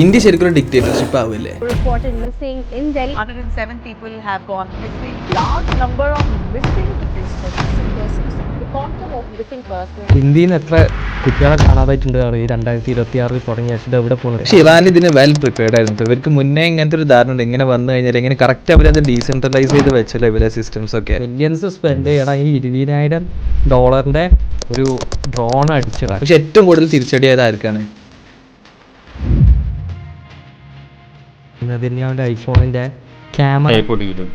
India ശരിക്കും ഒരു dictatorship ആവില്ലേ? Reported missing in Delhi. 107 people have gone missing. Large number of missing persons. The quantum of missing persons. ഇന്ത്യയിൽ നിന്ന് എത്ര കുട്ടികളെ കാണാതായിട്ടുണ്ട് ഈ 2026 തുടങ്ങിയ എവിടെ പോകുന്നത്? പക്ഷേ ഇറാൻ ഇതിന് വെൽ പ്രിപ്പയർഡ് ആയിരുന്നു. ഇവർക്ക് മുന്നേ ഇങ്ങനത്തെ ഒരു ധാരണ ഉണ്ട്, ഇങ്ങനെ വന്നു കഴിഞ്ഞാൽ ഇങ്ങനെ കറക്റ്റ് അവരത് ഡീസെൻട്രലൈസ് ചെയ്ത് വെച്ചല്ലോ ഇവരെ സിസ്റ്റംസ് ഒക്കെ. മില്യൻസ് സ്പെൻഡ് ചെയ്യണം ഈ $20,000 ഒരു ഡ്രോൺ അടിച്ചിടാൻ. പക്ഷെ ഏറ്റവും കൂടുതൽ തിരിച്ചടിയായത് ആർക്കാണ്? അതിൻ്റെ ഐഫോണിന്റെ ക്യാമറ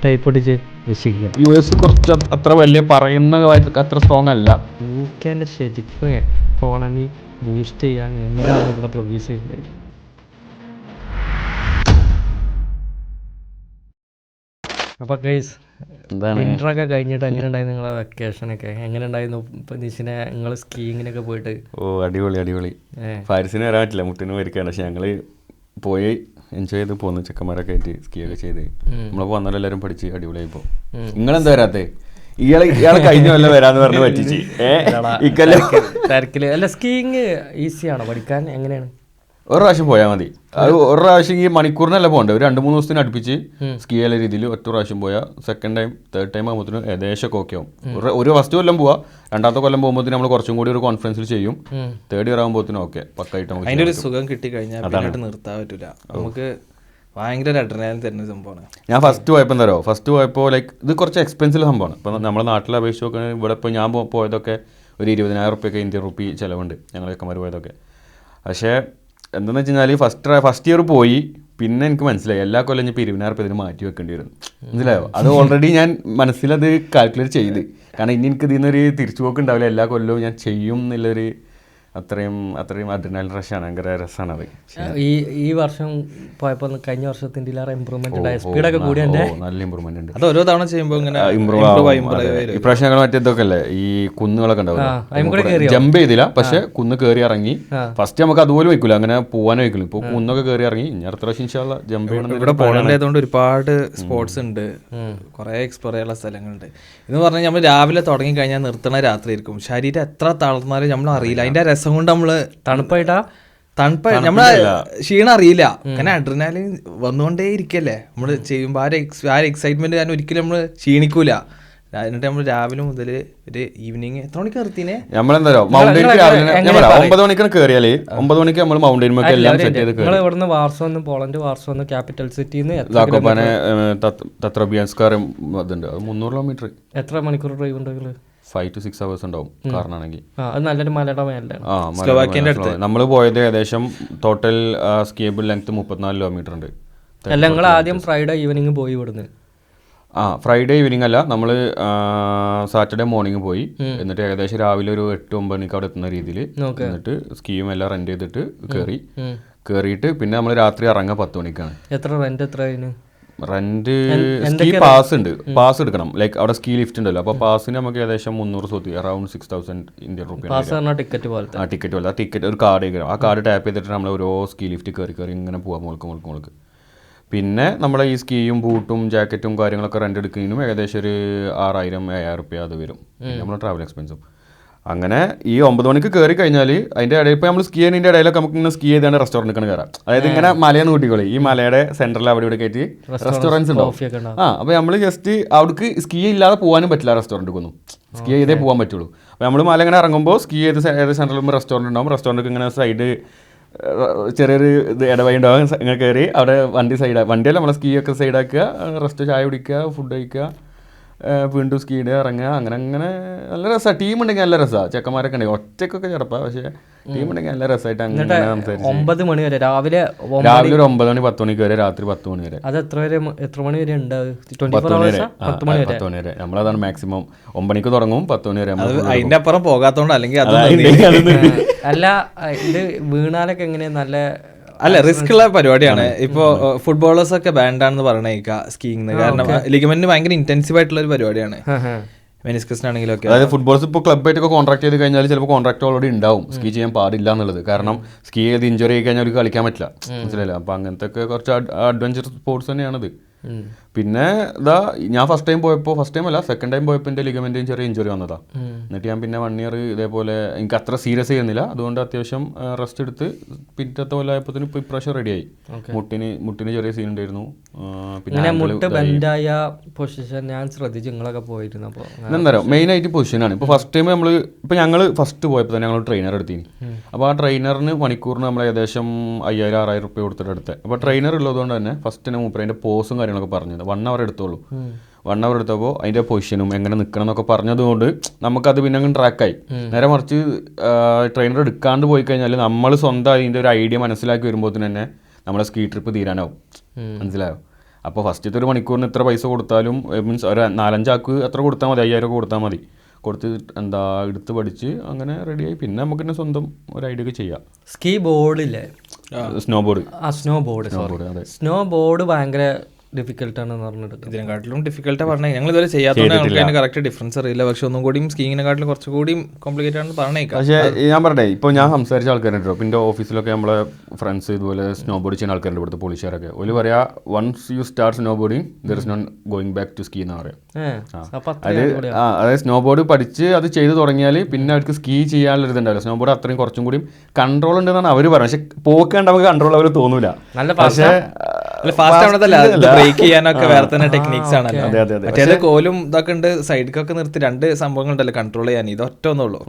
ടൈപ്പ് ഒട്ടിച്ച് വെച്ചിരിക്കുക. US കുറച്ച് അത്ര വലിയ പറയുന്ന അത്ര സ്ട്രോങ് അല്ല. യുകെന്റെ ശരിക്കും എക്കോണമി ബൂസ്റ്റ് ചെയ്യാൻ എന്താണ് ഇവിടെ പ്രൊഡ്യൂസ് ചെയ്യുന്നത്? അപ്പൊ ഗൈസ്, വിന്ററൊക്കെ കഴിഞ്ഞിട്ട് എങ്ങനെ ഉണ്ടായിരുന്നു നിങ്ങളെ വെക്കേഷനൊക്കെ? എങ്ങനെ ഉണ്ടായിരുന്നു? ഇപ്പൊ നിശിനെ നിങ്ങൾ സ്കീയിങ്ങിനൊക്കെ പോയിട്ട്? അടിപൊളി. പാരീസിന് വരാൻ പറ്റില്ല, മുട്ടിന് വരികയാണ്. പക്ഷെ ഞങ്ങള് പോയി എൻജോയ് ചെയ്ത് പോന്നു. ചെക്കന്മാരൊക്കെ ആയിട്ട് സ്കീ ഒക്കെ ചെയ്ത് നമ്മളിപ്പോ വന്നാലും എല്ലാവരും പഠിച്ച് അടിപൊളിയായി പോകും. നിങ്ങളെന്താ വരാത്തെ? ഇയാളെ കഴിഞ്ഞ വല്ല വരാന്ന് പറഞ്ഞ് പറ്റിച്ച് തിരക്കില് അല്ല. സ്കീയിങ് ഈസിയാണോ പഠിക്കാൻ? എങ്ങനെയാണ്? ഒരു പ്രാവശ്യം പോയാൽ മതി. അത് ഒരു പ്രാവശ്യം ഈ മണിക്കൂറിനല്ല പോകണ്ടേ, ഒരു 2-3 ദിവസത്തിന് അടുപ്പിച്ച് സ്കീ ചെയ്യുന്ന രീതിയിൽ ഒറ്റ പ്രാവശ്യം പോയാൽ സെക്കൻഡ് ടൈം തേർഡ് ടൈം ആകുമ്പോഴത്തേനും ഏകദേശം ഓക്കെ ആവും. ഒരു ഫസ്റ്റ് കൊല്ലം പോവാ, രണ്ടാമത്തെ കൊല്ലം പോകുമ്പോഴത്തേനും നമ്മൾ കുറച്ചും കൂടി ഒരു കോൺഫിഡൻസിൽ ചെയ്യും. തേർഡ് ഇയർ ആകുമ്പോഴത്തേനും ഓക്കെ പക്കായിട്ട് നമുക്ക് അതിന്റെ ഒരു സുഖം കിട്ടി കഴിഞ്ഞാൽ പിന്നീട് നിർത്താൻ പറ്റില്ല. നമുക്ക് ഭയങ്കര അഡ്രിനാലിൻ തരുന്ന സംഭവമാണ്. ഞാൻ ഫസ്റ്റ് പോയപ്പോൾ എന്താ പറയുക, ഫസ്റ്റ് പോയപ്പോൾ ലൈക്ക് ഇത് കുറച്ച് എക്സ്പെൻസീവ് സംഭവമാണ്. ഇപ്പം നമ്മുടെ നാട്ടിലെ അപേക്ഷിച്ച് നോക്കുകയാണെങ്കിൽ ഇവിടെ ഇപ്പോൾ ഞാൻ പോയതൊക്കെ ഒരു 20,000 റുപ്യൊക്കെ ഇന്ത്യൻ റുപ്പി ചിലവുണ്ട് ഞങ്ങൾ ചെക്കന്മാർ പോയതൊക്കെ. പക്ഷേ എന്താണെന്ന് വെച്ച് കഴിഞ്ഞാൽ ഫസ്റ്റ് ഇയർ പോയി, പിന്നെ എനിക്ക് മനസ്സിലായി എല്ലാ കൊല്ലം ഞാൻ 20,000 റുപ്യ ഇതിന് മാറ്റി വെക്കേണ്ടി വരും. മനസ്സിലായോ? അത് ഓൾറെഡി ഞാൻ മനസ്സിലത് കാൽക്കുലേറ്റ് ചെയ്ത്, കാരണം ഇനി എനിക്ക് ഇതിൽ നിന്നൊരു തിരിച്ചുപോക്ക് ഉണ്ടാവില്ല. എല്ലാ കൊല്ലവും ഞാൻ ചെയ്യും എന്നുള്ളൊരു അത്രയും അഡ്രിനാലിൻ റഷാണ്. ഭയങ്കര രസമാണ് അത്. ഈ വർഷം പോയപ്പോൾ കഴിഞ്ഞ വർഷത്തിന്റെ ഇമ്പ്രൂവ്മെന്റ് സ്പീഡൊക്കെ കൂടി നല്ല ഇമ്പ്രൂവ്മെന്റ് ഉണ്ട്. അത് ഓരോ തവണ ചെയ്യുമ്പോൾ ഇപ്രാവശ്യം ഞങ്ങൾ മറ്റേതൊക്കെ അല്ലേ ഈ കുന്നുകളൊക്കെ ഉണ്ടാവില്ല, ജമ്പ് ചെയ്തില്ല. പക്ഷെ കുന്ന് കയറി ഇറങ്ങി. ഫസ്റ്റ് നമുക്ക് അതുപോലെ വയ്ക്കില്ല, അങ്ങനെ പോകാനും വയ്ക്കില്ല. ഇപ്പോൾ കുന്നൊക്കെ കയറി ഇറങ്ങി. ഇനി അടുത്ത പ്രാവശ്യം ഇൻഷാല്ലാ ജമ്പ് ചെയ്യണം. ഇവിടെ പോകേണ്ടതുകൊണ്ട് ഒരുപാട് സ്പോർട്സ് ഉണ്ട്, കുറെ എക്സ്പ്ലോർ ചെയ്യാനുള്ള സ്ഥലങ്ങളുണ്ട്. എന്ന് പറഞ്ഞാൽ നമ്മൾ രാവിലെ തുടങ്ങി കഴിഞ്ഞാൽ നിർത്തണ രാത്രി ആയിരിക്കും. ശരീരം എത്ര തളർന്നാലും നമ്മൾ അറിയില്ല. അതിന്റെ രസം കൊണ്ട് നമ്മള് തണുപ്പായി നമ്മളെ ക്ഷീണം അറിയില്ല. അങ്ങനെ അഡ്രിനാലിൻ വന്നുകൊണ്ടേ ഇരിക്കല്ലേ നമ്മള് ചെയ്യുമ്പോ. ആ എക്സൈറ്റ്മെന്റ് കാരണം ഒരിക്കലും നമ്മള് ക്ഷീണിക്കൂല. എന്നിട്ട് നമ്മൾ രാവിലെ മുതൽ ഒരു ഈവനിങ് എത്ര മണിക്ക് നിർത്തിനെ? നമ്മളെന്താ മൗണ്ടൈൻ 9 മണിക്കാണ് കയറിയാല് 9 മണിക്ക് നമ്മൾ മൗണ്ടൈൻ എല്ലാം സെറ്റ് ചെയ്ത് പോളണ്ട് വാർസോന്ന് ക്യാപിറ്റൽ സിറ്റിന്ന് തത്രബിയാൻസ്കാരും അതുണ്ട്. അത് 300 കിലോമീറ്റർ. എത്ര മണിക്കൂർ ഡ്രൈവ് ഉണ്ടെങ്കിൽ 5 to 6 hours ഉണ്ടാവും കാറിനാണെങ്കിൽ. നല്ലൊരു നമ്മൾ പോയത് ഏകദേശം ടോട്ടൽ സ്കീബിൾ ലെങ്ത് 34 കിലോമീറ്റർ ഉണ്ട്. അല്ല, നിങ്ങൾ ആദ്യം ഫ്രൈഡേ ഈവനിങ് പോയി ഇവിടുന്ന്? ഫ്രൈഡേ ഈവനിങ് അല്ല, നമ്മൾ സാറ്റർഡേ മോർണിംഗ് പോയി. എന്നിട്ട് ഏകദേശം രാവിലെ ഒരു 8-9 മണിക്ക് അവിടെ എത്തുന്ന രീതിയിൽ എന്നിട്ട് സ്കീയും എല്ലാം റെന്റ് ചെയ്തിട്ട് കയറിയിട്ട് പിന്നെ നമ്മൾ രാത്രി ഇറങ്ങാൻ 10 മണിക്കാണ്. എത്ര റെന്റ്? എത്ര റെന്റ് സ്കീ പാസ് ഉണ്ട്, പാസ് എടുക്കണം. ലൈക്ക് അവിടെ സ്കീ ലിഫ്റ്റ് ഉണ്ടല്ലോ, അപ്പോൾ പാസിന് നമുക്ക് ഏകദേശം 300 south around 6,000 Indian rupees. Ticket പോലെ ആ ടിക്കറ്റ് ഒരു കാർഡ് കഴിക്കണം. ആ കാർഡ് ടാപ്പ് ചെയ്തിട്ട് നമ്മൾ ഓരോ സ്കീ ലിഫ്റ്റ് കയറി ഇങ്ങനെ പോവാം മുകൾക്ക്. പിന്നെ നമ്മളെ ഈ സ്കീയും ബൂട്ടും ജാക്കറ്റും കാര്യങ്ങളൊക്കെ റെന്റ് എടുക്കുന്നതിനും ഏകദേശം ഒരു 6,000-7,000 റുപ്യ അത് വരും. നമ്മുടെ ട്രാവൽ എക്സ്പെൻസും. അങ്ങനെ ഈ 9 മണിക്ക് കയറി കഴിഞ്ഞാൽ അതിൻ്റെ ഇടയിൽ ഇപ്പോൾ നമ്മൾ സ്കീ ചെയ്യുന്നതിൻ്റെ ഇടയിലൊക്കെ നമുക്ക് ഇങ്ങനെ സ്കീ ചെയ്താണ് റെസ്റ്റോറൻറ്റിൽ കയറാം. അതായത് ഇങ്ങനെ മലയെന്ന് കൂട്ടിക്കോളി, ഈ മലയുടെ സെൻറ്ററിൽ അവിടെ ഇവിടെ കയറ്റി റെസ്റ്റോറൻറ്റ്സ് ഉണ്ടാവും. അപ്പോൾ നമ്മൾ ജസ്റ്റ് അവിടേക്ക് സ്കീ ഇല്ലാതെ പോകാനും പറ്റില്ല റെസ്റ്റോറൻറ്റിക്കൊന്നും. സ്കീ ചെയ്തേ പോകാൻ പറ്റുള്ളൂ. അപ്പോൾ നമ്മൾ മല ഇങ്ങനെ ഇറങ്ങുമ്പോൾ സ്കീ ചെയ്ത് ഏത് സെൻറ്ററിൽ റെസ്റ്റോറൻറ്റ് ഉണ്ടാവും. റെസ്റ്റോറൻറ്റ് ഇങ്ങനെ സൈഡ് ചെറിയൊരു ഇത് ഇടവഴി ഉണ്ടാവും. ഇങ്ങനെ കയറി അവിടെ വണ്ടിയല്ല നമ്മളെ സ്കീ ഒക്കെ സൈഡാക്കുക, റെസ്റ്റ് ചായ കുടിക്കുക, ഫുഡ് കഴിക്കുക, വീണ്ടും സ്കീഡ് ഇറങ്ങുക. അങ്ങനെ നല്ല രസമാണ്. ടീം ഉണ്ടെങ്കിൽ നല്ല രസമാണ്. ചെക്കന്മാരൊക്കെ ഉണ്ടെങ്കിൽ ഒറ്റക്കൊക്കെ ചെറുപ്പം, പക്ഷേ ടീം ഉണ്ടെങ്കിൽ നല്ല രസമായിട്ട് അങ്ങനെ സംസാരിച്ചു. 9 മണി വരെ രാവിലെ ഒരു 9 മണി 10 മണിക്ക് വരെ, രാത്രി 10 മണി വരെ. അത് എത്ര മണി വരെ ഉണ്ടാവും? 10 മണി വരെ. നമ്മളതാണ് മാക്സിമം. 9 മണിക്ക് തുടങ്ങും, 10 മണി വരെ. അതിന്റെ അപ്പുറം പോകാത്തോണ്ട് അല്ലെങ്കിൽ അല്ല, ഇത് വീണാലൊക്കെ എങ്ങനെയാ? നല്ല അല്ല, റിസ്ക് ഉള്ള പരിപാടിയാണ്. ഇപ്പോൾ ഫുട്ബോളേഴ്സ് ഒക്കെ ബാൻഡാണെന്ന് പറയണേക്ക സ്കീയിങ്. കാരണം ലിഗമെന്റ് ഭയങ്കര ഇന്റൻസീവ് ആയിട്ടുള്ള ഒരു പരിപാടിയാണ്. മെനിസ്കസിനാണെങ്കിലൊക്കെ അതായത് ഫുട്ബോൾസ് ഇപ്പോൾ ക്ലബ്ബായിട്ടൊക്കെ കോൺട്രാക്ട് ചെയ്ത് കഴിഞ്ഞാൽ ചിലപ്പോൾ കോൺട്രാക്ട് ഓൾറെഡി ഉണ്ടാവും സ്കീ ചെയ്യാൻ പാടില്ല എന്നുള്ളത്. കാരണം സ്കീ ചെയ്ത് ഇഞ്ചുറി ആയി കഴിഞ്ഞാൽ അവർക്ക് കളിക്കാൻ പറ്റില്ല. മനസ്സിലായില്ല. അപ്പോൾ അങ്ങനത്തെ ഒക്കെ കുറച്ച് അഡ്വഞ്ചർ സ്പോർട്സ് തന്നെയാണത്. പിന്നെ ഇതാ ഞാൻ ഫസ്റ്റ് ടൈം അല്ല സെക്കൻഡ് ടൈം പോയപ്പോൾ എൻ്റെ ലിഗമെൻറ്റിന് ചെറിയ ഇഞ്ചുറി വന്നതാണ്. എന്നിട്ട് ഞാൻ പിന്നെ 1 ഇയർ ഇതേപോലെ എനിക്ക് അത്ര സീരിയസ് ചെയ്യുന്നില്ല, അതുകൊണ്ട് അത്യാവശ്യം റെസ്റ്റ് എടുത്ത് പിറ്റത്തെ കൊല്ലമായപ്പോഴത്തേന് ഇപ്പോൾ ഇപ്രാവശ്യം റെഡിയായി. മുട്ടിന് ചെറിയ സീൻ ഉണ്ടായിരുന്നു. പിന്നെ മുട്ട് ബെൻഡായ പൊസിഷൻ ഞാൻ ശ്രദ്ധിച്ചു നിങ്ങളൊക്കെ പോയിരുന്നു. അപ്പോൾ എന്താ പറയുക മെയിനായിട്ട് പൊസിഷനാണ്. ഇപ്പോൾ ഫസ്റ്റ് ടൈം ഞങ്ങൾ ഫസ്റ്റ് പോയപ്പോൾ തന്നെ ഞങ്ങൾ ട്രെയിനർ എടുത്തിന്. അപ്പോൾ ആ ട്രെയിനറിന് മണിക്കൂറിന് നമ്മൾ ഏകദേശം 5,000-6,000 റുപ്യ കൊടുത്തിട്ട് എടുത്തത്. അപ്പോൾ ട്രെയിനർ ഉള്ളതുകൊണ്ട് തന്നെ ഫസ്റ്റ് തന്നെ മൂപ്പര് അതിൻ്റെ പോസും കാര്യങ്ങളൊക്കെ പറഞ്ഞത് 1 അവർ എടുത്തോളൂ. 1 അവർ എടുത്തപ്പോൾ അതിൻ്റെ പൊസിഷനും എങ്ങനെ നിൽക്കണം എന്നൊക്കെ പറഞ്ഞതുകൊണ്ട് നമുക്കത് പിന്നെ അങ്ങ് ട്രാക്കായി. നേരെ മറിച്ച് ട്രെയിനർ എടുക്കാണ്ട് പോയി കഴിഞ്ഞാൽ നമ്മൾ സ്വന്തം അതിൻ്റെ ഒരു ഐഡിയ മനസ്സിലാക്കി വരുമ്പോൾ തന്നെ നമ്മളെ സ്കീ ട്രിപ്പ് തീരാനാവും. മനസ്സിലായോ? അപ്പോൾ ഫസ്റ്റത്തെ ഒരു മണിക്കൂറിന് എത്ര പൈസ കൊടുത്താലും മീൻസ് ഒരു 4-5 ആൾക്ക് എത്ര കൊടുത്താൽ മതി, 5,000 കൊടുത്താൽ മതി. കൊടുത്ത് എടുത്ത് പഠിച്ച് അങ്ങനെ റെഡിയായി. പിന്നെ നമുക്ക് തന്നെ സ്വന്തം ഒരു ഐഡിയ ഒക്കെ ചെയ്യാം. സ്കീ ബോർഡില്ലേ, സ്നോ ബോർഡ് അതെ സ്നോ ബോർഡ് ഭയങ്കര ഡിഫിക്കൽട്ടാണെന്ന് പറഞ്ഞിട്ട് ഇതിനെക്കാട്ടിലും ഡിഫിക്കൽട്ടാണ് പറഞ്ഞത്. ഞങ്ങൾ ഇതുവരെ ചെയ്യാത്തതുകൊണ്ട് ഞങ്ങൾക്ക് അതിൻ്റെ കറക്റ്റ് ഡിഫറൻസ് അറിയില്ല. പക്ഷെ ഒന്നും കൂടിയും സ്കീങ്ങിനെക്കാട്ടിലും കുറച്ചുകൂടിയും കോംപ്ലിക്കേറ്റഡ് ആണ് പറഞ്ഞേക്കാം. പക്ഷേ ഞാൻ പറഞ്ഞേ ഇപ്പോൾ ഞാൻ സംസാരിച്ച ആൾക്കാരുണ്ട്. ഇപ്പോൾ എൻ്റെ ഓഫീസിലൊക്കെ നമ്മളെ ഫ്രണ്ട്സ് ഇതുപോലെ സ്നോ ബോർഡ് ചെയ്യുന്ന ആൾക്കാരുണ്ട്, ഇവിടുത്തെ പോലീസുകാരൊക്കെ. ഒരു പറയാ once you start snow boarding there is not going back to ski എന്ന് പറയാം. അതായത് സ്നോ ബോർഡ് പഠിച്ച് അത് ചെയ്ത് തുടങ്ങിയാൽ പിന്നെ അവർക്ക് സ്കീ ചെയ്യാനുള്ള ഇതുണ്ടാവില്ല. സ്നോ ബോർഡ് അത്രയും കുറച്ചും കൂടി കൺട്രോൾ ഉണ്ടെന്നാണ് അവർ പറയുന്നത്. പക്ഷെ പോക്കേണ്ട നമുക്ക് കൺട്രോൾ അവർ തോന്നൂല. പക്ഷേ ഫാസ്റ്റ് ആവണതല്ല, ബ്രേക്ക് ചെയ്യാനൊക്കെ വേറെ തന്നെ ടെക്നിക്സ് ആണല്ലോ. മറ്റേത് കോലും ഇതൊക്കെ ഉണ്ട്, സൈഡിലൊക്കെ നിർത്തി 2 സംഭവങ്ങൾ ഉണ്ടല്ലോ കൺട്രോൾ ചെയ്യാൻ. ഇത് ഒറ്റൊന്നുള്ളൂ.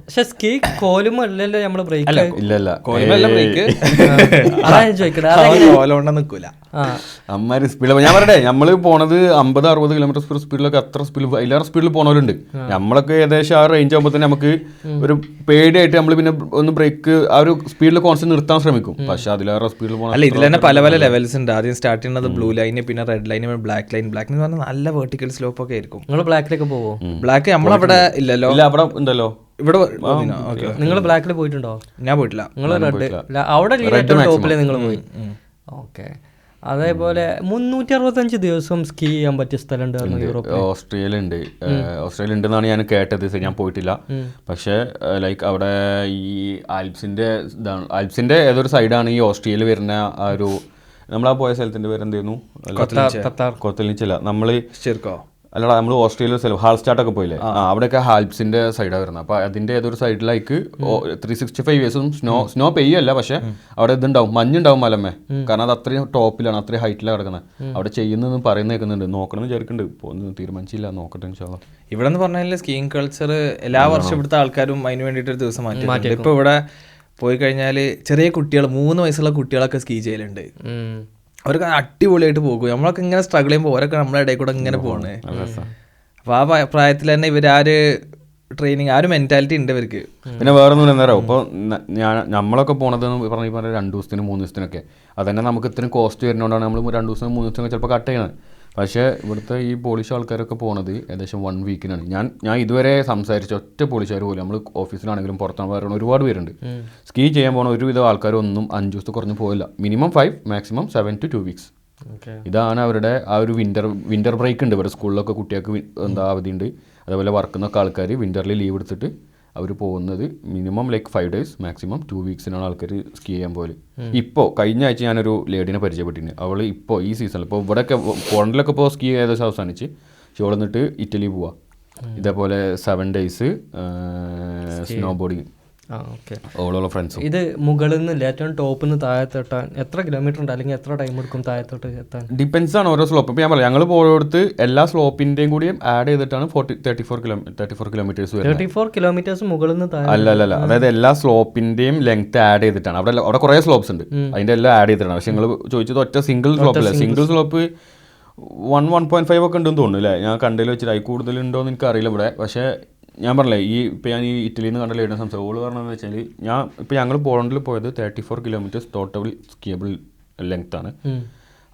പക്ഷെ സ്കീ കോലും അല്ലല്ലോ നമ്മള് ബ്രേക്ക് ഇല്ല കോലുമല്ല ബ്രേക്ക്. അതാണ് ചോദിക്കട്ടെ, കോലോണ്ട നിൽക്കൂല അമ്മാര് സ്പീഡ്. ഞാൻ പറയട്ടെ നമ്മള് പോണത് 50-60 കിലോമീറ്റർ സ്പീഡിലൊക്കെ അത്ര സ്പീഡ് അതിലേറെ സ്പീഡിൽ പോണവരുണ്ട്. നമ്മളൊക്കെ ഏകദേശം ആ റേഞ്ച് ആകുമ്പോൾ തന്നെ നമുക്ക് ഒരു പേടിയായിട്ട് നമ്മൾ പിന്നെ ഒന്ന് ബ്രേക്ക് ആ ഒരു സ്പീഡിൽ കോൺസ്റ്റന്റ് നിർത്താൻ ശ്രമിക്കും. പക്ഷെ അതിലേറെ സ്പീഡിൽ പോകണം. അല്ല ഇതിൽ തന്നെ പല ലെവൽസ് ഉണ്ട്. ആദ്യം സ്റ്റാർട്ട് ചെയ്യുന്നത് ബ്ലൂ ലൈന്, പിന്നെ red line, black line. Black എന്ന് പറഞ്ഞാൽ നല്ല വെർട്ടിക്കൽ സ്ലോപ്പ് ഒക്കെ ആയിരിക്കും. നിങ്ങൾ ബ്ലാക്കിലേക്ക് പോവോ? ബ്ലാക്ക് നമ്മളവിടെ ഇല്ലല്ലോ. ഇല്ല അവിടെ ഉണ്ടല്ലോ. ഇവിടെ നിങ്ങൾ ബ്ലാക്കിൽ പോയിട്ടുണ്ടോ? ഞാൻ പോയിട്ടില്ല. നിങ്ങൾ റെഡ് അവിടെ ടോപ്പിൽ നിങ്ങൾ പോയി. ഓക്കെ. അതേപോലെ 365 ദിവസം സ്കീ ചെയ്യാൻ പറ്റിയ സ്ഥലമുണ്ട് യൂറോപ്പിൽ. ഓസ്ട്രേലിയ ഉണ്ടെന്നാണ് ഞാൻ കേട്ടത്. ഞാൻ പോയിട്ടില്ല. പക്ഷേ ലൈക്ക് അവിടെ ഈ ആൽപ്സിന്റെ ഏതൊരു സൈഡാണ് ഈ ഓസ്ട്രേലിയയിൽ വരുന്ന ആ ഒരു നമ്മളാ പോയ സ്ഥലത്തിന്റെ പേര് എന്തായിരുന്നു? കൊത്തലിനിച്ചല്ല, നമ്മള് അല്ലടാ നമ്മൾ ഓസ്ട്രേലിയ സ്ഥലം ഹാൾസ്റ്റാർട്ടൊക്കെ പോയില്ലേ, അവിടെയൊക്കെ ആൽപ്സിന്റെ സൈഡാണ് വരുന്നത്. അപ്പോൾ അതിന്റെ ഏതൊരു സൈഡിലേക്ക് 365 ഇയേഴ്സും സ്നോ പെയ്യല്ല, പക്ഷെ അവിടെ ഇതുണ്ടാവും, മഞ്ഞുണ്ടാവും മലമേ. കാരണം അത് അത്രയും ടോപ്പിലാണ്, അത്രയും ഹൈറ്റിലാണ് കിടക്കുന്നത്. അവിടെ ചെയ്യുന്നതെന്ന് പറയുന്ന കേൾക്കുന്നുണ്ട്. നോക്കണം എന്ന് വിചാരിക്കുന്നുണ്ട്. ഇപ്പോൾ തീരുമാനിച്ചില്ല, നോക്കട്ടെ ഇൻഷാല്ലാ. ഇവിടെ എന്ന് പറഞ്ഞാൽ സ്കീയിങ് കൾച്ചർ എല്ലാ വർഷം ഇവിടുത്തെ ആൾക്കാരും അതിന് വേണ്ടിയിട്ട് ഒരു ദിവസം മാറ്റി. ഇപ്പോൾ ഇവിടെ പോയി കഴിഞ്ഞാൽ ചെറിയ കുട്ടികൾ 3 വയസ്സുള്ള കുട്ടികളൊക്കെ സ്കീ ചെയ്യലുണ്ട്. അവരൊക്കെ അടിപൊളിയായിട്ട് പോകും. നമ്മളൊക്കെ ഇങ്ങനെ സ്ട്രഗിൾ ചെയ്യുമ്പോൾ ഓരൊക്കെ നമ്മുടെ ഇടയിൽ കൂടെ ഇങ്ങനെ പോകണേ. അപ്പോൾ ആ പ്രായത്തിൽ തന്നെ ഇവർ ആ ഒരു ട്രെയിനിങ്, ആ ഒരു മെന്റാലിറ്റി ഉണ്ട് ഇവർക്ക്. പിന്നെ വേറെ ഒന്നും എന്താ പറയുക, ഇപ്പോൾ നമ്മളൊക്കെ പോണത് പറഞ്ഞ 2 ദിവസത്തിനും 3 ദിവസത്തിനൊക്കെ അതന്നെ നമുക്ക് ഇത്രയും കോസ്റ്റ് വരുന്നതുകൊണ്ടാണ് നമ്മൾ 2 ദിവസത്തിനും 3 ദിവസത്തിനൊക്കെ ചിലപ്പോൾ കട്ട് ചെയ്യണത്. പക്ഷേ ഇവിടുത്തെ ഈ പോളിഷ് ആൾക്കാരൊക്കെ പോണത് ഏകദേശം 1 വീക്കിനാണ്. ഞാൻ ഇതുവരെ സംസാരിച്ച ഒറ്റ പോളിഷുകാർ പോലും, നമ്മൾ ഓഫീസിലാണെങ്കിലും പുറത്താണ് പറയുന്നത്, ഒരുപാട് പേരുണ്ട് സ്കീ ചെയ്യാൻ പോകണ. ഒരുവിധം ആൾക്കാരൊന്നും 5 ദിവസത്തെ കുറഞ്ഞ് പോകില്ല. Minimum 5, maximum 7 to 2 weeks. ഇതാണ് അവരുടെ ആ ഒരു വിൻ്റർ ബ്രേക്ക് ഉണ്ട്. ഇവരുടെ സ്കൂളിലൊക്കെ കുട്ടികൾക്ക് അവധി ഉണ്ട്. അതേപോലെ വർക്കുന്നൊക്കെ ആൾക്കാർ വിൻ്ററിൽ ലീവ് എടുത്തിട്ട് അവർ പോകുന്നത് മിനിമം ലൈക്ക് 5 days, മാക്സിമം 2 weeksനാണ് ആൾക്കാർ സ്കീ ചെയ്യാൻ പോലെ. ഇപ്പോൾ കഴിഞ്ഞ ആഴ്ച ഞാനൊരു ലേഡീനെ പരിചയപ്പെട്ടിട്ടുണ്ട്. അവൾ ഇപ്പോൾ ഈ സീസണിൽ ഇപ്പോൾ ഇവിടെയൊക്കെ പോളണ്ടിലൊക്കെ ഇപ്പോൾ സ്കീ ഏകദേശം അവസാനിച്ച് ഷോൾ എന്നിട്ട് ഇറ്റലി പോവാം. ഇതേപോലെ 7 days സ്നോ ബോർഡിങ്. ഫ്രണ്ട്സും. ഇത് മുകളിൽ നിന്ന് ഏറ്റവും ടോപ്പിൽ നിന്ന് താഴത്തോട്ടാൻ എത്ര കിലോമീറ്റർ ഉണ്ട്, അല്ലെങ്കിൽ എത്ര ടൈം എടുക്കും താഴത്തോട്ട് എത്താൻ? ഡിപ്പെൻസ് ആണ് ഓരോ സ്ലോപ്പ്. ഇപ്പോൾ ഞാൻ പറയാം, ഞങ്ങൾ പോയടുത്ത് എല്ലാ സ്ലോപ്പിന്റെയും കൂടിയും ആഡ് ചെയ്തിട്ടാണ് 34 കിലോമീറ്റേഴ്സ് വരുന്നത്. 34 കിലോമീറ്റേഴ്സ് മുകളിൽ നിന്ന് അല്ല, അതായത് എല്ലാ സ്ലോപ്പിന്റെയും ലെങ്ത് ആഡ് ചെയ്തിട്ടാണ്. അവിടെ കുറേ സ്ലോപ്സ് ഉണ്ട്, അതിന്റെ എല്ലാം ആഡ് ചെയ്തിട്ടാണ്. പക്ഷെ നിങ്ങൾ ചോദിച്ചത് ഒറ്റ സിംഗിൾ സ്ലോപ്പല്ല. സിംഗിൾ സ്ലോപ്പ് 1.5 ഒക്കെ ഉണ്ടെന്ന് തോന്നുന്നു അല്ലേ? ഞാൻ കണ്ടതിൽ വെച്ചിട്ട് അതിൽ കൂടുതലുണ്ടോ എന്ന് എനിക്കറിയില്ല ഇവിടെ. പക്ഷേ ഞാൻ പറഞ്ഞില്ലേ, ഇപ്പോൾ ഞാൻ ഈ ഇറ്റലിയിൽ നിന്ന് കണ്ട ലേഡിനെ സംസാരിച്ചു. ഓള് പറഞ്ഞതെന്ന് വെച്ചാൽ ഞങ്ങൾ പോളണ്ടിൽ പോയത് 34 കിലോമീറ്റേഴ്സ് ടോട്ടൽ സ്കീയബിൾ ലെങ്ത് ആണ്.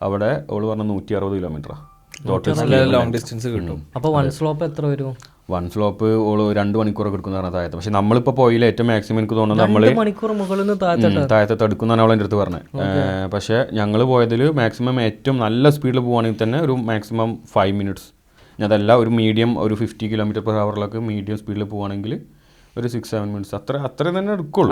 അവിടെ ഓള് പറഞ്ഞ 160 കിലോമീറ്ററാണ് ടോട്ടൽ ലോങ് ഡിസ്റ്റൻസ് കിട്ടും. അപ്പോൾ 1 സ്ലോപ്പ് എത്ര വരും? 1 സ്ലോപ്പ് ഓള് 2 മണിക്കൂറൊക്കെ എടുക്കുന്ന പറഞ്ഞാൽ താഴത്ത്. പക്ഷെ നമ്മളിപ്പോൾ പോയില്ല, ഏറ്റവും മാക്സിമം എനിക്ക് തോന്നുന്നത് നമ്മൾ താഴത്തെ എടുക്കുന്നതാണ് അവൾ എൻ്റെ അടുത്ത് പറഞ്ഞത്. പക്ഷേ ഞങ്ങൾ പോയതിൽ മാക്സിമം ഏറ്റവും നല്ല സ്പീഡിൽ പോകുകയാണെങ്കിൽ തന്നെ ഒരു മാക്സിമം 5 minutes. അതല്ല ഒരു മീഡിയം ഒരു 50 km/h മീഡിയം സ്പീഡിൽ പോവുകയാണെങ്കിൽ ഒരു 6-7 minutes അത്ര തന്നെ എടുക്കുള്ളൂ.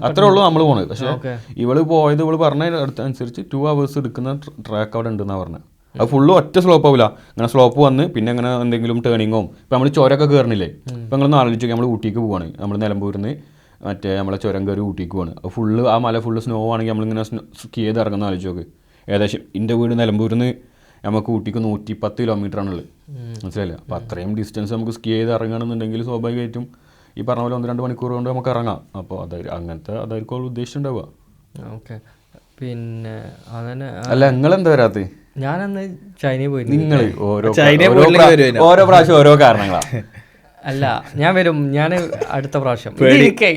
അത്രേ ഉള്ളൂ നമ്മൾ പോണത്. പക്ഷേ ഇവള് പറഞ്ഞ അനുസരിച്ച് 2 hours എടുക്കുന്ന ട്രാക്ക് അവിടെ ഉണ്ടെന്നാണ് പറഞ്ഞത്. അത് ഫുള്ള് ഒറ്റ സ്ലോപ്പ് ആവില്ല, അങ്ങനെ സ്ലോപ്പ് വന്ന് പിന്നെ അങ്ങനെ എന്തെങ്കിലും ടേണിങ്ങോ, ഇപ്പം നമ്മൾ ചുരമൊക്കെ കയറണില്ലേ, ഇപ്പം നിങ്ങളൊന്ന് ആലോചിച്ച് നമ്മൾ ഊട്ടിക്ക് പോവാണ്, നമ്മൾ നിലമ്പൂരിൽ നിന്ന് മറ്റേ നമ്മളെ ചുരം കയറി ഊട്ടിക്ക് പോവാണ്, അത് ഫുള്ള് ആ മല ഫുള്ള് സ്നോ ആണെങ്കിൽ നമ്മളിങ്ങനെ സ്കീ ചെയ്ത് ഇറങ്ങുന്ന ആലോചിച്ച് നോക്ക്. ഏകദേശം എൻ്റെ വീട് നിലമ്പൂരിൽ നിന്ന് നമുക്ക് ഊട്ടിക്ക് 110 കിലോമീറ്ററാണുള്ളത്, മനസ്സിലായില്ല. അപ്പോൾ അത്രയും ഡിസ്റ്റൻസ് നമുക്ക് സ്കീ ചെയ്ത് ഇറങ്ങണമെന്നുണ്ടെങ്കിൽ സ്വാഭാവികമായിട്ടും ഈ പറഞ്ഞ പോലെ 1-2 മണിക്കൂർ കൊണ്ട് നമുക്ക് ഇറങ്ങാം. അപ്പോൾ അതായിരിക്കും അവൾ ഉദ്ദേശിച്ചിട്ടുണ്ടാവുക. ഓക്കെ. പിന്നെ അങ്ങനെ അല്ല നിങ്ങളെന്താ വരാത്ത? ഞാനന്ന് ചൈനയിൽ പോയി. നിങ്ങൾ ഓരോ പ്രാവശ്യം ഓരോ കാരണങ്ങളാണ്. അല്ല ഞാൻ വരും, ഞാൻ അടുത്ത പ്രാവശ്യം.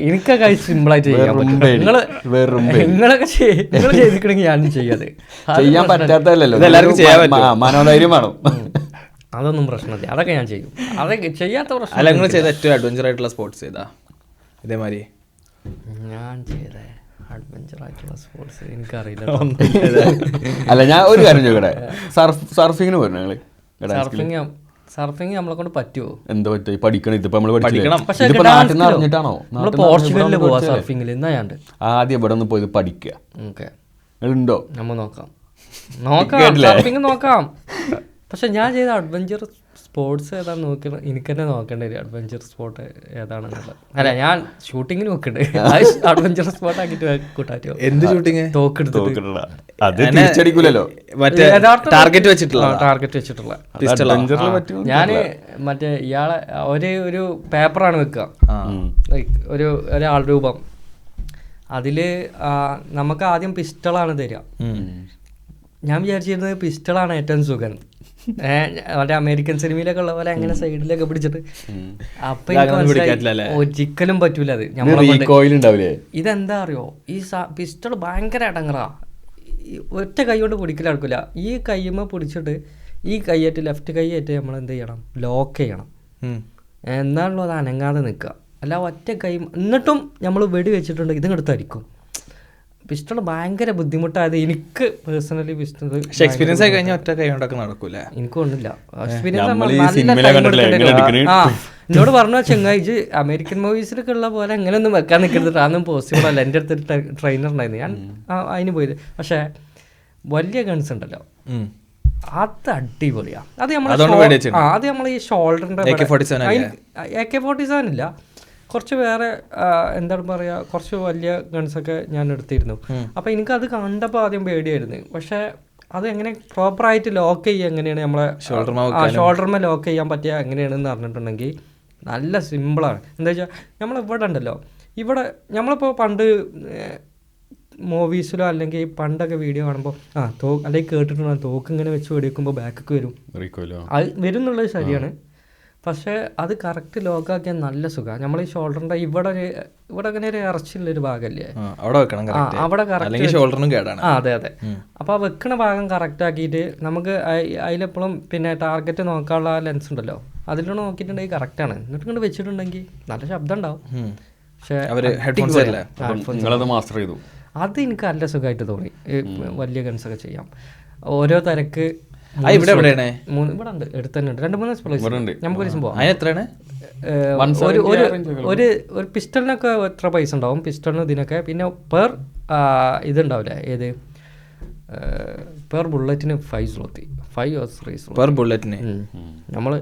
എനിക്ക് കഴിച്ച് സിമ്പിളായിട്ട് ചെയ്യാൻ പറ്റും. നിങ്ങളൊക്കെ നിങ്ങൾ ചെയ്തിട്ടുണ്ടെങ്കിൽ ഞാനും ചെയ്യാതെ ചെയ്യാൻ പറ്റാത്തല്ലോ, മനോധൈര്യം വേണം. അതൊന്നും പ്രശ്നമില്ല, അതൊക്കെ ഞാൻ ചെയ്യും. അതൊക്കെ ചെയ്യാത്ത പ്രശ്നം. അല്ല നിങ്ങൾ ചെയ്ത ഏറ്റവും അഡ്വഞ്ചർ ആയിട്ടുള്ള സ്പോർട്സ് ചെയ്താ? ഇതേമാതിരി ഞാൻ ചെയ്ത അഡ്വഞ്ചർ ആയിട്ടുള്ള സ്പോർട്സ് എനിക്കറിയില്ല. അല്ല ഞാൻ ഒരു കാര്യം ചോദിക്കട്ടെ, സർഫിങ്ങിന് പോയിരുന്നു ഞങ്ങള്? സർഫിങ് നമ്മളെ കൊണ്ട് പറ്റുമോ? എന്താ പറ്റും, പഠിക്കണം. ഇതിപ്പോ നമ്മള് പഠിക്കണം. അറിഞ്ഞിട്ടാണോ പോർച്ചുഗലിൽ പോവാ സർഫിങ്ങിൽ? എന്നാ ഞാൻ ആദ്യം ഇവിടെ ഒന്ന് പോയി പഠിക്കുക. ഓക്കെ, ഉണ്ടോ? നമ്മൾ നോക്കാം സർഫിങ് നോക്കാം. പക്ഷെ ഞാൻ ചെയ്ത അഡ്വഞ്ചർ സ്പോർട്സ് ഏതാണെന്ന് നോക്കി എനിക്ക് തന്നെ നോക്കേണ്ടി വരും, അഡ്വഞ്ചർ സ്പോർട്ട് ഏതാണെന്നുള്ളത്. അല്ല ഞാൻ ഷൂട്ടിങ്ങിന് നോക്കണ്ടേ, അഡ്വഞ്ചർ സ്പോർട്ട് ആക്കിട്ട് കൂട്ടാറ്റോ? എന്ത് ഷൂട്ടിങ്? തോക്കെടുത്തിട്ടില്ലല്ലോ, ടാർഗറ്റ് വെച്ചിട്ടുള്ള ഞാന് മറ്റേ ഇയാളെ ഒരു പേപ്പറാണ് വെക്കുക, ഒരാൾ രൂപം. അതില് നമുക്ക് ആദ്യം പിസ്റ്റളാണ് തരിക. ഞാൻ വിചാരിച്ചിരുന്നത് പിസ്റ്റളാണ് ഏറ്റവും സുഖം, മറ്റേ അമേരിക്കൻ സിനിമയിലൊക്കെ ഉള്ള പോലെ അങ്ങനെ സൈഡിലൊക്കെ പിടിച്ചിട്ട്. അപ്പൊ ഒരിക്കലും പറ്റൂല അത്. ഇതെന്താ അറിയോ, ഈ പിസ്റ്റൾ ഭയങ്കര ഇടങ്ങറാ, ഒറ്റ കൈ കൊണ്ട് പിടിക്കൽ നടക്കില്ല. ഈ കൈമ പിടിച്ചിട്ട് ഈ കൈയായിട്ട് ലെഫ്റ്റ് കൈയായിട്ട് നമ്മൾ എന്ത് ചെയ്യണം, ലോക്ക് ചെയ്യണം. എന്നാണല്ലോ അത് അനങ്ങാതെ നിൽക്കുക. അല്ല ഒറ്റ കൈ, എന്നിട്ടും നമ്മൾ വെടി വെച്ചിട്ടുണ്ടെങ്കിൽ ഇതിങ്ങടുത്ത് അടിക്കും. പിസ്റ്റൾ ഭയങ്കര ബുദ്ധിമുട്ടായത് എനിക്ക് പേഴ്സണലി. പിസ്റ്റൾ എക്സ്പീരിയൻസ് ആയി കഴിഞ്ഞാൽ ഒറ്റ കൈ കൊണ്ടൊക്കെ നടക്കൂല. എനിക്ക് ഒന്നുമില്ല എക്സ്പീരിയൻസ്. എന്നോട് പറഞ്ഞു ചെങ്ങായിച്ച് അമേരിക്കൻ മൂവീസിലൊക്കെ ഉള്ള പോലെ അങ്ങനെയൊന്നും വെക്കാൻ നിൽക്കരുത്, അതൊന്നും പോസിബിൾ അല്ല. എൻ്റെ അടുത്ത് ട്രെയിനർ ഉണ്ടായിരുന്നു, ഞാൻ അതിന് പോയത്. പക്ഷേ വലിയ ഗൺസ് ഉണ്ടല്ലോ, അത് അടിപൊളിയാ. അത് നമ്മൾ ഈ ഷോൾഡറിൻ്റെ AK-47 ഇല്ല, കുറച്ച് വേറെ എന്താണ് പറയുക, കുറച്ച് വലിയ ഗൺസൊക്കെ ഞാൻ എടുത്തിരുന്നു. അപ്പോൾ എനിക്കത് കണ്ടപ്പോൾ ആദ്യം പേടിയായിരുന്നു. പക്ഷേ അത് എങ്ങനെ പ്രോപ്പറായിട്ട് ലോക്ക് ചെയ്യുക, എങ്ങനെയാണ് നമ്മളെ ഷോൾഡർമേ ലോക്ക് ചെയ്യാൻ പറ്റുക എങ്ങനെയാണെന്ന് പറഞ്ഞിട്ടുണ്ടെങ്കിൽ നല്ല സിമ്പിളാണ്. എന്താ വെച്ചാൽ നമ്മളിവിടെ ഉണ്ടല്ലോ, ഇവിടെ നമ്മളിപ്പോൾ പണ്ട് മൂവീസിലോ അല്ലെങ്കിൽ പണ്ടൊക്കെ വീഡിയോ കാണുമ്പോൾ അല്ലെങ്കിൽ കേട്ടിട്ടുണ്ടാകും, തോക്ക് ഇങ്ങനെ വെച്ച് വെടിവെക്കുമ്പോൾ ബാക്കൊക്കെ വരും. അത് വരും എന്നുള്ളത് ശരിയാണ്. പക്ഷേ അത് കറക്റ്റ് ലോക്കാക്കിയാൽ നല്ല സുഖമാണ്. നമ്മൾ ഈ ഷോൾഡറിൻ്റെ ഇവിടെ അങ്ങനെ ഒരു ഇറച്ചിയുള്ളൊരു ഭാഗമല്ലേ, അവിടെ കറക്റ്റ് ഷോൾഡറിനും കേടാണ്. അതെ. അപ്പോൾ ആ വെക്കണ ഭാഗം കറക്റ്റ് ആക്കിയിട്ട് നമുക്ക് അതിലെപ്പോഴും പിന്നെ ടാർഗറ്റ് നോക്കാനുള്ള ലെൻസ് ഉണ്ടല്ലോ, അതിലൂടെ നോക്കിയിട്ടുണ്ടെങ്കിൽ കറക്റ്റാണ്. എന്നിട്ട് ഇങ്ങോട്ട് വെച്ചിട്ടുണ്ടെങ്കിൽ നല്ല ശബ്ദം ഉണ്ടാവും. പക്ഷേ അത് എനിക്ക് നല്ല സുഖമായിട്ട് തോന്നി. വലിയ ഗൺസൊക്കെ ചെയ്യാം. ഓരോ തിരക്ക് ഇവിടെ ഉണ്ട്, എടുത്ത് തന്നെ ഉണ്ട്, 2-3 പ്ലേസ് നമുക്ക് ഒരു ദിവസം പോവാം. എത്രയാണ് ഒരു പിസ്റ്റളിനൊക്കെ എത്ര പൈസ ഉണ്ടാവും, പിസ്റ്റളിന് ഇതിനൊക്കെ. പിന്നെ പെർ ഇതുണ്ടാവില്ലേ, ഏത് പെർ ബുള്ളറ്റിന് 5 zloty, 5 or 3 zloty പെർ ബുള്ളറ്റിന്. നമ്മൾ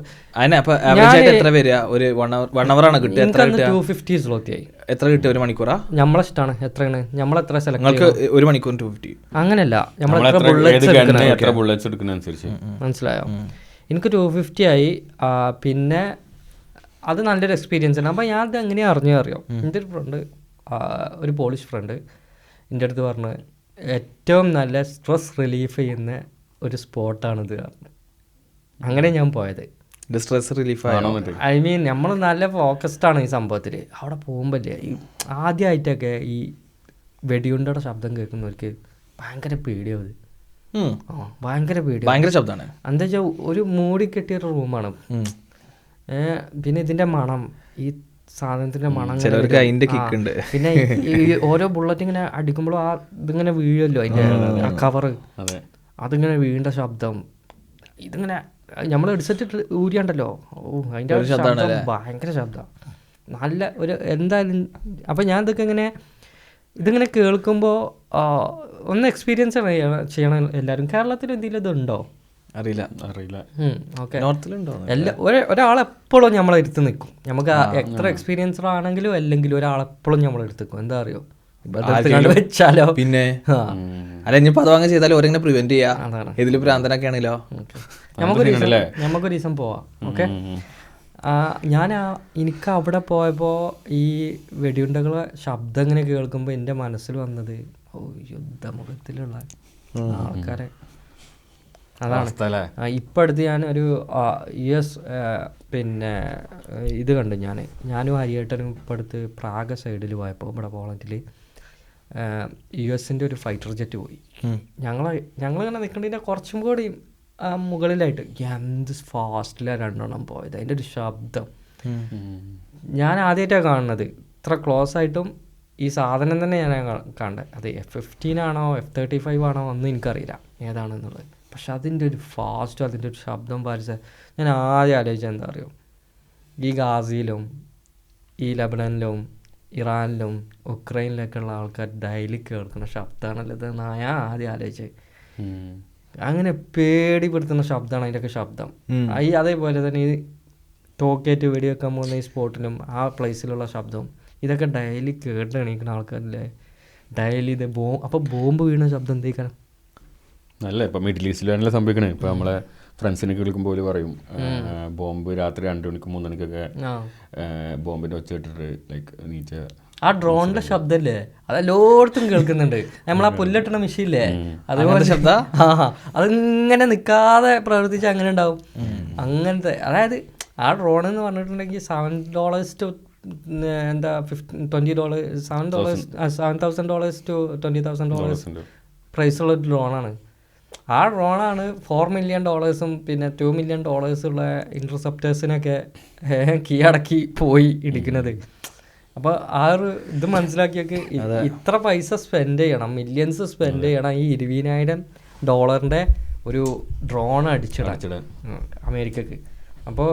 എത്ര വരിക? ഒരു 1 hour ആണ് കിട്ടുക? 250 zloty ആയി. എത്ര കിട്ടുക? 1 മണിക്കൂറാ? നമ്മളെ ഇഷ്ടമാണ് എത്രയാണ്, നമ്മളെത്ര സെലക്ട്. 1 മണിക്കൂർ 250 അങ്ങനെയല്ല, നമ്മളെത്ര ബുള്ളറ്റ്സ് എടുക്കുന്നതനുസരിച്ച്. മനസ്സിലായോ? എനിക്ക് 250 ആയി. പിന്നെ അത് നല്ലൊരു എക്സ്പീരിയൻസ് ആണ്. അപ്പോൾ ഞാൻ അത് എങ്ങനെയാണ് അറിയോ, എൻ്റെ ഒരു ഫ്രണ്ട്, ഒരു പോളിഷ് ഫ്രണ്ട് എൻ്റെ അടുത്ത് പറഞ്ഞ് ഏറ്റവും നല്ല സ്ട്രെസ് റിലീഫ് ചെയ്യുന്ന ഒരു സ്പോട്ടാണിത് പറഞ്ഞു. അങ്ങനെ ഞാൻ പോയത്. സ്ട്രെസ് റിലീഫ് ഐ മീൻ നമ്മൾ നല്ല ഫോക്കസ്ഡാണ് ഈ സംഭവത്തിൽ. അവിടെ പോകുമ്പോഴേ ഈ ആദ്യമായിട്ടൊക്കെ ഈ വെടിയുണ്ടയുടെ ശബ്ദം കേൾക്കുന്നവർക്ക് ഭയങ്കര പേടിയാവും. ഭയങ്കര ശബ്ദമാണ്. എന്താ വെച്ചാൽ ഒരു മൂടി കെട്ടിയൊരു റൂമാണ്. പിന്നെ ഇതിൻ്റെ മണം, ഈ സാധനത്തിന്റെ മണം, പിന്നെ ഈ ഓരോ ബുള്ളറ്റ് ഇങ്ങനെ അടിക്കുമ്പോഴും ഇതിങ്ങനെ വീഴുമല്ലോ, അതിന്റെ ആ കവറ്, അതിങ്ങനെ വീണ്ട ശബ്ദം, ഇതിങ്ങനെ നമ്മൾ ഹെഡ്സെറ്റ് ഊരിയാണ്ടല്ലോ, അതിന്റെ ശബ്ദം ഭയങ്കര ശബ്ദം, നല്ല ഒരു എന്തായാലും. അപ്പം ഞാൻ ഇതിങ്ങനെ കേൾക്കുമ്പോൾ ഒന്ന് എക്സ്പീരിയൻസ് ചെയ്യണം എല്ലാവരും. കേരളത്തിൽ എന്തെങ്കിലും ഇതുണ്ടോ? അറിയില്ല. ഓക്കെ നോർത്തിലുണ്ടോ? ഒരാളെപ്പോഴും നമ്മളെടുത്ത് നിൽക്കും. നമുക്ക് എത്ര എക്സ്പീരിയൻസ്ഡ് ആണെങ്കിലും അല്ലെങ്കിലും ഒരാളെപ്പോഴും നമ്മളെടുത്ത് നിൽക്കും. എന്താ അറിയോ വെച്ചാലോ പിന്നെ അല്ല ഇനിയിപ്പോ അത് വാങ്ങി ചെയ്താലും ഓരെങ്ങനെ പ്രിവെന്റ് ചെയ്യാ. ഇതില് ഭ്രാന്തനൊക്കെ ആണല്ലോ. നമുക്കൊരു ദിവസം പോവാം. ഓക്കെ. എനിക്ക് അവിടെ പോയപ്പോൾ ഈ വെടിയുണ്ടകളെ ശബ്ദം ഇങ്ങനെ കേൾക്കുമ്പോൾ എൻ്റെ മനസ്സിൽ വന്നത് യുദ്ധമുഖത്തിലുള്ള ആൾക്കാരെ അതാണ്. ഇപ്പം അടുത്ത് ഞാൻ ഒരു US പിന്നെ ഇത് കണ്ടു. ഞാനും ഹരിയേട്ടനും ഇപ്പം അടുത്ത് പ്രാഗ് സൈഡിൽ പോയപ്പോൾ ഇവിടെ പോളണ്ടിൽ US-ൻ്റെ ഒരു ഫൈറ്റർ ജെറ്റ് പോയി. ഞങ്ങളിങ്ങനെ നിൽക്കേണ്ടതിൻ്റെ കുറച്ചും കൂടി മുകളിലായിട്ട് എന്ത് ഫാസ്റ്റിലാണ് 2 എണ്ണം പോയത്. അതിൻ്റെ ഒരു ശബ്ദം ഞാൻ ആദ്യമായിട്ടാണ് കാണുന്നത്. ഇത്ര ക്ലോസ് ആയിട്ടും ഈ സാധനം തന്നെ ഞാൻ കണ്ടത്. അത് F-15 ആണോ F-35 ആണോ ഒന്നും എനിക്കറിയില്ല ഏതാണെന്നുള്ളത്. പക്ഷെ അതിൻ്റെ ഒരു ഫാസ്റ്റും അതിൻ്റെ ഒരു ശബ്ദം പാലിച്ച ഞാൻ ആദ്യം ആലോചിച്ചത് എന്താ അറിയോ, ഈ ഗാസയിലും ഈ ലബനനിലും ഇറാനിലും ഉക്രൈനിലൊക്കെ ഉള്ള ആൾക്കാർ ഡെയിലി കേൾക്കുന്ന ശബ്ദമാണല്ലോ ഇത്. ഞാൻ ആദ്യം ആലോചിച്ചത് അങ്ങനെ പേടിപ്പെടുത്തുന്ന ശബ്ദമാണ് അതിൻ്റെയൊക്കെ ശബ്ദം. അതേപോലെ തന്നെ ഈ ടോക്കേറ്റ് വെടിവെക്കാൻ പോകുന്ന ഈ സ്പോട്ടിലും ആ പ്ലേസിലുള്ള ശബ്ദവും ഇതൊക്കെ ഡെയിലി കേട്ട് എണീക്കുന്ന ആൾക്കാരില്ലേ. ഡെയിലി ഇത് അപ്പോൾ ബോംബ് വീണ ശബ്ദം എന്തേക്കാണ് നല്ല. ഇപ്പം മിഡിൽ ഈസ്റ്റിലാണല്ലോ സംഭവിക്കണേ. ഇപ്പം നമ്മളെ ഫ്രണ്ട്സിനൊക്കെ വിളിക്കുമ്പോൾ പറയും ബോംബ് രാത്രി 2 മണിക്ക് 3 മണിക്കൊക്കെ ബോംബിൻ്റെ ഒച്ച ഇട്ടിട്ട് ലൈക്ക് നീച്ച ആ ഡ്രോണിന്റെ ശബ്ദല്ലേ അതെല്ലായിടത്തും കേൾക്കുന്നുണ്ട്. നമ്മളാ പുല്ലിട്ടണ മെഷീനില്ലേ അതുപോലെ ശബ്ദം. അതിങ്ങനെ നിൽക്കാതെ പ്രവർത്തിച്ച് അങ്ങനെ ഉണ്ടാവും. അങ്ങനത്തെ അതായത് ആ ഡ്രോൺ എന്ന് പറഞ്ഞിട്ടുണ്ടെങ്കിൽ $7 to എന്താ $20 $7,000 to $20,000 പ്രൈസുള്ള ഒരു ഡ്രോണാണ്. ആ ഡ്രോണാണ് $4 million പിന്നെ $2 million ഉള്ള ഇൻ്റർസെപ്റ്റേഴ്സിനൊക്കെ കീഴടക്കി പോയി ഇടിക്കുന്നത്. അപ്പോൾ ആ ഒരു ഇത് മനസ്സിലാക്കിയൊക്കെ ഇത്ര പൈസ സ്പെൻഡ് ചെയ്യണം, മില്യൺസ് സ്പെൻഡ് ചെയ്യണം ഈ $20,000 ഒരു ഡ്രോൺ അടിച്ചിടാൻ അമേരിക്കക്ക്. അപ്പോൾ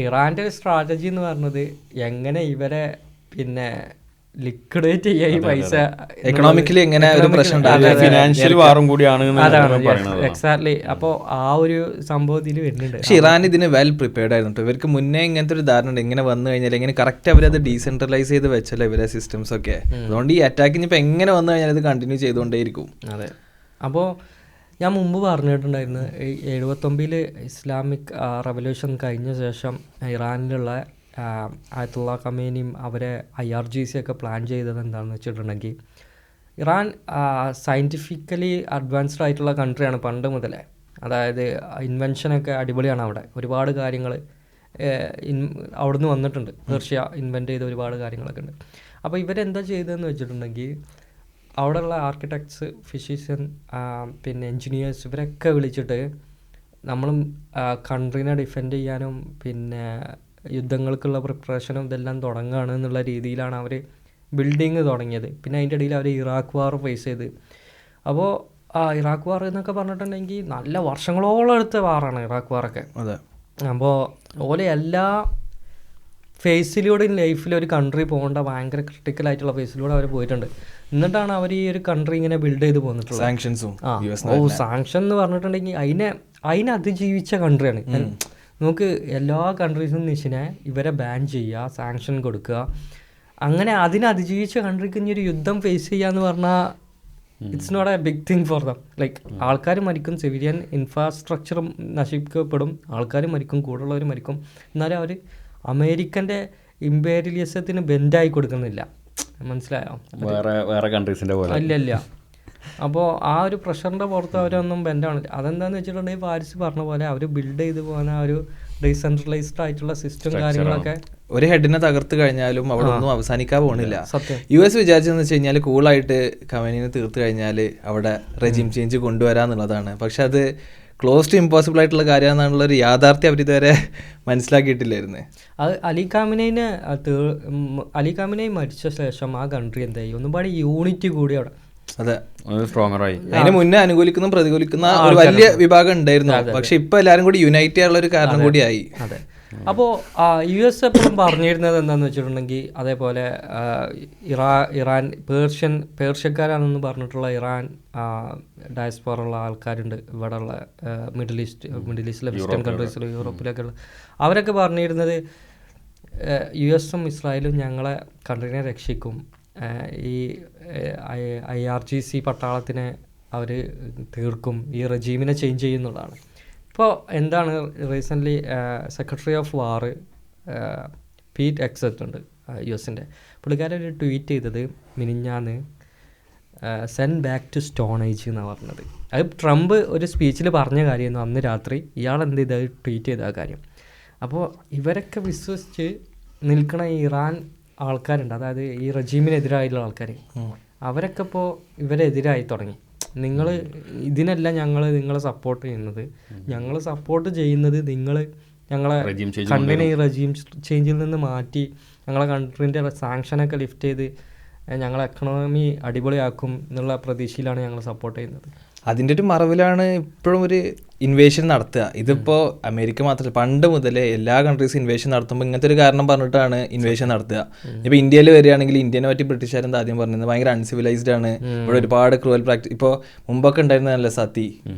ഇറാൻ്റെ സ്ട്രാറ്റജി എന്ന് പറഞ്ഞത് എങ്ങനെ ഇവരെ പിന്നെ ലിക്വിഡേറ്റ് ചെയ്യാൻ ഈ പൈസ എക്കണോമിക്കലി എങ്ങനെ ഒരു പ്രശ്നം ഫിനാൻഷ്യൽ വാറും കൂടിയാണ്. എക്സാക്ട്ലി. അപ്പോൾ ആ ഒരു സംഭവത്തിൽ വരുന്നുണ്ട്. പക്ഷെ ഇറാൻ ഇതിന് വെൽ പ്രിപ്പയർഡ് ആയിരുന്നു. ഇവർക്ക് മുന്നേ ഇങ്ങനത്തെ ഒരു ധാരണ ഉണ്ട്, ഇങ്ങനെ വന്നു കഴിഞ്ഞാൽ ഇങ്ങനെ കറക്റ്റ് അവരത് ഡീസെൻട്രലൈസ് ചെയ്ത് വെച്ചല്ലോ ഇവരെ സിസ്റ്റംസ് ഒക്കെ. അതുകൊണ്ട് ഈ അറ്റാക്ക് ഇനിയിപ്പോൾ എങ്ങനെ വന്നു കഴിഞ്ഞാൽ ഇത് കണ്ടിന്യൂ ചെയ്തുകൊണ്ടേയിരിക്കും. അതെ. അപ്പോൾ ഞാൻ മുമ്പ് പറഞ്ഞിട്ടുണ്ടായിരുന്നു 79 ഇസ്ലാമിക് റവല്യൂഷൻ കഴിഞ്ഞ ശേഷം ഇറാനിലുള്ള ആയത്തുള്ള ഖമേനിയും അവരെ IRGC ഒക്കെ പ്ലാൻ ചെയ്തത് എന്താണെന്ന് വെച്ചിട്ടുണ്ടെങ്കിൽ ഇറാൻ സയൻറ്റിഫിക്കലി അഡ്വാൻസ്ഡ് ആയിട്ടുള്ള കൺട്രിയാണ് പണ്ട് മുതലേ. അതായത് ഇൻവെൻഷനൊക്കെ അടിപൊളിയാണ്. അവിടെ ഒരുപാട് കാര്യങ്ങൾ അവിടുന്ന് വന്നിട്ടുണ്ട്. പേർഷ്യ ഇൻവെൻറ്റ് ചെയ്ത ഒരുപാട് കാര്യങ്ങളൊക്കെ ഉണ്ട്. അപ്പോൾ ഇവരെന്താ ചെയ്തതെന്ന് വെച്ചിട്ടുണ്ടെങ്കിൽ അവിടെയുള്ള ആർക്കിടെക്ട്സ്, ഫിസിഷ്യൻ, പിന്നെ എൻജിനീയേഴ്സ് ഇവരൊക്കെ വിളിച്ചിട്ട് നമ്മളും കൺട്രീനെ ഡിഫെൻഡ് ചെയ്യാനും പിന്നെ യുദ്ധങ്ങൾക്കുള്ള പ്രിപ്പറേഷനും ഇതെല്ലാം തുടങ്ങുകയാണ് എന്നുള്ള രീതിയിലാണ് അവർ ബിൽഡിങ് തുടങ്ങിയത്. പിന്നെ അതിൻ്റെ ഇടയിൽ അവർ ഇറാഖ് വാർ ഫേസ് ചെയ്ത്. അപ്പോൾ ഇറാഖ് വാർ എന്നൊക്കെ പറഞ്ഞിട്ടുണ്ടെങ്കിൽ നല്ല വർഷങ്ങളോളം എടുത്ത വാറാണ് ഇറാഖ് വാറൊക്കെ. അതെ. അപ്പോൾ ഓലെ എല്ലാ ഫേസിലൂടെയും ലൈഫിൽ ഒരു കൺട്രി പോകേണ്ട ഭയങ്കര ക്രിട്ടിക്കലായിട്ടുള്ള ഫേസിലൂടെ അവർ പോയിട്ടുണ്ട്. എന്നിട്ടാണ് അവർ ഈ ഒരു കൺട്രി ഇങ്ങനെ ബിൽഡ് ചെയ്ത് പോന്നിട്ടുള്ളത്. സാങ്ഷൻസും സാങ്ഷൻ എന്ന് പറഞ്ഞിട്ടുണ്ടെങ്കിൽ അതിനെ അതിജീവിച്ച കൺട്രിയാണ്. നമുക്ക് എല്ലാ കൺട്രീസും നിശിനെ ഇവരെ ബാൻ ചെയ്യുക, സാങ്ഷൻ കൊടുക്കുക, അങ്ങനെ അതിനെ അതിജീവിച്ച കൺട്രിക്ക് ഇനി ഒരു യുദ്ധം ഫേസ് ചെയ്യുക എന്ന് പറഞ്ഞാൽ it's not a big thing for them. Like ആൾക്കാർ മരിക്കും, സിവിലിയൻ ഇൻഫ്രാസ്ട്രക്ചറും നശിക്കപ്പെടും, ആൾക്കാർ മരിക്കും, കൂടുള്ളവർ മരിക്കും. എന്നാലും അവർ അമേരിക്കൻ്റെ ഇമ്പീരിയലിസത്തിന് ബെൻഡായി കൊടുക്കുന്നില്ല. മനസ്സിലായോ? വേറെ കൺട്രീസിൻ്റെ പോലെ ഇല്ല. അപ്പോൾ ആ ഒരു പ്രഷറിൻ്റെ പുറത്ത് അവരൊന്നും ബെൻഡാണില്ല. അതെന്താണെന്ന് വെച്ചിട്ടുണ്ടെങ്കിൽ പാരിസ് പറഞ്ഞ പോലെ അവർ ബിൽഡ് ചെയ്ത് പോകുന്ന ആ ഒരു ഡീസെൻട്രലൈസ്ഡ് ആയിട്ടുള്ള സിസ്റ്റം കാര്യങ്ങളൊക്കെ ഒരു ഹെഡിനെ തകർത്ത് കഴിഞ്ഞാലും അവിടെ ഒന്നും അവസാനിക്കാൻ പോകുന്നില്ല. US വിചാരിച്ചെന്ന് വെച്ച് കഴിഞ്ഞാൽ കൂളായിട്ട് ഖമേനിനെ തീർത്ത് കഴിഞ്ഞാൽ അവിടെ റെജിം ചേഞ്ച് കൊണ്ടുവരാന്നുള്ളതാണ്. പക്ഷെ അത് ക്ലോസ് ടു ഇമ്പോസിബിൾ ആയിട്ടുള്ള കാര്യമാണെന്നുള്ള ഒരു യാഥാർത്ഥ്യം അവരിതുവരെ മനസ്സിലാക്കിയിട്ടില്ലായിരുന്നു. അത് അലി ഖാമിനെയി മരിച്ച ശേഷം ആ കൺട്രി എന്തായി ഒന്നുപാട് യൂണിറ്റി കൂടി അവിടെ. അതെ, സ്ട്രോങ്ങറായി. അതിന് മുന്നേ അനുകൂലിക്കുന്ന പ്രതികൂലിക്കുന്ന ഒരു വലിയ വിഭാഗം ഉണ്ടായിരുന്നു. പക്ഷെ ഇപ്പൊ എല്ലാരും കൂടി യുണൈറ്റ് ചെയ്യാനുള്ള ഒരു കാരണം കൂടിയായി. അതെ, അപ്പോൾ US എപ്പോഴും പറഞ്ഞിരുന്നത് എന്താണെന്ന് വെച്ചിട്ടുണ്ടെങ്കിൽ അതേപോലെ ഇറാൻ പേർഷ്യക്കാരാണെന്ന് പറഞ്ഞിട്ടുള്ള ഇറാൻ ഡയസ്പോറുള്ള ആൾക്കാരുണ്ട് ഇവിടെ ഉള്ള മിഡിൽ ഈസ്റ്റിലെ വെസ്റ്റേൺ കൺട്രീസിലും യൂറോപ്പിലൊക്കെ ഉള്ള അവരൊക്കെ പറഞ്ഞിരുന്നത് US-ഉം ഇസ്രായേലും ഞങ്ങളെ കൺട്രീനെ രക്ഷിക്കും, ഈ IRGC പട്ടാളത്തിനെ അവർ തീർക്കും, ഈ റെജീമിനെ ചേഞ്ച് ചെയ്യുന്നതാണ്. ഇപ്പോൾ എന്താണ് recently secretary of war Pete Hegseth ഉണ്ട് US-ൻ്റെ, പുള്ളിക്കാരൻ ഒരു ട്വീറ്റ് ചെയ്തത് മിനിഞ്ഞാന്ന് send back to stone age എന്നാണ് പറഞ്ഞത്. അത് ട്രംപ് ഒരു സ്പീച്ചിൽ പറഞ്ഞ കാര്യമായിരുന്നു അന്ന് രാത്രി. ഇയാൾ എന്ത് ചെയ്ത് ട്വീറ്റ് ചെയ്ത ആ കാര്യം. അപ്പോൾ ഇവരൊക്കെ വിശ്വസിച്ച് നിൽക്കണ ഇറാൻ ആൾക്കാരുണ്ട്, അതായത് ഈ റെജീമിനെതിരായിട്ടുള്ള ആൾക്കാർ, അവരൊക്കെ ഇപ്പോൾ ഇവരെതിരായി തുടങ്ങി. നിങ്ങൾ ഇതിനല്ല ഞങ്ങൾ നിങ്ങളെ സപ്പോർട്ട് ചെയ്യുന്നത്, ഞങ്ങൾ സപ്പോർട്ട് ചെയ്യുന്നത് നിങ്ങൾ ഞങ്ങളെ കൺട്രീനെ ഈ റെജീം ചേഞ്ചിൽ നിന്ന് മാറ്റി ഞങ്ങളെ കൺട്രീൻ്റെ സാങ്ഷനൊക്കെ ലിഫ്റ്റ് ചെയ്ത് ഞങ്ങളെ എക്കണോമി അടിപൊളിയാക്കും എന്നുള്ള പ്രതീക്ഷയിലാണ് ഞങ്ങൾ സപ്പോർട്ട് ചെയ്യുന്നത്. അതിൻ്റെ ഒരു മറവിലാണ് ഇപ്പോഴും ഒരു ഇൻവേഷൻ നടത്തുക. ഇതിപ്പോൾ അമേരിക്ക മാത്രമല്ല, പണ്ട് മുതലേ എല്ലാ കൺട്രീസും ഇൻവേഷൻ നടത്തുമ്പോൾ ഇങ്ങനത്തെ ഒരു കാരണം പറഞ്ഞിട്ടാണ് ഇൻവേഷൻ നടത്തുക. ഇപ്പോൾ ഇന്ത്യയിൽ വരികയാണെങ്കിൽ ഇന്ത്യനെ പറ്റി ബ്രിട്ടീഷുകാരെന്താ ആദ്യം പറഞ്ഞത്, ഭയങ്കര അൺസിവിലൈസ്ഡ് ആണ്, ഇവിടെ ഒരുപാട് ക്രൂവൽ പ്രാക്ടീസ്. ഇപ്പോൾ മുമ്പൊക്കെ ഉണ്ടായിരുന്നതല്ല സതി,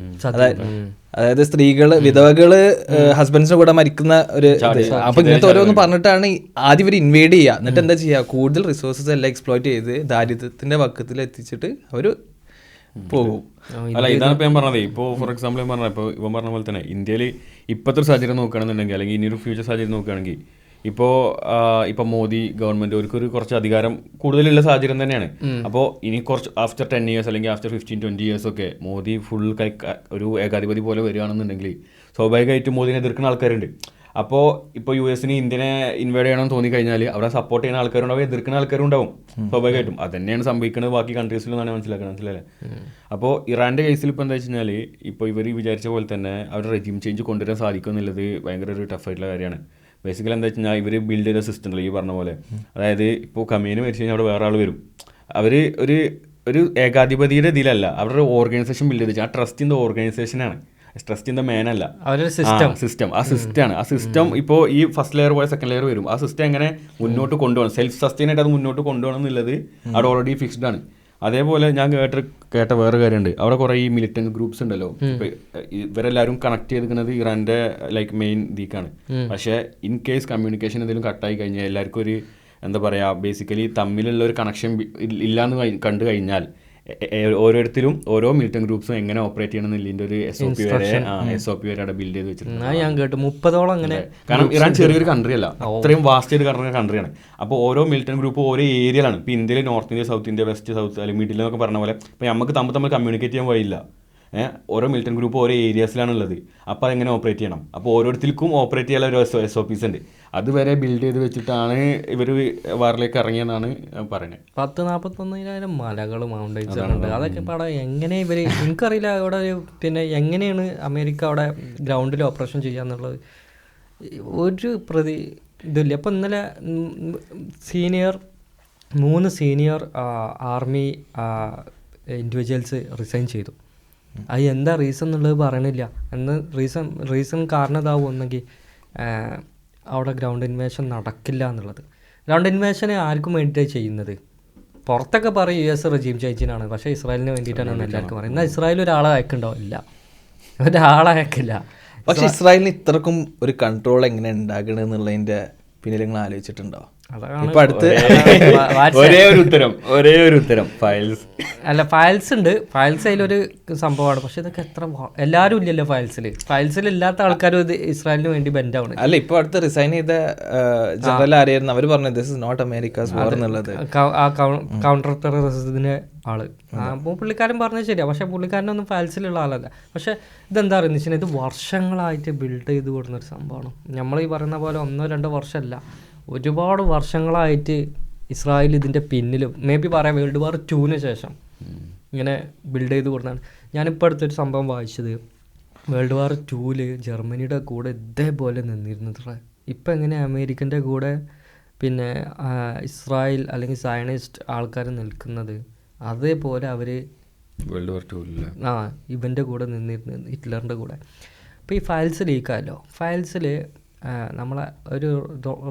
അതായത് സ്ത്രീകൾ വിധവകള് ഹസ്ബൻഡ്സിന്റെ കൂടെ മരിക്കുന്ന ഒരു അപ്പൊ ഇങ്ങനത്തെ ഓരോന്ന് പറഞ്ഞിട്ടാണ് ആദ്യം ഇവർ ഇൻവേഡ് ചെയ്യുക. എന്നിട്ട് എന്താ ചെയ്യുക, കൂടുതൽ റിസോഴ്സസ് എല്ലാം എക്സ്പ്ലോയിറ്റ് ചെയ്ത് ദാരിദ്ര്യത്തിന്റെ പക്കത്തിൽ എത്തിച്ചിട്ട് അവര് പോകും. അല്ല, ഇതാണ് ഇപ്പം ഞാൻ പറഞ്ഞത്. ഇപ്പോൾ ഫോർ എക്സാമ്പിൾ ഞാൻ പറഞ്ഞത്, ഇപ്പോൾ ഇവൻ പറഞ്ഞ പോലെ തന്നെ ഇന്ത്യയിൽ ഇപ്പോഴത്തെ ഒരു സാഹചര്യം നോക്കുകയാണെന്നുണ്ടെങ്കിൽ, അല്ലെങ്കിൽ ഇനിയൊരു ഫ്യൂച്ചർ സാഹചര്യം നോക്കുകയാണെങ്കിൽ, ഇപ്പോൾ മോദി ഗവൺമെന്റ് അവർക്കൊരു കുറച്ച് അധികാരം കൂടുതലുള്ള സാഹചര്യം തന്നെയാണ്. അപ്പോൾ ഇനി കുറച്ച് ആഫ്റ്റർ 10 years അല്ലെങ്കിൽ ആഫ്റ്റർ 15-20 years ഒക്കെ മോദി ഫുൾ ഒരു ഏകാധിപതി പോലെ വരികയാണെന്നുണ്ടെങ്കിൽ സ്വാഭാവികമായിട്ടും മോദിനെ എതിർക്കുന്ന ആൾക്കാരുണ്ട്. അപ്പോൾ ഇപ്പോൾ US-ന് ഇന്ത്യനെ ഇൻവേഡ് ചെയ്യണമെന്ന് തോന്നിക്കഴിഞ്ഞാൽ അവിടെ സപ്പോർട്ട് ചെയ്യുന്ന ആൾക്കാരുണ്ടാവും, എതിർക്കുന്ന ആൾക്കാരും ഉണ്ടാവും സ്വാഭാവികമായിട്ടും. അത് തന്നെയാണ് സംഭവിക്കുന്നത് ബാക്കി കൺട്രീസിലെന്നാണ് മനസ്സിലാക്കുന്നത്, മനസ്സിലല്ലേ? അപ്പോൾ ഇറാൻ്റെ കേസിൽ ഇപ്പോൾ എന്താ വെച്ച് കഴിഞ്ഞാൽ, ഇപ്പോൾ ഇവർ വിചാരിച്ച പോലെ തന്നെ അവർ റെജീം ചേഞ്ച് കൊണ്ടുവരാൻ സാധിക്കും എന്നുള്ളത് ഭയങ്കര ഒരു ടഫായിട്ടുള്ള കാര്യമാണ്. ബേസിക്കലി എന്താ വെച്ച് കഴിഞ്ഞാൽ ഇവർ ബിൽഡ് ചെയ്ത സിസ്റ്റം ഉണ്ടല്ലോ ഈ പറഞ്ഞ പോലെ, അതായത് ഇപ്പോൾ കമേന് മരിച്ചു കഴിഞ്ഞാൽ അവിടെ വേറെ ആൾ വരും. അവർ ഒരു ഏകാധിപതിയുടെ ഇതിലല്ല, അവരുടെ ഓർഗനൈസേഷൻ ബിൽഡ് ചെയ്ത് വെച്ചാൽ ആ ട്രസ്റ്റ് ഇൻ ദ ഓർഗനൈസേഷനാണ്, ട്രസ്റ്റ് ഇൻ ദ മാൻ അല്ല, സിസ്റ്റം. ആ സിസ്റ്റമാണ്. ആ സിസ്റ്റം ഇപ്പോൾ ഈ ഫസ്റ്റ് ലെയർ പോയ സെക്കൻഡ് ലെയർ വരും. ആ സിസ്റ്റം എങ്ങനെ മുന്നോട്ട് കൊണ്ടുപോകണം, സെൽഫ് സസ്റ്റെയിൻ ആയിട്ട് അത് മുന്നോട്ട് കൊണ്ടുപോകണം എന്നുള്ളത് അവിടെ ഓൾറെഡി ഫിക്സ്ഡ് ആണ്. അതേപോലെ ഞാൻ കേട്ട വേറെ കാര്യമുണ്ട്, അവിടെ കുറേ ഈ മിലിറ്റന്റ് ഗ്രൂപ്പ്സ് ഉണ്ടല്ലോ, ഇവരെല്ലാവരും കണക്ട് ചെയ്തിരിക്കുന്നത് ഇറാന്റെ ലൈക്ക് മെയിൻ ഇതിക്കാണ്. പക്ഷേ ഇൻ കേസ് കമ്മ്യൂണിക്കേഷൻ എന്തെങ്കിലും കട്ടായി കഴിഞ്ഞാൽ എല്ലാവർക്കും ഒരു എന്താ പറയുക, ബേസിക്കലി തമ്മിലുള്ള ഒരു കണക്ഷൻ ഇല്ലാന്ന് കണ്ടു കഴിഞ്ഞാൽ ഓരോരുത്തരും ഓരോ മിലിറ്റന്റ് ഗ്രൂപ്പ്സും എങ്ങനെ ഓപ്പറേറ്റ് ചെയ്യണം എന്നുള്ളതിന്റെ ഒരു SOP വരെ അവിടെ ബിൽഡ് ചെയ്ത് വെച്ചിട്ടുണ്ട്. ഞാൻ കേട്ടു 30ഓളം അങ്ങനെ. കാരണം ഇറാൻ ചെറിയൊരു കൺട്രി അല്ല, അത്രയും വാസ്റ്റ് ചെയ്ത് കിടക്കുന്ന കൺട്രിയാണ്. അപ്പോൾ ഓരോ മിലിറ്റന്റ് ഗ്രൂപ്പ് ഓരോ ഏരിയയിലാണ്. ഇപ്പോൾ ഇന്ത്യയിൽ north India, south India, west south അല്ലെങ്കിൽ മിഡിൽ എന്നൊക്കെ പറഞ്ഞ പോലെ ഇപ്പോൾ നമുക്ക് തമ്മിൽ കമ്മ്യൂണിക്കേറ്റ് ചെയ്യാൻ വഴിയില്ല. ഓരോ മിലിറ്റന്റ് ഗ്രൂപ്പ് ഓരോ ഏരിയാസിലാണുള്ളത്. അപ്പോൾ അതെങ്ങനെ ഓപ്പറേറ്റ് ചെയ്യണം, അപ്പോൾ ഓരോരുത്തർക്കും ഓപ്പറേറ്റ് ചെയ്യാനുള്ള ഒരു SOPs ഉണ്ട്. അതുവരെ ബിൽഡ് ചെയ്ത് വെച്ചിട്ടാണ് ഇവർ വാറിലേക്ക് ഇറങ്ങിയെന്നാണ് പറയുന്നത്. 40-41,000 മലകൾ മൗണ്ടൻസ് ഉണ്ട്. അതൊക്കെ ഇപ്പോൾ അവിടെ എങ്ങനെ ഇവർ, എനിക്കറിയില്ല അവിടെ പിന്നെ എങ്ങനെയാണ് അമേരിക്ക അവിടെ ഗ്രൗണ്ടിൽ ഓപ്പറേഷൻ ചെയ്യാന്നുള്ളത് ഒരു ഇതില്ല. അപ്പോൾ ഇന്നലെ 3 സീനിയർ ആർമി ഇൻഡിവിജ്വൽസ് റിസൈൻ ചെയ്തു. അത് എന്താ റീസൺ എന്നുള്ളത് പറയണില്ല. എന്ന് റീസൺ കാരണം ഇതാവുമെന്നെങ്കിൽ അവിടെ ഗ്രൗണ്ട് ഇൻവേഷൻ നടക്കില്ല എന്നുള്ളത്. ഗ്രൗണ്ട് ഇൻവേഷൻ ആർക്കും വേണ്ടിയിട്ടാണ് ചെയ്യുന്നത്. പുറത്തൊക്കെ പറയും US റെജീം ചേഞ്ചിനാണ്, പക്ഷേ ഇസ്രായേലിന് വേണ്ടിയിട്ടാണ് എല്ലാവർക്കും പറയും. എന്നാൽ ഇസ്രായേൽ ഒരാളെ അയക്കുണ്ടോ? ഇല്ല, ഒരാളെ അയക്കില്ല. പക്ഷെ ഇസ്രായേലിന് ഇത്രക്കും ഒരു കൺട്രോൾ എങ്ങനെ ഉണ്ടാകണമെന്നുള്ളതിൻ്റെ പിന്നിൽ നിങ്ങൾ ആലോചിച്ചിട്ടുണ്ടോ? ഇപ്പൊ അടുത്ത് ഒരേ ഒരു ഉത്തരം ഫയൽസ് ഉണ്ട്. ഫയൽസ് അതിലൊരു സംഭവമാണ്. പക്ഷെ ഇതൊക്കെ എത്ര എല്ലാവരും ഇല്ലല്ലോ ഫയൽസിൽ ഇല്ലാത്ത ആൾക്കാരും ഇത് ഇസ്രായേലിന് വേണ്ടി ബെൻഡാണ്. അല്ല, ഇപ്പൊ അടുത്ത് റിസൈൻ ചെയ്ത ജനറൽ ആരെയായിരുന്നു, അവർ പറഞ്ഞു ദിസ് ഇസ് നോട്ട് അമേരിക്കാസ് വാർ എന്നുള്ളത്. ആ കൗണ്ടർ ടെററിസത്തിന്റെ ആള്. അപ്പോൾ പുള്ളിക്കാരൻ പറഞ്ഞത് ശരിയാ, പക്ഷെ പുള്ളിക്കാരനൊന്നും ഫയൽസിലുള്ള ആളല്ല. പക്ഷെ ഇതെന്താ പറയുന്നത് വെച്ചാൽ ഇത് വർഷങ്ങളായിട്ട് ബിൽഡ് ചെയ്ത് കൊടുക്കുന്നൊരു സംഭവമാണ്. നമ്മൾ ഈ പറയുന്ന പോലെ 1-2 വർഷമല്ല, ഒരുപാട് വർഷങ്ങളായിട്ട് ഇസ്രായേൽ ഇതിൻ്റെ പിന്നിലും മേ ബി പറയാം വേൾഡ് വാർ 2 ശേഷം ഇങ്ങനെ ബിൽഡ് ചെയ്ത് കൊടുത്താണ്. ഞാനിപ്പോൾ അടുത്തൊരു സംഭവം വായിച്ചത്, വേൾഡ് വാർ 2 ജർമ്മനിയുടെ കൂടെ ഇതേപോലെ നിന്നിരുന്നത്. ഇപ്പം എങ്ങനെ അമേരിക്കൻ്റെ കൂടെ പിന്നെ ഇസ്രായേൽ അല്ലെങ്കിൽ സയനിസ്റ്റ് ആൾക്കാർ നിൽക്കുന്നത്, അതേപോലെ അവർ വേൾഡ് വാർ 2 ഇവൻ്റെ കൂടെ നിന്നിരുന്നു, ഹിറ്റ്ലറിൻ്റെ കൂടെ. അപ്പോൾ ഈ ഫയൽസ് ലീക്കായല്ലോ. ഫയൽസിൽ നമ്മളെ ഒരു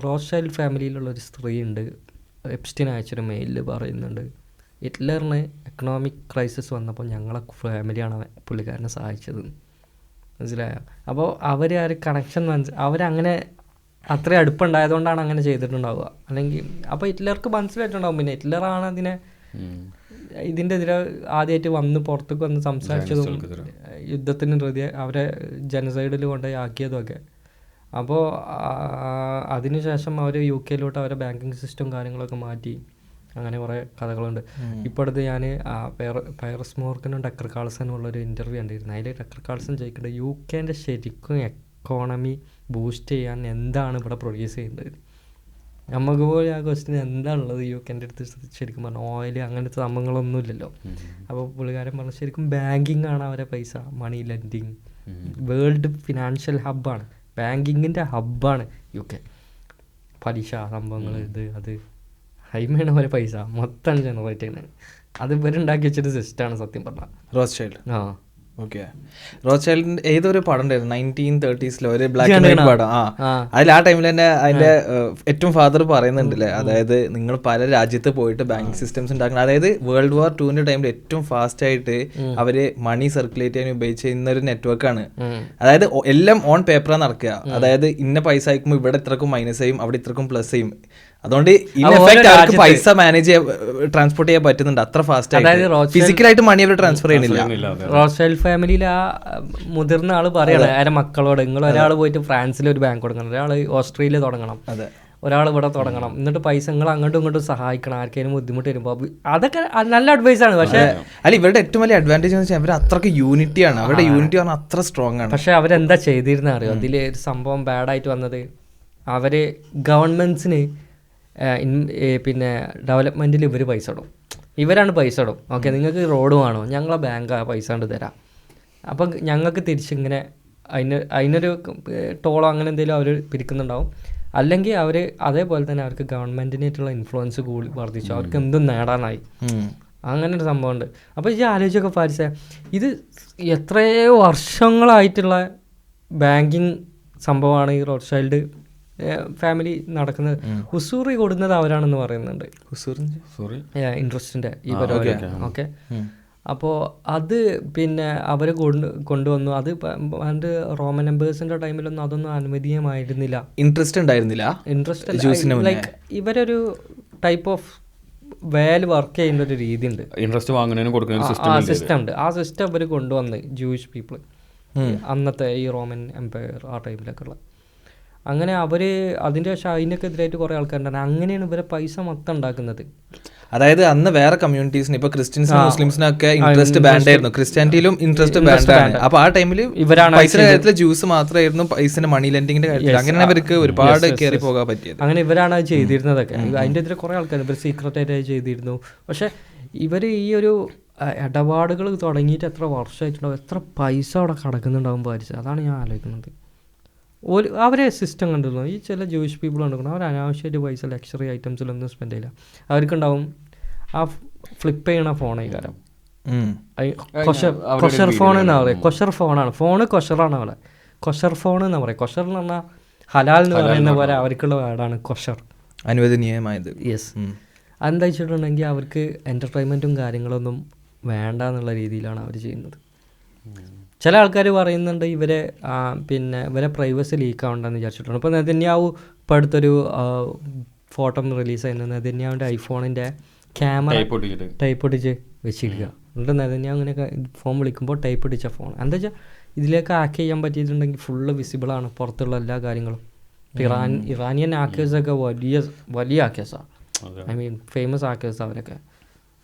റോത്ത്ഷൈൽഡ് ഫാമിലിയിലുള്ള ഒരു സ്ത്രീ ഉണ്ട്, എപ്സ്റ്റീൻ അയച്ചൊരു മെയിലിൽ പറയുന്നുണ്ട്, ഹിറ്റ്ലറിന് എക്കണോമിക് ക്രൈസിസ് വന്നപ്പോൾ ഞങ്ങളെ ഫാമിലിയാണ് പുള്ളിക്കാരനെ സഹായിച്ചത്. മനസ്സിലായോ? അപ്പോൾ അവർ ആ ഒരു കണക്ഷൻ അവരങ്ങനെ അത്രയും അടുപ്പുണ്ടായതുകൊണ്ടാണ് അങ്ങനെ ചെയ്തിട്ടുണ്ടാവുക. അല്ലെങ്കിൽ അപ്പോൾ ഹിറ്റ്ലർക്ക് മനസ്സിലായിട്ടുണ്ടാവും. പിന്നെ ഹിറ്റ്ലറാണ് ഇതിൻ്റെ എതിരെ ആദ്യമായിട്ട് വന്ന് പുറത്തേക്ക് വന്ന് സംസാരിച്ചതും യുദ്ധത്തിന് അവരെ ജനസൈഡിൽ കൊണ്ടുപോയി ആക്കിയതുമൊക്കെ. അപ്പോൾ അതിനുശേഷം അവർ UK അവരെ ബാങ്കിങ് സിസ്റ്റം കാര്യങ്ങളൊക്കെ മാറ്റി. അങ്ങനെ കുറേ കഥകളുണ്ട്. ഇപ്പോൾ അടുത്ത് ഞാൻ പൈറസ് മോർഗനും ടക്കർ കാൾസനും ഉള്ളൊരു ഇൻ്റർവ്യൂ കണ്ടിരുന്നു. അതിൽ ടക്കർ കാൾസൺ ചോദിക്കേണ്ടത് UK ശരിക്കും എക്കോണമി ബൂസ്റ്റ് ചെയ്യാൻ എന്താണ് ഇവിടെ പ്രൊഡ്യൂസ് ചെയ്യുന്നത്. നമുക്ക് പോലും ആ ക്വസ്റ്റ്യൻ എന്താണുള്ളത് UK അടുത്ത് ശരിക്കും പറഞ്ഞാൽ ഓയിൽ അങ്ങനത്തെ സംഭവങ്ങളൊന്നും ഇല്ലല്ലോ. അപ്പോൾ പുള്ളിക്കാരൻ പറഞ്ഞു ശരിക്കും ബാങ്കിങ് ആണ് അവരെ പൈസ, മണി ലെൻഡിങ്, വേൾഡ് ഫിനാൻഷ്യൽ ഹബ്ബാണ്, ബാങ്കിങ്ങിൻ്റെ ഹബ്ബാണ് UK. പലിശ സംഭവങ്ങൾ അത് ഹൈമേണ വരെ പൈസ മൊത്തം ജനറേറ്റ് ചെയ്യുന്നത്. അത് ഇവരുണ്ടാക്കി വെച്ചൊരു സിസ്റ്റമാണ് സത്യം പറഞ്ഞാൽ. റോത്ത്ഷൈൽഡ്. ആ ഓക്കെ. റോത്ത്ഷൈൽഡിന്റെ ഏതൊരു പടം ഉണ്ടായിരുന്നു 1930s ഒരു ബ്ലാക്ക് ആൻഡ് വൈറ്റ് പടം. അതിൽ ആ ടൈമിൽ തന്നെ അതിന്റെ ഏറ്റവും ഫാദർ പറയുന്നുണ്ടല്ലേ, അതായത് നിങ്ങൾ പല രാജ്യത്ത് പോയിട്ട് ബാങ്കിങ് സിസ്റ്റംസ് ഉണ്ടാക്കണം. അതായത് World War II ടൈമിൽ ഏറ്റവും ഫാസ്റ്റ് ആയിട്ട് അവര് മണി സർക്കുലേറ്റ് ചെയ്യാൻ ഉപയോഗിച്ചിരുന്ന ഒരു നെറ്റ്വർക്കാണ്. അതായത് എല്ലാം ഓൺ പേപ്പറാണ് നടക്കുക. അതായത് ഇന്ന പൈസ അയക്കുമ്പോൾ ഇവിടെ ഇത്രക്കും മൈനസ് ചെയ്യും, അവിടെ ഇത്രക്കും പ്ലസ് ചെയ്യും. അതുകൊണ്ട് അവർക്ക് പൈസ മാനേജ് ട്രാൻസ്പോർട്ട് ചെയ്യാൻ പറ്റുന്നുണ്ട് അത്ര ഫാസ്റ്റ് ആയിട്ട്. ഫിസിക്കലായിട്ട് മണി അവർ ട്രാൻസ്ഫർ ചെയ്യുന്നില്ല. റോത്ത്ഷൈൽഡ് ഫാമിലിയിൽ ആ മുതിർന്ന ആള് പറയണം ആരെ മക്കളോട്, നിങ്ങൾ ഒരാൾ പോയിട്ട് ഫ്രാൻസിൽ ഒരു ബാങ്ക് തുടങ്ങണം, ഒരാൾ ഓസ്ട്രേലിയ തുടങ്ങണം, ഒരാൾ ഇവിടെ തുടങ്ങണം, എന്നിട്ട് പൈസ നിങ്ങൾ അങ്ങോട്ടും ഇങ്ങോട്ടും സഹായിക്കണം ആർക്കെങ്കിലും ബുദ്ധിമുട്ട് വരുമ്പോൾ. അതൊക്കെ നല്ല അഡ്വൈസ് ആണ്. പക്ഷേ അല്ല ഇവരുടെ ഏറ്റവും വലിയ അഡ്വാൻറ്റേജ് എന്ന് വെച്ചാൽ അവർ അത്രക്ക് യൂണിറ്റിയാണ്, അവരുടെ യൂണിറ്റി പറഞ്ഞാൽ അത്ര സ്ട്രോങ് ആണ്. പക്ഷെ അവരെന്താ ചെയ്തിരുന്ന അറിയോ? അതിൽ ഒരു സംഭവം ബാഡായിട്ട് വന്നത്, അവർ ഗവൺമെൻറ്റ്സിന് പിന്നെ ഡെവലപ്മെൻറ്റിൽ ഇവർ പൈസ ഇടും, ഇവരാണ് പൈസ ഇടും. ഓക്കെ, നിങ്ങൾക്ക് റോഡ് വേണോ, ഞങ്ങളെ ബാങ്ക് പൈസ കൊണ്ട് തരാം, അപ്പം ഞങ്ങൾക്ക് തിരിച്ചിങ്ങനെ അതിനൊരു ടോളോ അങ്ങനെ എന്തെങ്കിലും അവർ പിരിക്കുന്നുണ്ടാവും. അല്ലെങ്കിൽ അവർ അതേപോലെ തന്നെ അവർക്ക് ഗവൺമെൻറ്റിനായിട്ടുള്ള ഇൻഫ്ലുവൻസ് കൂടി വർദ്ധിച്ചു, അവർക്ക് എന്തും നേടാനായി. അങ്ങനെ ഒരു സംഭവമുണ്ട്. അപ്പോൾ ഈ ആലോചിച്ചൊക്കെ പാരിച്ച ഇത് എത്രയോ വർഷങ്ങളായിട്ടുള്ള ബാങ്കിങ് സംഭവമാണ് ഈ റോത്ത്ഷൈൽഡ് ഫാമിലി നടക്കുന്നത്. ഹുസൂറി കൊടുക്കുന്നത് അവരാണെന്ന് പറയുന്നുണ്ട്, ഇൻട്രസ്റ്റിൻ്റെ ഈ പരിപാടി. ഓക്കെ, അപ്പോൾ അത് പിന്നെ അവർ കൊണ്ടുവന്നു. അത് പണ്ട് റോമൻ എംപേഴ്സിൻ്റെ ടൈമിലൊന്നും അതൊന്നും അനുവദീയമായിരുന്നില്ല. ഇൻട്രസ്റ്റ് ഉണ്ടായിരുന്നില്ല. ഇൻട്രസ്റ്റ് ലൈക്ക് ഇവരൊരു ടൈപ്പ് ഓഫ് വർക്ക് ചെയ്യുന്ന ഒരു രീതി ഉണ്ട്, ഇൻട്രസ്റ്റ് വാങ്ങുന്നതിനും കൊടുക്കുന്നതിനും സിസ്റ്റം ഉണ്ട്. ആ സിസ്റ്റം അവർ കൊണ്ടുവന്ന് ജൂയിഷ് പീപ്പിൾ അന്നത്തെ ഈ റോമൻ എംപയർ ആ ടൈമിലൊക്കെ ഉള്ള. അങ്ങനെ അവർ അതിൻ്റെ ശേഷം അതിനൊക്കെ എതിരായിട്ട് കുറേ ആൾക്കാരുണ്ടായിരുന്നു. അങ്ങനെയാണ് ഇവരെ പൈസ മൊത്തം ഉണ്ടാക്കുന്നത്. അതായത് അന്ന് വേറെ കമ്മ്യൂണിറ്റീസിന്, ഇപ്പൊ ക്രിസ്ത്യൻസിനും മുസ്ലിംസിനൊക്കെ ഇൻട്രസ്റ്റ് ബാൻഡ് ആയിരുന്നു, ക്രിസ്ത്യാനിറ്റിയിലും ഇൻട്രസ്റ്റ് ബാൻഡ് ആണ്. അപ്പൊ ആ ടൈമിൽ പൈസയുടെ കാര്യത്തിൽ ജ്യൂസ് മാത്രമായിരുന്നു പൈസന്റെ മണി ലെൻഡിങ്ങിന്റെ കാര്യത്തിൽ. അങ്ങനെ അവർക്ക് ഒരുപാട് കയറി പോകാൻ പറ്റിയത്. അങ്ങനെ ഇവരാണ് അത് ചെയ്തിരുന്നതൊക്കെ. അതിൻ്റെ എതിരെ കുറേ ആൾക്കാർ ഇവർ സീക്രട്ടായിട്ട് ചെയ്തിരുന്നു. പക്ഷെ ഇവർ ഈ ഒരു ഇടപാടുകൾ തുടങ്ങിയിട്ട് എത്ര വർഷമായിട്ടുണ്ടാവും, എത്ര പൈസ അവിടെ കിടക്കുന്നുണ്ടാവും പാരിച്ച. അതാണ് ഞാൻ ആലോചിക്കുന്നത്. അവരെ സിസ്റ്റം കണ്ടിരുന്നു. ഈ ചില ജൂയിഷ് പീപ്പിൾ കണ്ടിരിക്കണം, അവർ അനാവശ്യമായിട്ട് പൈസ ലക്ഷറി ഐറ്റംസിലൊന്നും സ്പെൻഡ് ചെയ്യില്ല. അവർക്കുണ്ടാവും ആ ഫ്ലിപ്പ് ചെയ്യണ ഫോണായി കാരം, കൊഷർ ഫോൺ എന്നാ പറയുക. കൊഷർ ഫോണാണ്, ഫോണ് കൊഷറാണ് അവിടെ. കൊഷർ ഫോൺ എന്നാ പറയുക. കൊഷർ എന്ന് പറഞ്ഞാൽ ഹലാൽ എന്ന് പറയുന്ന പോലെ അവർക്കുള്ള വേർഡാണ് കൊഷർ, അനുവദനീയമായത്. യെസ്. അതെന്താ വെച്ചിട്ടുണ്ടെങ്കിൽ അവർക്ക് എൻ്റർടൈൻമെൻറ്റും കാര്യങ്ങളൊന്നും വേണ്ട എന്നുള്ള രീതിയിലാണ് അവർ ചെയ്യുന്നത്. ചില ആൾക്കാർ പറയുന്നുണ്ട് ഇവരെ പിന്നെ ഇവരെ പ്രൈവസി ലീക്ക് ആവണ്ടെന്ന് വിചാരിച്ചിട്ടുണ്ട്. ഇപ്പോൾ നെതന്യാഹു ഇപ്പോൾ അടുത്തൊരു ഫോട്ടോ റിലീസ് ചെയ്യുന്നത് നെതന്യാഹുവിൻ്റെ ഐഫോണിൻ്റെ ക്യാമറ ടൈപ്പ് ഒട്ടിച്ച് വെച്ചിരിക്കുക. എന്നിട്ട് നെതന്യാഹു ഇങ്ങനെ ഫോൺ വിളിക്കുമ്പോൾ ടൈപ്പ് ഒട്ടിച്ച ഫോൺ. എന്താ വെച്ചാൽ ഇതിലേക്ക് ഹാക്ക് ചെയ്യാൻ പറ്റിയിട്ടുണ്ടെങ്കിൽ ഫുള്ള് വിസിബിളാണ് പുറത്തുള്ള എല്ലാ കാര്യങ്ങളും. ഇറാനിയൻ ഹാക്കേഴ്സൊക്കെ വലിയ ഹാക്കേഴ്സാണ്, ഐ മീൻ ഫേമസ് ഹാക്കേഴ്സ് അവരൊക്കെ.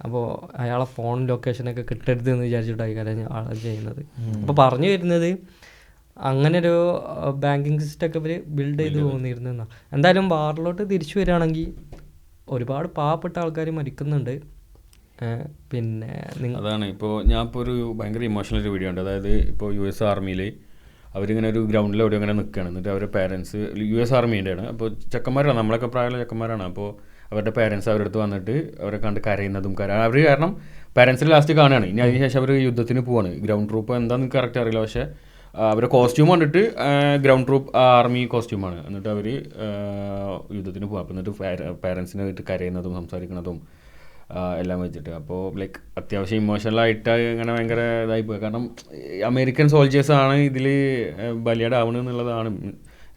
അപ്പോൾ അയാളെ ഫോൺ ലൊക്കേഷനൊക്കെ കിട്ടരുത് എന്ന് വിചാരിച്ചിട്ടായി കാര്യം ആൾ ചെയ്യുന്നത്. അപ്പോൾ പറഞ്ഞു വരുന്നത് അങ്ങനെ ഒരു ബാങ്കിങ് സിസ്റ്റമൊക്കെ ഇവർ ബിൽഡ് ചെയ്ത് പോകുന്നിരുന്നു എന്നാണ്. എന്തായാലും വാറിലോട്ട് തിരിച്ചു വരികയാണെങ്കിൽ ഒരുപാട് പാവപ്പെട്ട ആൾക്കാർ മരിക്കുന്നുണ്ട്. പിന്നെ അതാണ് ഇപ്പോൾ ഞാൻ ഇപ്പോൾ ഒരു ഭയങ്കര ഇമോഷണൽ ഒരു വീഡിയോ ഉണ്ട്. അതായത് ഇപ്പോൾ US ആർമിയിൽ അവരിങ്ങനെ ഒരു ഗ്രൗണ്ടിൽ എവിടെ ഇങ്ങനെ നിൽക്കുകയാണ്. എന്നിട്ട് അവരുടെ പാരൻസ് US ആർമീൻ്റെയാണ്. അപ്പോൾ ചെക്കന്മാരാണ്, നമ്മളൊക്കെ പ്രായമുള്ള ചെക്കന്മാരാണ്. അപ്പോൾ അവരുടെ പാരൻസ് അവരുടെ അടുത്ത് വന്നിട്ട് അവരെ കണ്ട് കരയുന്നതും അവർ കാരണം പാരൻസിന് ലാസ്റ്റ് കാണുകയാണ്. ഇനി അതിന് ശേഷം അവർ യുദ്ധത്തിന് പോവാണ്. ഗ്രൗണ്ട് ട്രൂപ്പ് എന്താണെന്ന് കറക്റ്റ് അറിയില്ല, പക്ഷേ അവരുടെ കോസ്റ്റ്യൂം കണ്ടിട്ട് ഗ്രൗണ്ട് ട്രൂപ്പ് ആർമി കോസ്റ്റ്യൂമാണ്. എന്നിട്ട് അവർ യുദ്ധത്തിന് പോകും. അപ്പം എന്നിട്ട് പാരൻസിനായിട്ട് കരയുന്നതും സംസാരിക്കുന്നതും എല്ലാം വെച്ചിട്ട്. അപ്പോൾ ലൈക്ക് അത്യാവശ്യം ഇമോഷണലായിട്ട് ഇങ്ങനെ ഭയങ്കര ഇതായി പോയി. കാരണം അമേരിക്കൻ സോൾജേഴ്സാണ് ഇതിൽ ബലിയാടാവണം എന്നുള്ളതാണ്.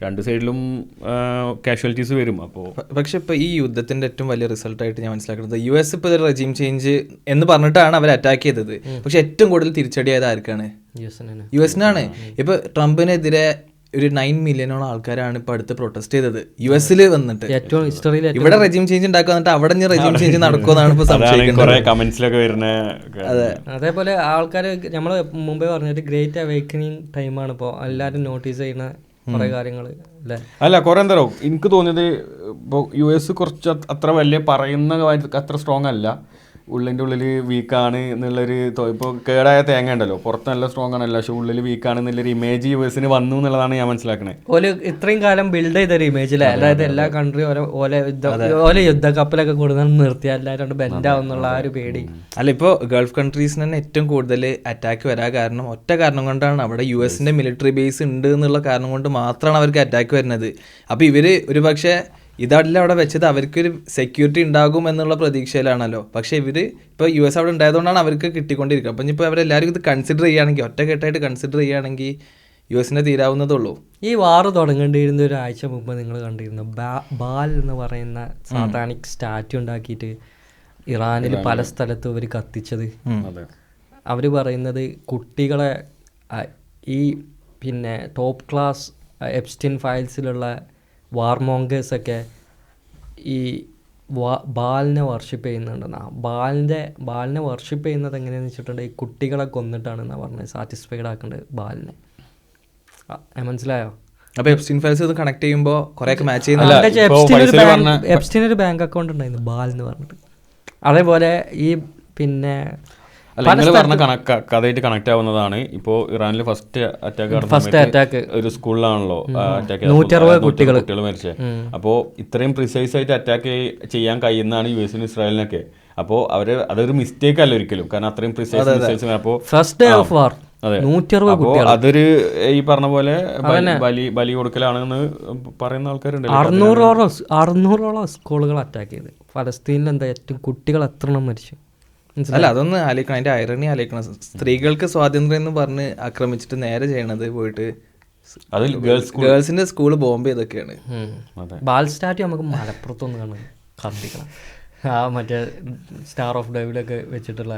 രണ്ട് സൈഡിലും കാഷ്വാലിറ്റീസ് വരും. അപ്പോൾ പക്ഷെ ഇപ്പോൾ ഈ യുദ്ധത്തിൻ്റെ ഏറ്റവും വലിയ റിസൾട്ടായിട്ട് ഞാൻ മനസ്സിലാക്കുന്നത് US ഇപ്പോൾ ഒരു റെജീം ചേഞ്ച് എന്ന് പറഞ്ഞിട്ടാണ് അവർ അറ്റാക്ക് ചെയ്തത്. പക്ഷെ ഏറ്റവും കൂടുതൽ തിരിച്ചടിയായത് ആർക്കാണ്? US-നാണ്. ഇപ്പോൾ ട്രംപിനെതിരെ ഒരു 9 മില്യണോളം ആൾക്കാരാണ് ഇപ്പോൾ അടുത്ത് പ്രൊട്ടസ്റ്റ് ചെയ്തത് US വന്നിട്ട്. ഏറ്റവും ഹിസ്റ്ററിയിൽ ഇവിടെ റെജീം ചേഞ്ച് ഉണ്ടാക്കുക എന്നിട്ട് അവിടെ റെജീം ചേഞ്ച് നടക്കുമെന്നാണ് ഇപ്പോൾ സംശയിക്കുന്നത്. കമന്റ്സിലൊക്കെ വരുന്ന. അതേപോലെ ആൾക്കാർ നമ്മൾ മുമ്പേ പറഞ്ഞിട്ട് ഗ്രേറ്റ് അവേക്കനിങ് ടൈമാണ് ഇപ്പോൾ എല്ലാവരും നോട്ടീസ് ചെയ്യുന്ന കുറേ കാര്യങ്ങൾ അല്ലേ? അല്ല, കുറേ എന്താ എനിക്ക് തോന്നിയത് ഇപ്പോൾ US കുറച്ച് അത്ര വലിയ പറയുന്ന അത്ര സ്ട്രോങ് അല്ല, ഉള്ളിൻ്റെ ഉള്ളിൽ വീക്കാണ് എന്നുള്ളൊരു. ഇപ്പോൾ കേടായ തേങ്ങ ഉണ്ടല്ലോ, പുറത്ത് നല്ല സ്ട്രോങ് ആണല്ലോ, പക്ഷെ ഉള്ളിൽ വീക്കാണ് എന്നുള്ളൊരു ഇമേജ് US-ന് വന്നു എന്നുള്ളതാണ് ഞാൻ മനസ്സിലാക്കണത്. ഓല് ഇത്രയും കാലം ബിൽഡ് ചെയ്തൊരു ഇമേജിലെ, അതായത് എല്ലാ കൺട്രിയും ഓലെ യുദ്ധക്കപ്പലൊക്കെ കൂടുതൽ നിർത്തിയാൽ എല്ലാവരും ബെൻഡാവുന്നുള്ള ആ ഒരു പേടി. അല്ല, ഇപ്പോൾ ഗൾഫ് കൺട്രീസിന് തന്നെ ഏറ്റവും കൂടുതൽ അറ്റാക്ക് വരാൻ കാരണം ഒറ്റ കാരണം കൊണ്ടാണ്, അവിടെ US-ന്റെ മിലിറ്ററി ബേസ് ഉണ്ട് എന്നുള്ള കാരണം കൊണ്ട് മാത്രമാണ് അവർക്ക് അറ്റാക്ക് വരുന്നത്. അപ്പോൾ ഇവർ ഒരു പക്ഷേ ഇതല്ല അവിടെ വെച്ചത്, അവർക്കൊരു സെക്യൂരിറ്റി ഉണ്ടാകും എന്നുള്ള പ്രതീക്ഷയിലാണല്ലോ. പക്ഷേ ഇവർ ഇപ്പോൾ US അവിടെ ഉണ്ടായതുകൊണ്ടാണ് അവർക്ക് കിട്ടിക്കൊണ്ടിരിക്കുക. അപ്പം ഇപ്പോൾ അവരെല്ലാവരും ഇത് കൺസിഡർ ചെയ്യുകയാണെങ്കിൽ, ഒറ്റക്കെട്ടായിട്ട് കൺസിഡർ ചെയ്യുകയാണെങ്കിൽ US-നെ തീരാവുന്നതുള്ളൂ. ഈ വാറ് തുടങ്ങേണ്ടിയിരുന്ന ഒരാഴ്ച മുമ്പ് നിങ്ങൾ കണ്ടിരുന്നു ബാൽ എന്ന് പറയുന്ന സാത്താനിക് സ്റ്റാറ്റ്യൂ ഉണ്ടാക്കിയിട്ട് ഇറാനിൽ പല സ്ഥലത്തും അവർ കത്തിച്ചത്. അവർ പറയുന്നത് കുട്ടികളെ ഈ പിന്നെ ടോപ്പ് ക്ലാസ് എപ്സ്റ്റൈൻ ഫയൽസിലുള്ള വാർമോങ്കേഴ്സൊക്കെ ഈ ബാലിനെ വർഷിപ്പ് ചെയ്യുന്നുണ്ടെന്നാണ്. ബാലിനെ വർഷിപ്പ് ചെയ്യുന്നത് എങ്ങനെയാണെന്ന് വെച്ചിട്ടുണ്ടെങ്കിൽ ഈ കുട്ടികളെ കൊന്നിട്ടാണെന്നാണ് പറഞ്ഞത് സാറ്റിസ്ഫൈഡ് ആക്കേണ്ടത് ബാലിനെ. മനസ്സിലായോ? അപ്പോൾ എപ്സ്റ്റൈൻ ഫയൽസ് ഇത് കണക്ട് ചെയ്യുമ്പോൾ കുറേയൊക്കെ മാച്ച് ചെയ്യുന്ന എപ്സ്റ്റൈൻ ഒരു ബാങ്ക് അക്കൗണ്ട് ഉണ്ടായിരുന്നു ബാൽ എന്ന് പറഞ്ഞിട്ട്. അതേപോലെ ഈ പിന്നെ കഥയായിട്ട് കണക്ട് ആവുന്നതാണ്. ഇപ്പോൾ ഇറാനിൽ ഫസ്റ്റ് അറ്റാക്ക് ഒരു സ്കൂളിലാണല്ലോ അറ്റാക്ക് 160 കുട്ടികൾ മരിച്ചത്. അപ്പോൾ ഇത്രയും പ്രിസൈസ് ആയിട്ട് അറ്റാക്ക് ചെയ്യാൻ കഴിയുന്നതാണ് US-നും ഇസ്രായേലിനൊക്കെ. അപ്പോൾ അതൊരു മിസ്റ്റേക്ക് അല്ല ഒരിക്കലും, കാരണം അത്രയും പ്രിസൈസ്. അപ്പോൾ ഫസ്റ്റ് ഡേ ഓഫ് വാർ 160 കുട്ടികൾ, അതൊരു ഈ പറഞ്ഞ പോലെ ബലി കൊടുക്കലാണെന്ന് പറയുന്ന ആൾക്കാരുണ്ട്. 600ഓളം സ്കൂളുകൾ അറ്റാക്ക് ചെയ്ത്. ഫലസ്തീനിൽ എന്താ ഏറ്റവും കുട്ടികൾ എത്ര എണ്ണം മരിച്ചു? അല്ല, അതൊന്ന് ആലോചിക്കണം, അതിൻ്റെ ഐറണി ആലോചിക്കണം. സ്ത്രീകൾക്ക് സ്വാതന്ത്ര്യം എന്ന് പറഞ്ഞ് ആക്രമിച്ചിട്ട് നേരെ ചെയ്യണത് പോയിട്ട് ഗേൾസിന്റെ സ്കൂള് ബോംബ് ചെയ്തൊക്കെയാണ്. ബാൽ സ്റ്റാറ്റ്യൂ നമുക്ക് മലപ്പുറത്തൊന്ന് കാണാം, കത്തിക്കണം. ആ മറ്റേ സ്റ്റാർ ഓഫ് ഡേവിഡൊക്കെ വെച്ചിട്ടുള്ള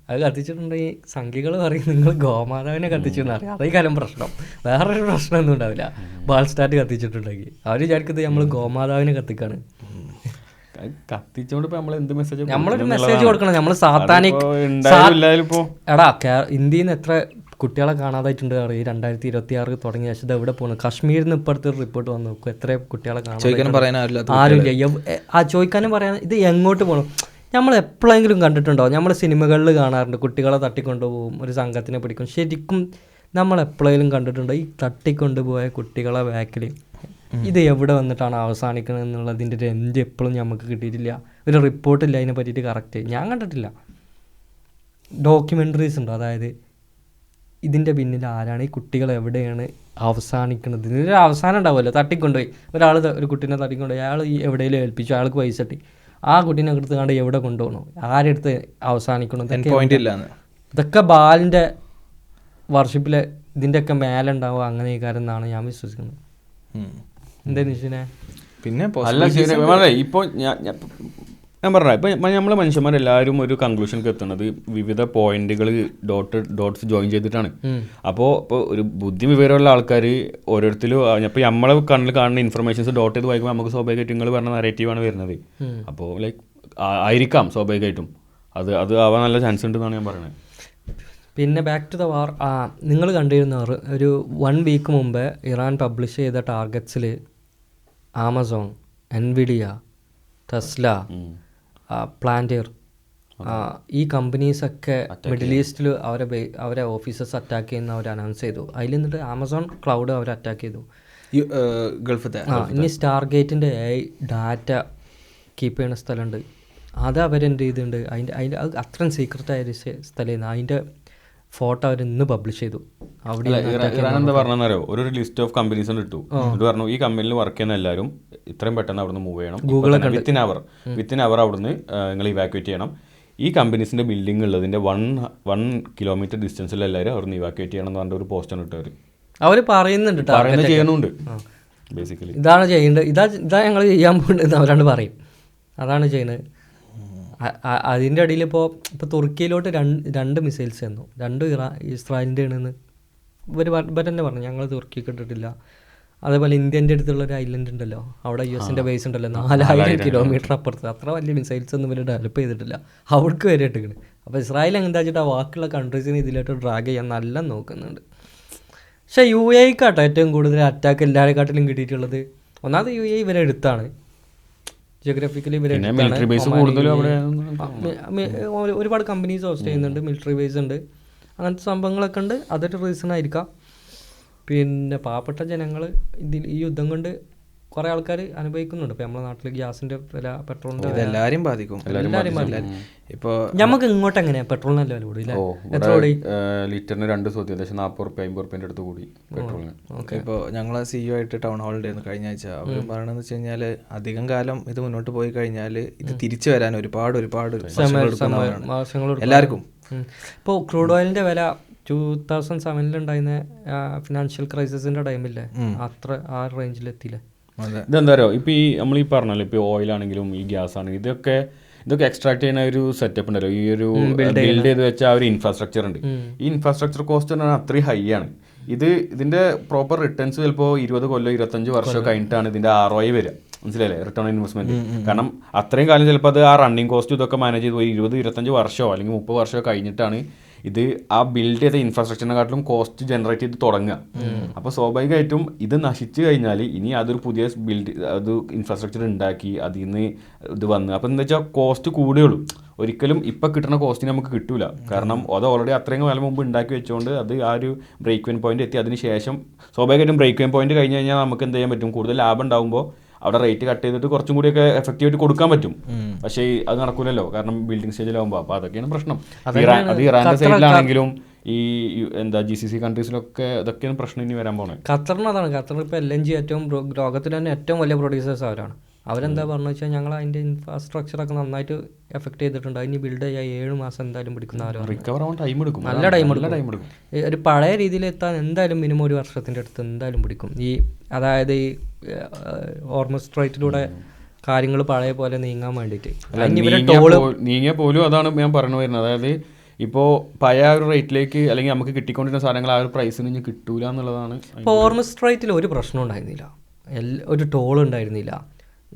അത് കത്തിച്ചിട്ടുണ്ടെങ്കിൽ സംഖ്യകൾ പറയും നിങ്ങൾ ഗോമാതാവിനെ കത്തിച്ചു എന്നറിയാം. അതേ കാലം പ്രശ്നം, വേറൊരു പ്രശ്നമൊന്നും ഉണ്ടാവില്ല. ബാൽ സ്റ്റാറ്റ് കത്തിച്ചിട്ടുണ്ടെങ്കിൽ അവർ വിചാരിക്കുന്നത് നമ്മൾ ഗോമാതാവിനെ കത്തിക്കാണ്. നമ്മളൊരു മെസ്സേജ് കൊടുക്കണം. നമ്മൾ സാത്താനിക് എടാ ഇന്ത്യയിൽ നിന്ന് എത്ര കുട്ടികളെ കാണാതായിട്ടുണ്ട് ഈ 2026 തുടങ്ങിയ ശേഷം എവിടെ പോകുന്നു? കാശ്മീരിൽ നിന്ന് ഇപ്പോഴത്തെ ഒരു റിപ്പോർട്ട് വന്നു നോക്കും, എത്ര കുട്ടികളെ കാണാൻ ആരുമില്ല. ചോദിക്കാനും പറയാൻ ഇത് എങ്ങോട്ട് പോകണം? നമ്മൾ എപ്പോഴെങ്കിലും കണ്ടിട്ടുണ്ടോ? നമ്മൾ സിനിമകളിൽ കാണാറുണ്ട്, കുട്ടികളെ തട്ടിക്കൊണ്ടുപോകും, ഒരു സംഘത്തിനെ പിടിക്കും. ശരിക്കും നമ്മൾ എപ്പോഴെങ്കിലും കണ്ടിട്ടുണ്ടോ ഈ തട്ടിക്കൊണ്ടുപോയ കുട്ടികളെ ബാക്കിൽ ഇത് എവിടെ വന്നിട്ടാണ് അവസാനിക്കുന്നത് എന്നുള്ളതിൻ്റെ ഒരു എന്ത് എപ്പോഴും നമുക്ക് കിട്ടിയിട്ടില്ല. ഒരു റിപ്പോർട്ടില്ല അതിനെ പറ്റിയിട്ട് കറക്റ്റ്, ഞാൻ കണ്ടിട്ടില്ല. ഡോക്യുമെൻ്ററീസ് ഉണ്ടോ? അതായത് ഇതിൻ്റെ പിന്നിൽ ആരാണ്, ഈ കുട്ടികൾ എവിടെയാണ് അവസാനിക്കുന്നത്? ഇതിനൊരു അവസാനം ഉണ്ടാവുമല്ലോ. തട്ടിക്കൊണ്ടുപോയി ഒരാൾ ഒരു കുട്ടീനെ തട്ടിക്കൊണ്ടുപോയി, അയാൾ എവിടെയെങ്കിലും ഏൽപ്പിച്ചു, അയാൾക്ക് പൈസ കിട്ടി, ആ കുട്ടീനെ എടുത്ത് കണ്ട് എവിടെ കൊണ്ടുപോകണം, ആരെടുത്ത് അവസാനിക്കണം, ഇതൊക്കെ ബാലിൻ്റെ വർഷിപ്പിലെ ഇതിൻ്റെയൊക്കെ മേലെ ഉണ്ടാവുക അങ്ങനെ ഈ കാര്യം എന്നാണ് ഞാൻ വിശ്വസിക്കുന്നത്. എന്താ നിഷിനെ? പിന്നെ ഇപ്പോൾ ഞാൻ പറഞ്ഞ ഇപ്പം നമ്മൾ മനുഷ്യന്മാരെല്ലാവരും ഒരു കൺക്ലൂഷനിൽ എത്തുന്നത് വിവിധ പോയിന്റുകൾ ഡോട്ട്സ് ജോയിൻ ചെയ്തിട്ടാണ്. അപ്പോൾ ഒരു ബുദ്ധി വിവരമുള്ള ആൾക്കാർ ഓരോരുത്തരും ഇപ്പോൾ നമ്മളെ കണ്ണിൽ കാണുന്ന ഇൻഫർമേഷൻസ് ഡോട്ട് ചെയ്ത് വായിക്കുമ്പോൾ നമുക്ക് സ്വാഭാവികമായിട്ടും നിങ്ങൾ പറഞ്ഞ നറേറ്റീവാണ് വരുന്നത്. അപ്പോൾ ലൈക്ക് ആയിരിക്കാം സ്വാഭാവികമായിട്ടും അത് ആവാൻ നല്ല ചാൻസ് ഉണ്ടെന്നാണ് ഞാൻ പറയുന്നത്. പിന്നെ ബാക്ക് ടു ദ വാർ, നിങ്ങൾ കണ്ടിരുന്ന ഒരു 1 വീക്ക് മുമ്പ് ഇറാൻ പബ്ലിഷ് ചെയ്ത ടാർഗറ്റ്സിൽ ആമസോൺ, എൻവിഡിയ, ടെസ്ല, പ്ലാന്റിയർ, ഈ കമ്പനീസൊക്കെ മിഡിൽ ഈസ്റ്റിൽ അവരെ ഓഫീസസ് അറ്റാക്ക് ചെയ്യുന്ന അവർ അനൗൺസ് ചെയ്തു. അതിൽ നിന്നിട്ട് ആമസോൺ ക്ലൗഡ് അവർ അറ്റാക്ക് ചെയ്തു ഗൾഫത്തെ. ഇനി സ്റ്റാർഗേറ്റിൻ്റെ ഡാറ്റ കീപ്പ് ചെയ്യുന്ന സ്ഥലമുണ്ട്, അത് അവരെന്ത് ചെയ്തിട്ടുണ്ട്, അതിൻ്റെ അത് അത്രയും സീക്രട്ടായൊരു സ്ഥലമായിരുന്നു. അതിൻ്റെ ഫോട്ടോ അവർ ഇന്ന് പബ്ലിഷ് ചെയ്തു. അവിടെ ഇറാൻ എന്താ പറഞ്ഞോ, ഒരു ലിസ്റ്റ് ഓഫ് കമ്പനീസ് ഇട്ടു. ഇത് പറഞ്ഞു ഈ കമ്പനിയിൽ വർക്ക് ചെയ്യുന്ന എല്ലാവരും ഇത്രയും പെട്ടെന്ന് അവിടുന്ന് മൂവ് ചെയ്യണം, വിത്തിൻ അവർ അവിടുന്ന് നിങ്ങൾ ഇവാക്യുവേറ്റ് ചെയ്യണം. ഈ കമ്പനീസിന്റെ ബിൽഡിംഗ് ഉള്ളതിന്റെ 1 കിലോമീറ്റർ ഡിസ്റ്റൻസിൽ എല്ലാവരും അവിടുന്ന് ഇവാക്യുവേറ്റ് ചെയ്യണം എന്ന് പറഞ്ഞ ഒരു പോസ്റ്റാണ് ഇട്ടവർ. അവർ പറയുന്നുണ്ട് ചെയ്യുന്നുണ്ട്. ബേസിക്കലി ഇതാണ് ചെയ്യേണ്ടത്, ഇതാ ഞങ്ങൾ ചെയ്യാൻ പോകുന്നത് അവരാണ്ട് പറയും, അതാണ് ചെയ്യുന്നത്. അതിൻ്റെ ഇടയിൽ ഇപ്പോൾ തുർക്കിയിലോട്ട് 2 മിസൈൽസ് തന്നു, 2 ഇസ്രായേലിൻ്റെ ആണെന്ന് ഇവർ തന്നെ പറഞ്ഞു, ഞങ്ങൾ തുർക്കിക്ക് ഇട്ടിട്ടില്ല. അതേപോലെ ഇന്ത്യൻ്റെ അടുത്തുള്ള ഒരു ഐലൻഡ് ഉണ്ടല്ലോ, അവിടെ US ബേസ് ഉണ്ടല്ലോ, 4000 കിലോമീറ്റർ അപ്പുറത്ത്. അത്ര വലിയ മിസൈൽസ് ഒന്നും ഇവർ ഡെവലപ്പ് ചെയ്തിട്ടില്ല, അവർക്ക് വരെ ഇട്ടിക്കണ്. അപ്പോൾ ഇസ്രായേൽ എന്താ വെച്ചിട്ട് ബാക്കിയുള്ള കൺട്രീസിനെ ഇതിലോട്ട് ഡ്രാഗ് ചെയ്യാൻ നല്ല നോക്കുന്നുണ്ട്. പക്ഷേ UAE-ക്കാട്ടോ ഏറ്റവും കൂടുതൽ അറ്റാക്ക് എല്ലാവരെക്കാട്ടിലും കിട്ടിയിട്ടുള്ളത്. ഒന്നാമത് UAE ഇവരെ അടുത്താണ്, ജിയോഗ്രഫിക്കലി ഇവരെ ഒരുപാട് കമ്പനീസ് ഹോസ്റ്റ് ചെയ്യുന്നുണ്ട്, മിലിറ്ററി ബേസ് ഉണ്ട്, അങ്ങനത്തെ സംഭവങ്ങളൊക്കെ ഉണ്ട്. അതൊരു റീസൺ ആയിരിക്കാം. പിന്നെ പാവപ്പെട്ട ജനങ്ങൾ ഈ യുദ്ധം കൊണ്ട് കുറേ ആൾക്കാർ അനുഭവിക്കുന്നുണ്ട്. ഇപ്പോൾ നമ്മുടെ നാട്ടിൽ ഗ്യാസിൻ്റെ വില, പെട്രോളിൻ്റെ വില എല്ലാവരും ബാധിക്കും. ഇപ്പോൾ നമുക്ക് ഇങ്ങോട്ട് എങ്ങനെയാണ് പെട്രോളിന് വില കൂടി? എത്ര കൂടി? ലിറ്ററിന് 2 ഏകദേശം 40-50 അടുത്ത് കൂടി പെട്രോളിന്. ഇപ്പോൾ ഞങ്ങളെ CEO ആയിട്ട് ടൗൺ ഹാളിൽ ആയിരുന്നു കഴിഞ്ഞ ആഴ്ച. അവർ പറയണമെന്ന് വെച്ച് കഴിഞ്ഞാൽ അധികം കാലം ഇത് മുന്നോട്ട് പോയി കഴിഞ്ഞാൽ ഇത് തിരിച്ചു വരാൻ ഒരുപാട് എല്ലാവർക്കും. ഇപ്പോൾ ക്രൂഡ് ഓയിലിൻ്റെ വില 2007-ലുണ്ടായിരുന്ന ഫിനാൻഷ്യൽ ക്രൈസിസിൻ്റെ ടൈമില്ലേ, അത്ര ആ റേഞ്ചിലെത്തിയില്ലേ. ഇതെന്താ പറയുക, ഇപ്പോൾ ഈ നമ്മൾ ഈ പറഞ്ഞല്ലോ, ഇപ്പോൾ ഓയിലാണെങ്കിലും ഈ ഗ്യാസ് ആണെങ്കിലും ഇതൊക്കെ എക്സ്ട്രാക്ട് ചെയ്യുന്ന ഒരു സെറ്റപ്പ് ഉണ്ടല്ലോ, ഈ ഒരു ബിൽഡ് ചെയ്ത് വെച്ച ആ ഒരു ഇൻഫ്രാസ്ട്രക്ചർ ഉണ്ട്. ഈ ഇൻഫ്രാസ്ട്രക്ചർ കോസ്റ്റ് എന്ന് പറഞ്ഞാൽ അത്രയും ഹൈ ആണ്. ഇതിന്റെ പ്രോപ്പർ റിട്ടേൺസ് ചിലപ്പോൾ 20 കൊല്ലം 25 വർഷം കഴിഞ്ഞിട്ടാണ് ഇതിന്റെ ROI വരിക. മനസ്സിലായില്ലേ? Return on investment. കാരണം അത്രയും കാലം ചിലപ്പോൾ അത് ആ റണ്ണിങ് കോസ്റ്റ് ഇതൊക്കെ മാനേജ് ചെയ്ത് പോയി 20-25 വർഷമോ അല്ലെങ്കിൽ 30 വർഷമോ കഴിഞ്ഞിട്ടാണ് ഇത് ആ ബിൽഡ് ചെയ്ത ഇൻഫ്രാസ്ട്രക്ചറിനെക്കാട്ടിലും കോസ്റ്റ് ജനറേറ്റ് ചെയ്ത് തുടങ്ങുക. അപ്പോൾ സ്വാഭാവികമായിട്ടും ഇത് നശിച്ചു കഴിഞ്ഞാൽ ഇനി അതൊരു പുതിയ ഇൻഫ്രാസ്ട്രക്ചർ ഉണ്ടാക്കി അതിൽ നിന്ന് ഇത് വന്ന് അപ്പോൾ എന്താ വെച്ചാൽ കോസ്റ്റ് കൂടുകയുള്ളൂ. ഒരിക്കലും ഇപ്പം കിട്ടുന്ന കോസ്റ്റിന് നമുക്ക് കിട്ടൂല. കാരണം അത് ഓൾറെഡി അത്രയും കാലം മുമ്പ് ഉണ്ടാക്കി വെച്ചുകൊണ്ട് അത് ആ ഒരു ബ്രേക്ക് ഇവൻ പോയിന്റ് എത്തി. അതിന് ശേഷം സ്വാഭാവികമായിട്ടും ബ്രേക്ക് ഇവൻ പോയിന്റ് കഴിഞ്ഞ് കഴിഞ്ഞാൽ നമുക്ക് എന്ത് ചെയ്യാൻ പറ്റും, കൂടുതൽ ലാഭം ഉണ്ടാകുമ്പോൾ അവിടെ റേറ്റ് കട്ട് ചെയ്തിട്ട് കുറച്ചും കൂടിയൊക്കെ എഫക്റ്റീവായിട്ട് കൊടുക്കാൻ പറ്റും. പക്ഷേ അത് നടക്കൂലല്ലോ, കാരണം ബിൽഡിംഗ് സ്റ്റേജിലാവുമ്പോൾ. അപ്പോൾ അതൊക്കെയാണ് പ്രശ്നം. അത് ഇറാന്റെ സൈഡിലാണെങ്കിലും ഈ GCC കൺട്രീസിലൊക്കെ ഇതൊക്കെയാണ് പ്രശ്നം ഇനി വരാൻ പോകുന്നത്. ഖത്തറിനതാണ്. ഖത്തർ ഇപ്പോൾ LNG ഏറ്റവും ലോകത്തിൽ തന്നെ ഏറ്റവും വലിയ പ്രൊഡ്യൂസേഴ്സ് അവരാണ്. അവരെന്താ പറഞ്ഞു വെച്ചാൽ ഞങ്ങൾ അതിൻ്റെ ഇൻഫ്രാസ്ട്രക്ചറൊക്കെ നന്നായിട്ട് എഫക്ട് ചെയ്തിട്ടുണ്ട്, അതിന് ബിൽഡ് ചെയ്യാൻ 7 മാസം എന്തായാലും പിടിക്കുന്നവരോ, റിക്കവർ ആവാൻ ടൈം എടുക്കും, നല്ല ടൈം എടുക്കും. ഒരു പഴയ രീതിയിൽ എത്താൻ എന്തായാലും മിനിമം 1 വർഷത്തിൻ്റെ അടുത്ത് എന്തായാലും പിടിക്കും. അതായത് ഈ ഹോർമുസ് സ്ട്രൈറ്റിലൂടെ കാര്യങ്ങൾ പഴയ പോലെ നീങ്ങാൻ വേണ്ടിയിട്ട് നീങ്ങിയ പോലും അതാണ് ഞാൻ പറഞ്ഞു വരുന്നത്. അതായത് ഇപ്പോൾ പഴയ ഒരു റേറ്റിലേക്ക് അല്ലെങ്കിൽ നമുക്ക് കിട്ടിക്കൊണ്ടിരുന്ന സാധനങ്ങൾ ആ ഒരു പ്രൈസിന് ഇനി കിട്ടൂല എന്നുള്ളതാണ്. ഇപ്പോൾ ഹോർമുസ് സ്ട്രൈറ്റിൽ ഒരു പ്രശ്നം ഉണ്ടായിരുന്നില്ല, ഒരു ടോൾ ഉണ്ടായിരുന്നില്ല.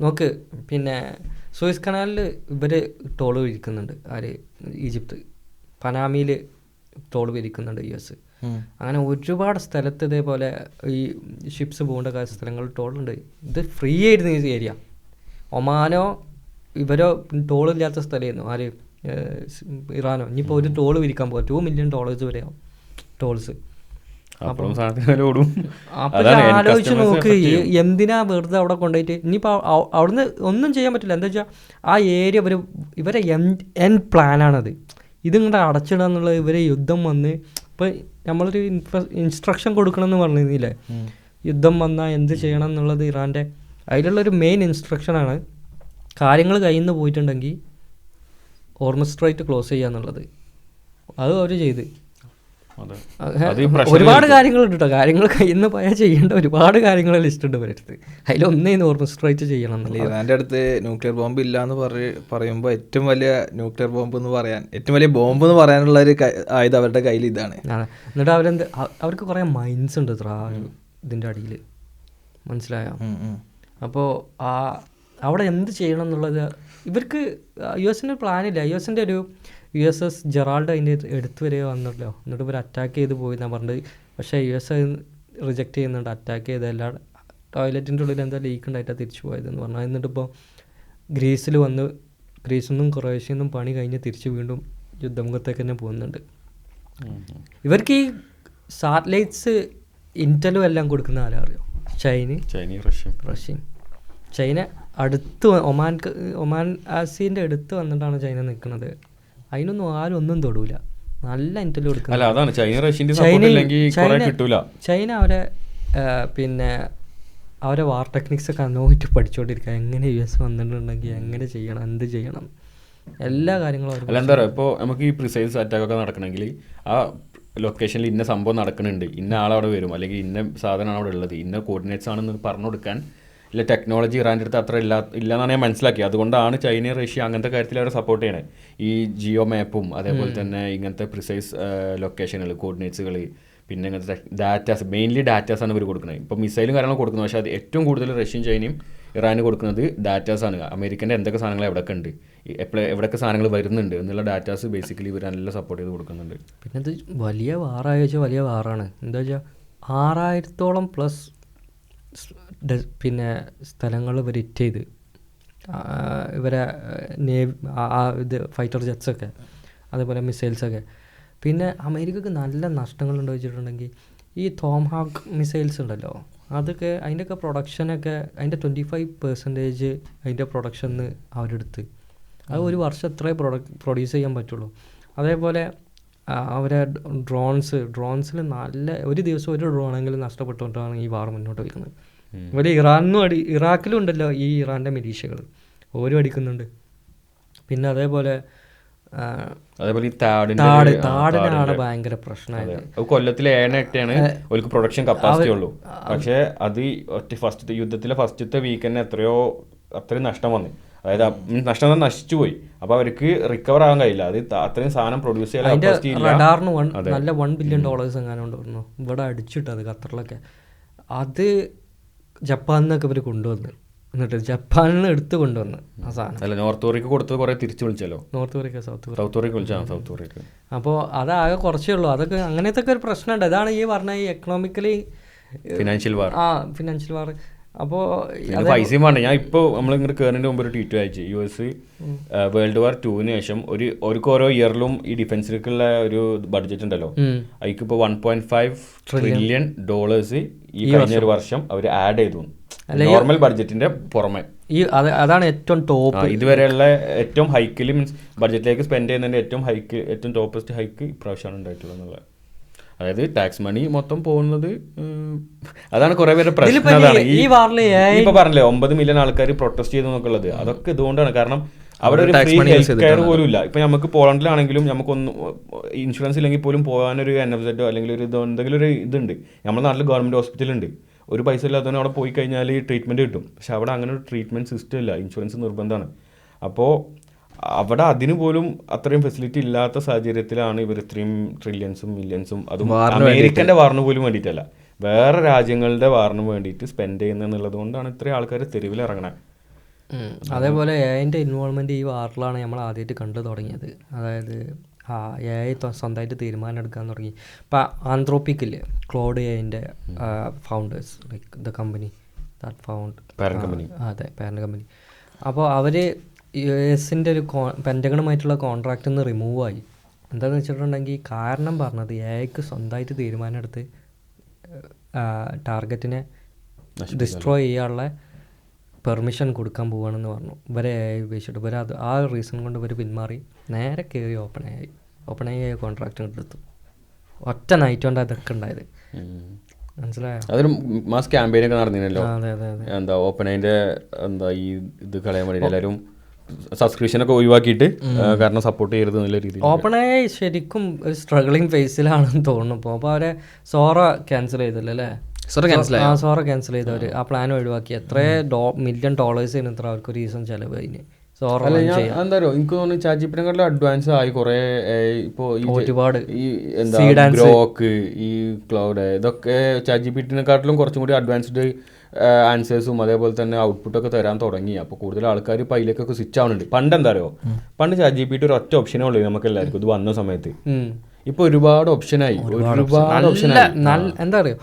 നോക്ക്, പിന്നെ സൂയസ് കനാലിൽ ഇവർ ടോൾ വിരിക്കുന്നുണ്ട്, ഈജിപ്ത്. പനാമയിൽ ടോൾ വിരിക്കുന്നുണ്ട് US. അങ്ങനെ ഒരുപാട് സ്ഥലത്ത് ഇതേപോലെ ഈ ഷിപ്സ് പോകേണ്ട സ്ഥലങ്ങളിൽ ടോളുണ്ട്. ഇത് ഫ്രീ ആയിരുന്നു ഈ ഏരിയ. ഒമാനോ ഇവരോ ടോളില്ലാത്ത സ്ഥലമായിരുന്നു, ഇറാനോ. ഇനിയിപ്പോൾ ഒരു ടോൾ വിരിക്കാൻ പോകും, $2 മില്യൺ വരെയാവും ടോൾസ്. ആലോചിച്ച് നോക്ക്, എന്തിനാ വെറുതെ അവിടെ കൊണ്ടുപോയിട്ട്. ഇനിയിപ്പോൾ അവിടുന്ന് ഒന്നും ചെയ്യാൻ പറ്റില്ല. എന്താ വെച്ചാൽ ആ ഏരിയ ഇവരെ എൻ പ്ലാനാണത്. ഇതിങ്ങോട്ട് അടച്ചിടുക എന്നുള്ളത്. ഇവരെ യുദ്ധം വന്ന് ഇപ്പോൾ നമ്മളൊരു ഇൻസ്ട്രക്ഷൻ കൊടുക്കണമെന്ന് പറഞ്ഞിരുന്നില്ലേ, യുദ്ധം വന്നാൽ എന്ത് ചെയ്യണം എന്നുള്ളത് ഇറാൻ്റെ അതിലുള്ളൊരു മെയിൻ ഇൻസ്ട്രക്ഷനാണ്. കാര്യങ്ങൾ കയ്യിൽ നിന്ന് പോയിട്ടുണ്ടെങ്കിൽ ഹോർമുസ് സ്ട്രൈറ്റ് ക്ലോസ് ചെയ്യുക എന്നുള്ളത്. അത് അവർ ചെയ്ത് ഒരുപാട് കാര്യങ്ങളുണ്ട് കേട്ടോ. കാര്യങ്ങൾ കയ്യിൽ നിന്ന് പോയാൽ ചെയ്യേണ്ട ഒരുപാട് കാര്യങ്ങൾ ലിസ്റ്റ് ഉണ്ട് ഇവരടുത്ത്. അതിലൊന്നേന്ന് ഹോർമുസ് സ്ട്രൈറ്റ് ചെയ്യണം എന്നുള്ളത്. ഇറാൻ്റെ അടുത്ത് ന്യൂക്ലിയർ ബോംബ് ഇല്ല എന്ന് പറയുമ്പോൾ ഏറ്റവും വലിയ ന്യൂക്ലിയർ ബോംബ് എന്ന് പറയാൻ, ഏറ്റവും വലിയ ബോംബ് എന്ന് പറയാനുള്ള ഒരു ആയുധം അവരുടെ കയ്യിൽ ഇതാണ്. എന്നിട്ട് അവർക്ക് കുറേ മൈൻസ് ഉണ്ട് ഇതിൻ്റെ അടിയിൽ, മനസ്സിലായോ? അപ്പോൾ അവിടെ എന്ത് ചെയ്യണം എന്നുള്ളത് ഇവർക്ക് US പ്ലാനില്ല. US ഒരു USS ജെറാൾഡ് അതിൻ്റെ അടുത്ത് വരെ വന്നല്ലോ. എന്നിട്ട് ഇവർ അറ്റാക്ക് ചെയ്ത് പോയി എന്നാണ് പറഞ്ഞത്. പക്ഷേ US റിജക്റ്റ് ചെയ്യുന്നുണ്ട്, അറ്റാക്ക് ചെയ്ത് എല്ലാ ടോയ്ലറ്റിൻ്റെ ഉള്ളിൽ എന്താ ലീക്ക് ഉണ്ടായിട്ടാണ് തിരിച്ചു പോയതെന്ന് പറഞ്ഞാൽ. എന്നിട്ടിപ്പോൾ ഗ്രീസിൽ വന്ന് ഗ്രീസിൽ നിന്നും ക്രൊയേഷ്യയിൽ നിന്നും പണി കഴിഞ്ഞ് തിരിച്ച് വീണ്ടും യുദ്ധമുഖത്തേക്ക് തന്നെ പോകുന്നുണ്ട്. ഇവർക്ക് ഈ സാറ്റലൈറ്റ്സ് ഇൻറ്റലും എല്ലാം കൊടുക്കുന്ന ആരാ അറിയോ? റഷ്യൻ. ചൈന അടുത്ത് ഒമാൻ ആസിയൻ്റെ അടുത്ത് വന്നിട്ടാണ് ചൈന നിൽക്കുന്നത്. അതിനൊന്നും ആരും ഒന്നും തൊടൂല. നല്ല ഇൻ്റർവ്യൂ അല്ല കൊടുക്കുന്നത്. അതാണ് ചൈന റഷ്യൻ്റെ സപ്പോർട്ട് ഇല്ലെങ്കിൽ കുറേ കിട്ടൂല. ചൈന അവരെ പിന്നെ അവരെ വാർ ടെക്നിക്സ് ഒക്കെ നോയിട്ട് പഠിച്ചുകൊണ്ടിരിക്കുക. എങ്ങനെ US വന്നിട്ടുണ്ടെങ്കിൽ എങ്ങനെ ചെയ്യണം, എന്ത് ചെയ്യണം, എല്ലാ കാര്യങ്ങളും അല്ല എന്താ പറയുക, ഇപ്പോൾ നമുക്ക് ഈ പ്രിസൈസ് അറ്റാക്കൊക്കെ നടക്കണമെങ്കിൽ ആ ലൊക്കേഷനിൽ ഇന്ന സംഭവം നടക്കുന്നുണ്ട്, ഇന്ന ആളവിടെ വരും, അല്ലെങ്കിൽ ഇന്ന സാധനമാണ് അവിടെ ഉള്ളത്, ഇന്ന കോർഡിനേറ്റ്സ് ആണെന്ന് പറഞ്ഞു കൊടുക്കാൻ ഇല്ല ടെക്നോളജി ഇറാൻ്റെ അടുത്ത് അത്ര ഇല്ലെന്നാണ് ഞാൻ മനസ്സിലാക്കി. അതുകൊണ്ടാണ് ചൈന റഷ്യ അങ്ങനത്തെ കാര്യത്തിൽ അവരെ സപ്പോർട്ട് ചെയ്യണേ. ഈ ജിയോ മാപ്പും അതേപോലെ തന്നെ ഇങ്ങനത്തെ പ്രിസൈസ് ലൊക്കേഷനുകൾ, കോർഡിനേറ്റ്സുകൾ, പിന്നെ ഇങ്ങനത്തെ ഡാറ്റാസ്, മെയിൻലി ഡാറ്റാസാണ് ഇവർ കൊടുക്കുന്നത്. ഇപ്പോൾ മിസൈലും കാര്യങ്ങളും കൊടുക്കുന്നത്, പക്ഷേ അത് ഏറ്റവും കൂടുതൽ റഷ്യയും ചൈനയും ഇറാന് കൊടുക്കുന്നത് ഡാറ്റാസാണ്. അമേരിക്കൻ്റെ എന്തൊക്കെ സാധനങ്ങൾ എവിടെയൊക്കെ ഉണ്ട്, എവിടെയൊക്കെ സാധനങ്ങൾ വരുന്നുണ്ട് എന്നുള്ള ഡാറ്റാസ് ബേസിക്കലി ഇവർ നല്ല സപ്പോർട്ട് ചെയ്ത് കൊടുക്കുന്നുണ്ട്. പിന്നെ ഇത് വലിയ വാറായ വെച്ചാൽ വലിയ വാറാണ്. എന്താ വെച്ചാൽ 6000-ഓളം പ്ലസ് പിന്നെ സ്ഥലങ്ങൾ ഇവർ ഹിറ്റ് ചെയ്ത് ഇവരെ ഇത് ഫൈറ്റർ ജെറ്റ്സൊക്കെ അതേപോലെ മിസൈൽസൊക്കെ. പിന്നെ അമേരിക്കക്ക് നല്ല നഷ്ടങ്ങളുണ്ടോ വെച്ചിട്ടുണ്ടെങ്കിൽ ഈ തോംഹാക്ക് മിസൈൽസ് ഉണ്ടല്ലോ, അതൊക്കെ അതിൻ്റെയൊക്കെ പ്രൊഡക്ഷനൊക്കെ അതിൻ്റെ 25% അതിൻ്റെ പ്രൊഡക്ഷന് അവരെടുത്ത് അത് ഒരു വർഷം എത്രേ പ്രൊഡ്യൂസ് ചെയ്യാൻ പറ്റുള്ളൂ. അതേപോലെ അവരെ ഡ്രോൺസിൽ നല്ല ഒരു ദിവസം ഒരു ഡ്രോണെങ്കിലും നഷ്ടപ്പെട്ടുകൊണ്ടാണ് ഈ വാർ മുന്നോട്ട് വയ്ക്കുന്നത്. ഇവിടെ ഇറാഖിലും ഉണ്ടല്ലോ ഈ ഇറാൻ്റെ മിലീഷ്യകൾ, ഓരോ അടിക്കുന്നുണ്ട്. പിന്നെ അതേപോലെ ഈ താടിനാണ് ഭയങ്കര പ്രശ്നമായത്. കൊല്ലത്തിലെ 7-8 ഒരു പ്രൊഡക്ഷൻ കപ്പാസിറ്റി ഉള്ളൂ. പക്ഷേ അത് യുദ്ധത്തിലെ ഫസ്റ്റത്തെ വീക്ക് തന്നെ അത്രയും നഷ്ടം വന്നു. അതായത് നഷ്ടം നശിച്ചു പോയി. അപ്പോൾ അവർക്ക് റിക്കവർ ആകാൻ കഴിയില്ല. അത് അത്രയും സാധനം പ്രൊഡ്യൂസ് ചെയ്യാൻ റഡാറിന് നല്ല $1 billion എങ്ങാനും ഉണ്ടായിരുന്നു ഇവിടെ അടിച്ചിട്ടത് ഖത്തറിലൊക്കെ. അത് ജപ്പാനിൽ നിന്നൊക്കെ ഇവർ കൊണ്ടുവന്ന്, എന്നിട്ട് ജപ്പാനിൽ നിന്ന് എടുത്ത് കൊണ്ടുവന്ന് ആ സാധനം. അല്ല നോർത്ത് കൊറിയക്ക് കൊടുത്തത് കുറേ തിരിച്ചു വിളിച്ചല്ലോ. നോർത്ത് കൊറിയ സൗത്ത് കൊറിയക്ക് വിളിച്ചാണ് സൗത്ത് കൊറിയക്ക്. അപ്പോൾ അതാകെ കുറച്ചേ ഉള്ളൂ. അതൊക്കെ അങ്ങനത്തെ ഒക്കെ ഒരു പ്രശ്നമുണ്ട്. അതാണ് ഈ പറഞ്ഞ ഈ എക്കണോമിക്കലി ഫിനാൻഷ്യൽ വാർ. വാർ. അപ്പോൾ പൈസയും വേണ്ട. ഞാൻ ഇപ്പോൾ നമ്മളിങ്ങനെ കയറുന്നതിന് മുമ്പ് ഒരു ട്വീറ്റ് അയച്ചു. US World War II ശേഷം അവർക്ക് ഓരോ ഇയറിലും ഈ ഡിഫൻസിലേക്കുള്ള ഒരു ബഡ്ജറ്റ് ഉണ്ടല്ലോ, അതിക്കിപ്പോൾ $1.5 trillion ഈ കഴിഞ്ഞ ഒരു വർഷം അവർ ആഡ് ചെയ്തു നോർമൽ ബഡ്ജറ്റിന്റെ പുറമെ. അതാണ് ഏറ്റവും ടോപ്പ്. ഇതുവരെയുള്ള ഏറ്റവും ഹൈക്കിൽ മീൻസ് ബഡ്ജറ്റിലേക്ക് സ്പെൻഡ് ചെയ്യുന്നതിന്റെ ഏറ്റവും ടോപ്പസ്റ്റ് ഹൈക്ക് ഇപ്രാവശ്യമാണ് ഉണ്ടായിട്ടുള്ളത് എന്നുള്ളത്. അതായത് ടാക്സ് മണി മൊത്തം പോകുന്നത്, അതാണ് കുറെ പേരുടെ പ്രശ്നം. അതാണ് ഇപ്പൊ പറഞ്ഞില്ലേ 9 മില്യൺ ആൾക്കാർ പ്രൊട്ടസ്റ്റ് ചെയ്തു നോക്കുള്ളത്. അതൊക്കെ ഇതുകൊണ്ടാണ്. കാരണം അവിടെ ഒരു ഫ്രീ ഹെൽത്ത് കെയർ പോലും ഇല്ല. ഇപ്പൊ നമുക്ക് പോളണ്ടിലാണെങ്കിലും നമുക്കൊന്നും ഇൻഷുറൻസ് ഇല്ലെങ്കിൽ പോലും പോകാനൊരു NFZ അല്ലെങ്കിൽ ഒരു എന്തെങ്കിലും ഒരു ഇതുണ്ട്. നമ്മുടെ നാട്ടിൽ ഗവൺമെന്റ് ഹോസ്പിറ്റലുണ്ട്. ഒരു പൈസ ഇല്ലാത്തവന് അവിടെ പോയി കഴിഞ്ഞാൽ ട്രീറ്റ്മെന്റ് കിട്ടും. പക്ഷെ അവിടെ അങ്ങനെ ഒരു ട്രീറ്റ്മെന്റ് സിസ്റ്റം ഇല്ല. ഇൻഷുറൻസ് നിർബന്ധമാണ്. അപ്പോൾ അവിടെ അതിന് പോലും അത്രയും ഫെസിലിറ്റി ഇല്ലാത്ത സാഹചര്യത്തിലാണ് ഇവർ ഇത്രയും ട്രില്യൺസും മില്യൺസും, അതും അമേരിക്കൻ്റെ വാറിന് പോലും വേണ്ടിയിട്ടല്ല, വേറെ രാജ്യങ്ങളുടെ വാറിന് വേണ്ടിയിട്ട് സ്പെൻഡ് ചെയ്യുന്നത് കൊണ്ടാണ് ഇത്രയും ആൾക്കാർ തെരുവിൽ ഇറങ്ങണത്. അതേപോലെ AI ഇൻവോൾവ്മെൻറ്റ് ഈ വാറിലാണ് നമ്മൾ ആദ്യമായിട്ട് കണ്ടു തുടങ്ങിയത്. അതായത് AI സ്വന്തമായിട്ട് തീരുമാനം എടുക്കാൻ തുടങ്ങി. ഇപ്പം ആന്ത്രോപ്പിക്കില്ലേ, ക്ലോഡ് AIൻ്റെ founders, like the company that found അതെ പാരൻ്റ് കമ്പനി. അപ്പോൾ അവർ US-ൻ്റെ ഒരു പെൻറ്റഗണുമായിട്ടുള്ള കോൺട്രാക്റ്റിൽ നിന്ന് റിമൂവ് ആയി. എന്താണെന്ന് വെച്ചിട്ടുണ്ടെങ്കിൽ കാരണം പറഞ്ഞത് AIക്ക് സ്വന്തമായിട്ട് തീരുമാനം എടുത്ത് ടാർഗറ്റിനെ ഡിസ്ട്രോയ് ചെയ്യാനുള്ള പെർമിഷൻ കൊടുക്കാൻ പോവുകയാണെന്ന് പറഞ്ഞു. ഇവരെ AI ഉപയോഗിച്ചിട്ട് ഇവർ ആ റീസൺ കൊണ്ട് ഇവർ പിന്മാറി നേരെ കയറി ഓപ്പൺ AI കോൺട്രാക്റ്റ് എടുത്തു. ഒറ്റ നൈറ്റ് കൊണ്ട് അതൊക്കെ ഉണ്ടായത്. മനസ്സിലായോ? അതൊരു മാസ് ക്യാമ്പയിനൊക്കെ നടന്നിരുന്നല്ലോ. അതെ അതെ അതെ. എന്താ ഓപ്പൺ ഐൻ്റെ ഈ ഇത് കളയാൻ വേണ്ടി എല്ലാവരും സബ്സ്ക്രിപ്ഷനൊക്കെ ഒഴിവാക്കിയിട്ട് കാരണം സപ്പോർട്ട് ചെയ്യരുത് എന്നുള്ള രീതിയിൽ. ഓപ്പൺ AI ശരിക്കും ഒരു സ്ട്രഗ്ലിംഗ് ഫേസിലാണെന്ന് തോന്നുന്നു ഇപ്പോൾ. അപ്പോൾ അവരെ സോറ ക്യാൻസൽ ചെയ്തല്ലോ അല്ലേ? സോറ ക്യാൻസൽ ചെയ്തവർ ആ പ്ലാൻ ഒഴിവാക്കി. എത്ര $1 million ഇത്ര അവർക്ക് ഒരു ദിവസം ചിലവ് അതിന്. എന്താ പറയുക, എനിക്ക് തോന്നുന്നു ചാറ്റ്ജിപിറ്റിനെക്കാളും അഡ്വാൻസ് ആയി കുറേ. ഇപ്പോൾ ഒരുപാട് ഈ എന്താ ഗ്രോക്ക്, ഈ ക്ലൗഡ്, ഇതൊക്കെ ചാറ്റ്ജിപിറ്റിനെക്കാട്ടിലും കുറച്ചും കൂടി അഡ്വാൻസ്ഡ് ആൻസേഴ്സും അതേപോലെ തന്നെ ഔട്ട്പുട്ടൊക്കെ തരാൻ തുടങ്ങി. അപ്പോൾ കൂടുതൽ ആൾക്കാർ ഇപ്പോൾ അതിലേക്കൊക്കെ സ്വിച്ച് ആവുന്നുണ്ട്. പണ്ട് എന്താ പറയുക, പണ്ട് ചാറ്റ്ജിപിറ്റി ഒരു ഒറ്റ ഓപ്ഷനേ ഉള്ളൂ നമുക്ക് എല്ലാവർക്കും ഇത് വന്ന സമയത്ത്. ഇപ്പൊ ഒരുപാട് ഓപ്ഷനായി. എന്താ പറയുക,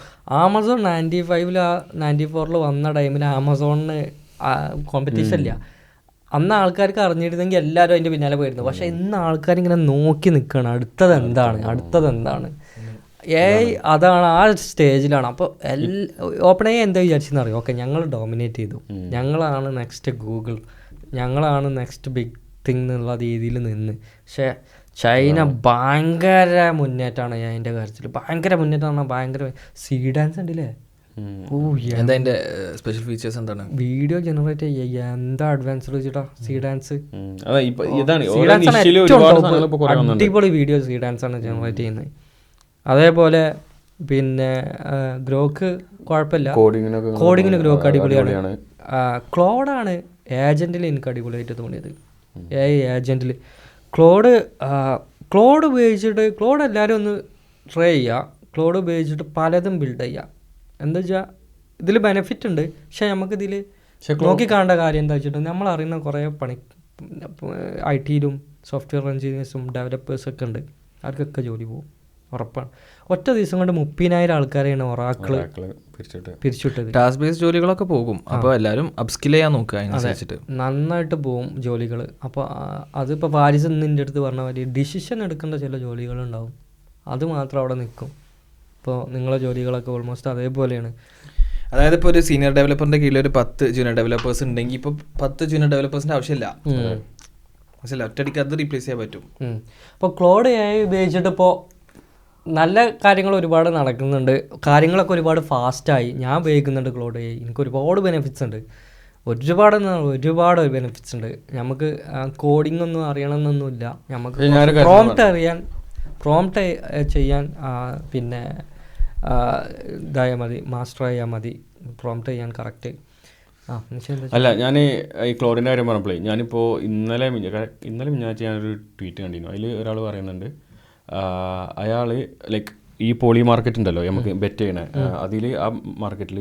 Amazon 95-94 വന്ന ടൈമിൽ ആമസോണിന് കോമ്പറ്റീഷൻ ഇല്ല. അന്ന് ആൾക്കാർക്ക് അറിഞ്ഞിരുന്നെങ്കിൽ എല്ലാവരും അതിൻ്റെ പിന്നാലെ പോയിരുന്നു. പക്ഷെ ഇന്ന് ആൾക്കാരിങ്ങനെ നോക്കി നിൽക്കുകയാണ്, അടുത്തത് എന്താണ്. AI അതാണ്, ആ സ്റ്റേജിലാണ്. അപ്പോൾ ഓപ്പൺ AI എന്താ വിചാരിച്ചെന്ന് അറിയാം, ഓക്കെ ഞങ്ങൾ ഡോമിനേറ്റ് ചെയ്തു, ഞങ്ങളാണ് നെക്സ്റ്റ് ഗൂഗിൾ, ഞങ്ങളാണ് നെക്സ്റ്റ് ബിഗ് തിങ് എന്നുള്ള രീതിയിൽ നിന്ന്. പക്ഷേ ചൈന ഭയങ്കര മുന്നേറ്റമാണ് അതിൻ്റെ കാര്യത്തിൽ. ഭയങ്കര മുന്നേറ്റം പറഞ്ഞാൽ ഭയങ്കര സീ ഡാൻസ് ഉണ്ടല്ലേ. ഓ എന്താ അതിന്റെ സ്പെഷ്യൽ ഫീച്ചേഴ്സ് എന്താണ്? വീഡിയോ ജനറേറ്റ് ചെയ്യാ എന്താ അഡ്വാൻസ്ഡ് വെച്ചിട്ടാ സീ ഡാൻസ്. അടിപൊളി വീഡിയോ സീ ഡാൻസ് ആണ് ജനറേറ്റ് ചെയ്യുന്നത്. അതേപോലെ പിന്നെ ഗ്രോക്ക് കുഴപ്പമില്ല, കോഡിങ്ങിന് ഗ്രോക്ക് അടിപൊളിയാണ്. ക്ലോഡാണ് ഏജന്റിൽ എനിക്ക് അടിപൊളിയായിട്ട് തോന്നിയത്. ഏജന്റിൽ ക്ലോഡ് ഉപയോഗിച്ചിട്ട് ക്ലോഡ് എല്ലാവരും ഒന്ന് ട്രൈ ചെയ്യുക. ക്ലോഡ് ഉപയോഗിച്ചിട്ട് പലതും ബിൽഡ് ചെയ്യുക. എന്താ വെച്ചാൽ ഇതിൽ ബെനിഫിറ്റ് ഉണ്ട്, പക്ഷെ നമുക്കിതിൽ നോക്കി കാണേണ്ട കാര്യം എന്താ വെച്ചിട്ട് നമ്മൾ അറിയുന്ന കുറേ ഐ ടിയിലും സോഫ്റ്റ്വെയർ എഞ്ചിനീയേഴ്സും ഡെവലപ്പേഴ്സൊക്കെ ഉണ്ട്. അവർക്കൊക്കെ ജോലി പോകും ഉറപ്പാണ്. ഒറ്റ ദിവസം കൊണ്ട് 30,000 ആൾക്കാരെയാണ് ഒറാക്കിൾ പിരിച്ചുവിട്ടത്. ടാസ്ക് ബേസ്ഡ് ജോലികളൊക്കെ പോകും. അപ്പോൾ എല്ലാവരും അപ്സ്കിൽ ചെയ്യാൻ നോക്കുക അതിനനുസരിച്ചിട്ട്. നന്നായിട്ട് പോകും ജോലികൾ. അപ്പോൾ അതിപ്പോൾ വാരിസ് നിൻ്റെ അടുത്ത് പറഞ്ഞ മാതിരി ഡിസിഷൻ എടുക്കേണ്ട ചില ജോലികളുണ്ടാവും, അത് മാത്രം അവിടെ നിൽക്കും. ഇപ്പോൾ നിങ്ങളെ ജോലികളൊക്കെ ഓൾമോസ്റ്റ് അതേപോലെയാണ്. അതായത് ഇപ്പോൾ ഒരു സീനിയർ ഡെവലപ്പറിൻ്റെ കീഴിൽ ഒരു 10 ജൂനിയർ ഡെവലപ്പേഴ്സ് ഉണ്ടെങ്കിൽ ഇപ്പോൾ 10 ജൂനിയർ ഡെവലപ്പേഴ്സിൻ്റെ ആവശ്യമില്ല. ഒറ്റയടിക്ക് അത് റീപ്ലേസ് ചെയ്യാൻ പറ്റും. അപ്പോൾ ക്ലോഡ് AI ഉപയോഗിച്ചിട്ട് ഇപ്പോൾ നല്ല കാര്യങ്ങൾ ഒരുപാട് നടക്കുന്നുണ്ട്. കാര്യങ്ങളൊക്കെ ഒരുപാട് ഫാസ്റ്റായി. ഞാൻ ഉപയോഗിക്കുന്നുണ്ട് ക്ലോഡ് AI. എനിക്ക് ഒരുപാട് ബെനിഫിറ്റ്സ് ഉണ്ട്, ഒരുപാട് ബെനിഫിറ്റ്സ് ഉണ്ട്. നമുക്ക് കോഡിംഗ് ഒന്നും അറിയണമെന്നൊന്നുമില്ല. നമുക്ക് പ്രോംപ്റ്റ് ചെയ്യാൻ പിന്നെ ഇതായാൽ മതി, മാസ്റ്റർ ചെയ്യാൻ മതി പ്രോംപ്റ്റ് ചെയ്യാൻ കറക്റ്റ്. അല്ല, ഞാൻ ഈ ക്ലോഡിൻ്റെ കാര്യം പറഞ്ഞപ്പോഴേ ഞാനിപ്പോൾ ഇന്നലെ ഞാനൊരു ട്വീറ്റ് കണ്ടിരുന്നു. അതിൽ ഒരാൾ പറയുന്നുണ്ട്, അയാൾ ലൈക്ക് ഈ പോളി മാർക്കറ്റ് ഉണ്ടല്ലോ നമുക്ക് ബെറ്റ് ചെയ്യണേ, അതിൽ ആ മാർക്കറ്റിൽ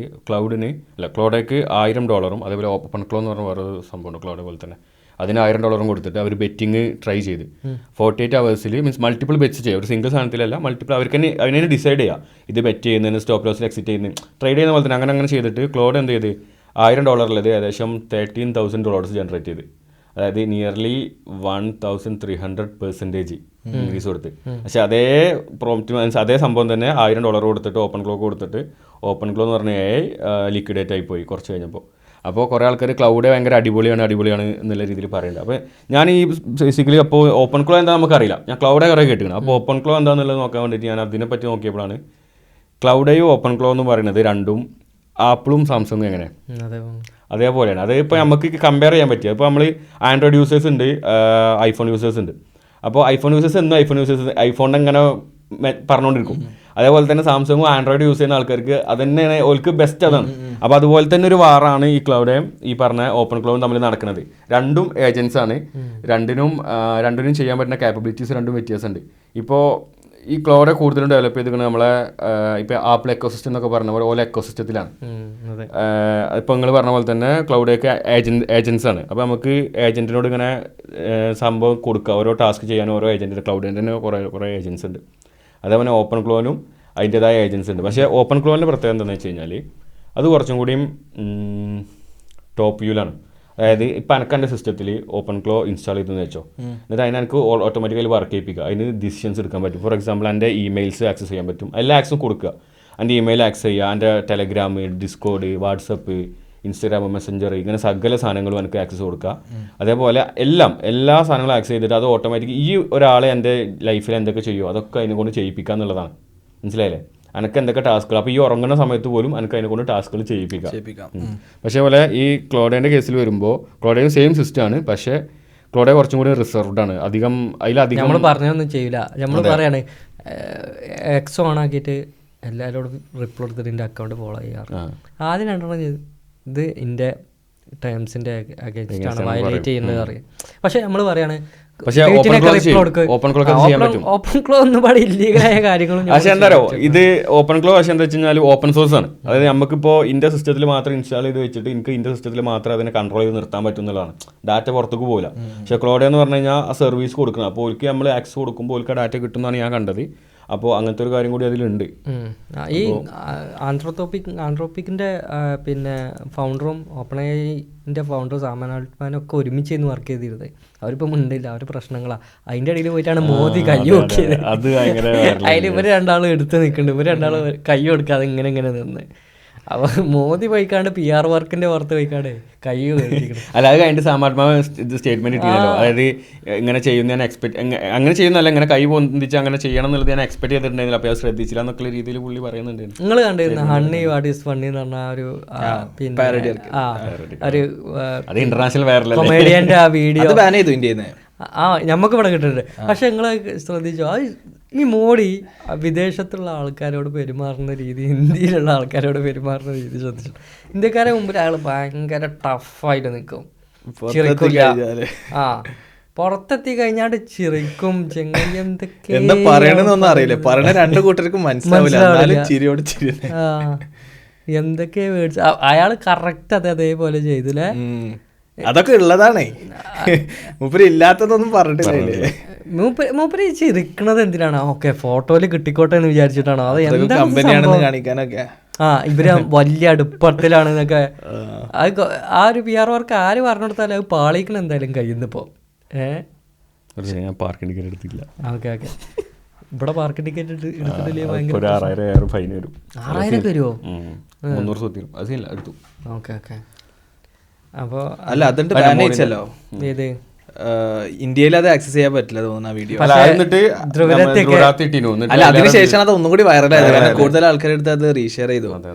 ക്ലോഡേക്ക് $1,000 അതേപോലെ ഓപ്പൺ ക്ലോ എന്ന് പറഞ്ഞ വേറൊരു സംഭവമുണ്ട് ക്ലോഡെ പോലെ തന്നെ, അതിന് $1,000 കൊടുത്തിട്ട് അവർ ബെറ്റിങ് ട്രൈ ചെയ്ത് 48 hours മീൻസ് മൾട്ടിപ്പിൾ ബെറ്റ്സ് ചെയ്യുക. ഒരു സിംഗിൾ സാധനത്തിലല്ല, മൾട്ടിപ്പിൾ അവർക്ക് തന്നെ അതിനെ ഡിസൈഡ് ചെയ്യുക. ഇത് ബെറ്റ് ചെയ്യുന്നതിന് സ്റ്റോപ്പ് ലോസിൽ എക്സിറ്റ് ചെയ്യുന്നത് ട്രേഡ് ചെയ്യുന്ന പോലെ തന്നെ അങ്ങനെ ചെയ്തിട്ട് ക്ലോഡ് എന്ത് ചെയ്ത് $1,000 ഏകദേശം $13,000 ജനറേറ്റ് ചെയ്ത്. അതായത് നിയർലി 1,300% ഇൻക്രീസ് കൊടുത്ത്. പക്ഷെ അതേ പ്രോംപ്റ്റ് അതേ സംഭവം തന്നെ $1,000 കൊടുത്തിട്ട് ഓപ്പൺ ക്ലോ കൊടുത്തിട്ട് ഓപ്പൺ ക്ലോ എന്ന് പറഞ്ഞ ലിക്വിഡേറ്റ് ആയി പോയി കുറച്ച് കഴിഞ്ഞപ്പോൾ. അപ്പോൾ കുറേ ആൾക്കാർ ക്ലൗഡ് ഭയങ്കര അടിപൊളിയാണ് എന്നുള്ള രീതിയിൽ പറയുന്നുണ്ട്. അപ്പോൾ ഞാൻ ഈ ബേസിക്കലി അപ്പോൾ ഓപ്പൺ ക്ലോ എന്താ നമുക്കറിയില്ല, ഞാൻ ക്ലൗഡേ കുറേ കേട്ടിരിക്കണം. അപ്പോൾ ഓപ്പൺ ക്ലോ എന്താണെന്നുള്ളത് നോക്കാൻ വേണ്ടിയിട്ട് ഞാൻ അതിനെപ്പറ്റി നോക്കിയപ്പോഴാണ് ക്ലൗഡേയും ഓപ്പൺ ക്ലോ എന്ന് പറയുന്നത് രണ്ടും ആപ്പിളും സാംസങ്ങും എങ്ങനെ അതേപോലെയാണ്. അത് ഇപ്പോൾ നമുക്ക് കമ്പയർ ചെയ്യാൻ പറ്റിയ ഇപ്പോൾ നമ്മൾ ആൻഡ്രോയിഡ് യൂസേഴ്സ് ഉണ്ട്, ഐഫോൺ യൂസേഴ്സ് ഉണ്ട്. അപ്പോൾ ഐഫോൺ യൂസേഴ്സ് എന്നും ഐഫോണിനെ ഇങ്ങനെ പറഞ്ഞുകൊണ്ടിരിക്കും. അതേപോലെ തന്നെ സാംസങ്ങും ആൻഡ്രോയിഡ് യൂസ് ചെയ്യുന്ന ആൾക്കാർക്ക് അത് തന്നെയാണ് ഓൾക്ക് ബെസ്റ്റ് അതാണ്. അപ്പോൾ അതുപോലെ തന്നെ ഒരു വാറാണ് ഈ ക്ലൗഡേയും ഈ പറഞ്ഞ ഓപ്പൺ ക്ലൗഡും തമ്മിൽ നടക്കുന്നത്. രണ്ടും ഏജൻസ് ആണ്, രണ്ടിനും ചെയ്യാൻ പറ്റുന്ന കാപ്പബിലിറ്റീസ് രണ്ടും വ്യത്യാസമുണ്ട്. ഇപ്പോൾ ഈ ക്ലൗഡ് കൂടുതലും ഡെവലപ്പ് ചെയ്തിരിക്കുന്നത് നമ്മളെ ഇപ്പോൾ ആപ്പിൾ എക്കോസിസ്റ്റം എന്നൊക്കെ പറഞ്ഞ പോലെ ഓരോ എക്കോസിസ്റ്റത്തിലാണ്. ഇപ്പോൾ നിങ്ങൾ പറഞ്ഞ പോലെ തന്നെ ക്ലൗഡൊക്കെ ഏജൻസ് ആണ്. അപ്പോൾ നമുക്ക് ഏജൻറ്റിനോട് ഇങ്ങനെ സംഭവം കൊടുക്കുക, ഓരോ ടാസ്ക് ചെയ്യാൻ ഓരോ ഏജൻറ്റിൻ്റെ ക്ലൗഡിൻ്റെ തന്നെ കുറേ ഏജൻസ് ഉണ്ട്. അതേപോലെ ഓപ്പൺ ക്ലോനും അതിൻ്റേതായ ഏജൻസി ഉണ്ട്. പക്ഷേ ഓപ്പൺ ക്ലോൻ്റെ പ്രത്യേകത എന്താണെന്ന് വെച്ച് കഴിഞ്ഞാൽ അത് കുറച്ചും കൂടിയും ടോപ്പ് വ്യൂലാണ്. അതായത് ഇപ്പം എൻ്റെ സിസ്റ്റത്തിൽ ഓപ്പൺ ക്ലോ ഇൻസ്റ്റാൾ ചെയ്തെന്ന് വെച്ചോ, എന്നിട്ട് അതിന് എനിക്ക് ഓട്ടോമാറ്റിക്കലി വർക്ക് ചെയ്യിപ്പിക്കുക, അതിന് ഡിസിഷൻസ് എടുക്കാൻ പറ്റും. ഫോർ എക്സാമ്പിൾ എൻ്റെ ഇമെയിൽസ് ആക്സസ് ചെയ്യാൻ പറ്റും, എല്ലാ ആക്സസും കൊടുക്കുക. എൻ്റെ ഇമെയിൽ ആക്സസ് ചെയ്യുക, എൻ്റെ Telegram, Discord, WhatsApp, Instagram, Messenger, ഇങ്ങനെ സകല സാധനങ്ങളും എനിക്ക് ആക്സസ് കൊടുക്കുക. അതേപോലെ എല്ലാ സാധനങ്ങളും ആക്സസ് ചെയ്തിട്ട് അത് ഓട്ടോമാറ്റിക് ഈ ഒരാളെ എൻ്റെ ലൈഫിൽ എന്തൊക്കെ ചെയ്യുമോ അതൊക്കെ അതിനെ കൊണ്ട് ചെയ്യിപ്പിക്കുക എന്നുള്ളതാണ്. മനസ്സിലായില്ലേ? എനിക്ക് എന്തൊക്കെ ടാസ്കുകൾ, അപ്പോൾ ഈ ഉറങ്ങുന്ന സമയത്ത് പോലും എനിക്ക് അതിനെ കൊണ്ട് ടാസ്കുകൾ ചെയ്യിപ്പിക്കാം. പക്ഷേ പോലെ ഈ ക്ലോഡേൻ്റെ കേസിൽ വരുമ്പോൾ ക്ലോഡേയും സെയിം സിസ്റ്റമാണ്, പക്ഷേ ക്ലോഡേ കുറച്ചും കൂടി റിസർവ്ഡ് ആണ്. അതിലധികം നമ്മൾ പറഞ്ഞൊന്നും ചെയ്യില്ല. നമ്മൾ പറയാണ് എക്സ് ഓൺ ആക്കിയിട്ട് എല്ലാവരോടും റിപ്ലൈ എടുത്തിട്ട് എൻ്റെ അക്കൗണ്ട് ഫോളോ ചെയ്യാറ്. ആദ്യം രണ്ടെണ്ണം ഇത് എൻ്റെ ടേംസിൻ്റെ അഗേൻസ്റ്റ് ആണ്, വയലേറ്റ് ചെയ്യുന്നത് അറിയാം. പക്ഷെ നമ്മൾ പറയാണ് ഓപ്പൺ ക്ലോ ഒന്നും പാടെ ഇല്ലീഗലായ കാര്യങ്ങളും. പക്ഷെ എന്താ ഇത് ഓപ്പൺ ക്ലോ പക്ഷെ എന്താ വെച്ച് കഴിഞ്ഞാൽ ഓപ്പൺ സോഴ്സ് ആണ്. അതായത് നമുക്കിപ്പോൾ ഇൻ്റെ സിസ്റ്റത്തിൽ മാത്രം ഇൻസ്റ്റാൾ ചെയ്ത് വെച്ചിട്ട് എനിക്ക് ഇൻ്റെ സിസ്റ്റത്തിൽ മാത്രം അതിനെ കൺട്രോൾ ചെയ്ത് നിർത്താൻ പറ്റും എന്നുള്ളതാണ്. ഡാറ്റ പുറത്തേക്ക് പോകില്ല. പക്ഷേ ക്ലോഡ് എന്ന് പറഞ്ഞു കഴിഞ്ഞാൽ ആ സർവീസ് കൊടുക്കണം. അപ്പോൾ ഓർക്ക് നമ്മൾ ആക്സസ് കൊടുക്കുമ്പോൾ ഓർക്ക് ഡാറ്റ കിട്ടുമെന്നാണ് ഞാൻ കണ്ടത്. അപ്പോൾ അങ്ങനത്തെ ഒരു കാര്യം കൂടി അതിലുണ്ട്. ഈ ആന്ത്രോപ്പിക്കിൻ്റെ പിന്നെ ഫൗണ്ടറും ഓപ്പൺഎഐൻ്റെ ഫൗണ്ടറും സാമാൻ ആൾട്ട്മാനും ഒക്കെ ഒരുമിച്ച് വർക്ക് ചെയ്തിരുന്നത്. അവരിപ്പോൾ മിണ്ടില്ല, അവർ പ്രശ്നങ്ങളാണ്. അതിൻ്റെ ഇടയിൽ പോയിട്ടാണ് മോദി കൈ നോക്കിയത്. അതിൽ ഇവർ രണ്ടാളും എടുത്ത് നിൽക്കുന്നുണ്ട്, ഇവർ രണ്ടാളും കൈ കൊടുക്കാതെ ഇങ്ങനെ നിന്ന്. അപ്പൊ മോദി പോയിക്കാണ്ട് PR വർക്കിന്റെ പുറത്ത് പോയിക്കാണ്ട് കൈ കഴിക്കണം. അല്ല അത് കഴിഞ്ഞിട്ട് സാമാത്മാവ് സ്റ്റേറ്റ്മെന്റ് ഇട്ടില്ലല്ലോ, അതായത് ഇങ്ങനെ ചെയ്യുന്ന ഞാൻ അങ്ങനെ ചെയ്യുന്നല്ല, ഇങ്ങനെ കൈ പൊന്തിച്ച് അങ്ങനെ ചെയ്യണം എന്നുള്ളത് ഞാൻ എക്സ്പെക്ട് ചെയ്തിട്ടുണ്ടായിരുന്നില്ല, അപ്പോൾ അത് ശ്രദ്ധിച്ചില്ല എന്നൊക്കെ രീതിയിൽ പുള്ളി പറയുന്നുണ്ട്. നിങ്ങൾ കണ്ടിരുന്നു ഹണ്ണി വാട്ട് ഈസ് ഫണ്ണി എന്ന് പറഞ്ഞ ഒരു പിന്നെ ഒരു അത് ഇന്റർനാഷണൽ വൈറൽ കൊമേഡിയന്റെ ആ വീഡിയോ ബാൻ ചെയ്തു ഇന്ത്യയിൽ. നമുക്ക് ഇവിടെ കിട്ടുന്നുണ്ട്. പക്ഷെ നിങ്ങൾ ശ്രദ്ധിച്ചോ, ഈ മോഡി വിദേശത്തുള്ള ആൾക്കാരോട് പെരുമാറുന്ന രീതി, ഇന്ത്യയിലുള്ള ആൾക്കാരോട് പെരുമാറുന്ന രീതി ശ്രദ്ധിച്ചു. ഇന്ത്യക്കാരെ മുമ്പിൽ അയാൾ ഭയങ്കര ടഫായിട്ട് നിൽക്കും, ചിരിക്കില്ല. പുറത്തെത്തി കഴിഞ്ഞാണ്ട് ചിരിക്കും, ചെങ്ങായി എന്തൊക്കെ എന്താ പറയണെന്നൊന്നും അറിയില്ല, പറയണ രണ്ടു കൂട്ടർക്കും മനസ്സിലാവില്ല. എന്തൊക്കെ മേടിച്ച അയാൾ കറക്റ്റ് അതേപോലെ ചെയ്തില്ലേ. അതൊക്കെ ഉള്ളതാണേ, മൂപ്പര് ഇല്ലാത്തതൊന്നും പറഞ്ഞിട്ടില്ലേ. മൂപ്പര് ചിരിക്കണത് എന്തിനാണ്? ഓക്കെ ഫോട്ടോയില് കിട്ടിക്കോട്ടെ എന്ന് വിചാരിച്ചിട്ടാണോ? അത് എന്താ കമ്പനിയാണെന്ന് കാണിക്കാനൊക്കെ. ഇവര് വലിയ അടുപ്പത്തിലാണ് എന്നൊക്കെ. അത് ആ ഒരു PR വർക്ക് ആര് പറഞ്ഞു കൊടുത്താലും അത് പാളിക്കണം എന്തായാലും കഴിയുന്നിപ്പോ. പാർക്കിംഗ് ടിക്കറ്റ് എടുത്തില്ല. ഓക്കെ ഇവിടെ പാർക്ക് ടിക്കറ്റ് എടുത്തിട്ടില്ലേ? 6,000 ഫൈൻ വരും. 6,000 വരുമോ? 300 അതില്ല എടുത്തു. ഓക്കെ അപ്പോൾ അല്ല അതുണ്ട് ബാൻ ചെയ്ച്ചല്ലോ. ഏത് ഇന്ത്യയിൽ അത് ആക്സസ് ചെയ്യാൻ പറ്റില്ല തോന്നുന്നു ആ വീഡിയോ. അല്ല അതിനുശേഷം അത് ഒന്നും കൂടി വൈറലായത്, കാരണം കൂടുതൽ ആൾക്കാരെടുത്ത് അത് റീഷെയർ ചെയ്തു.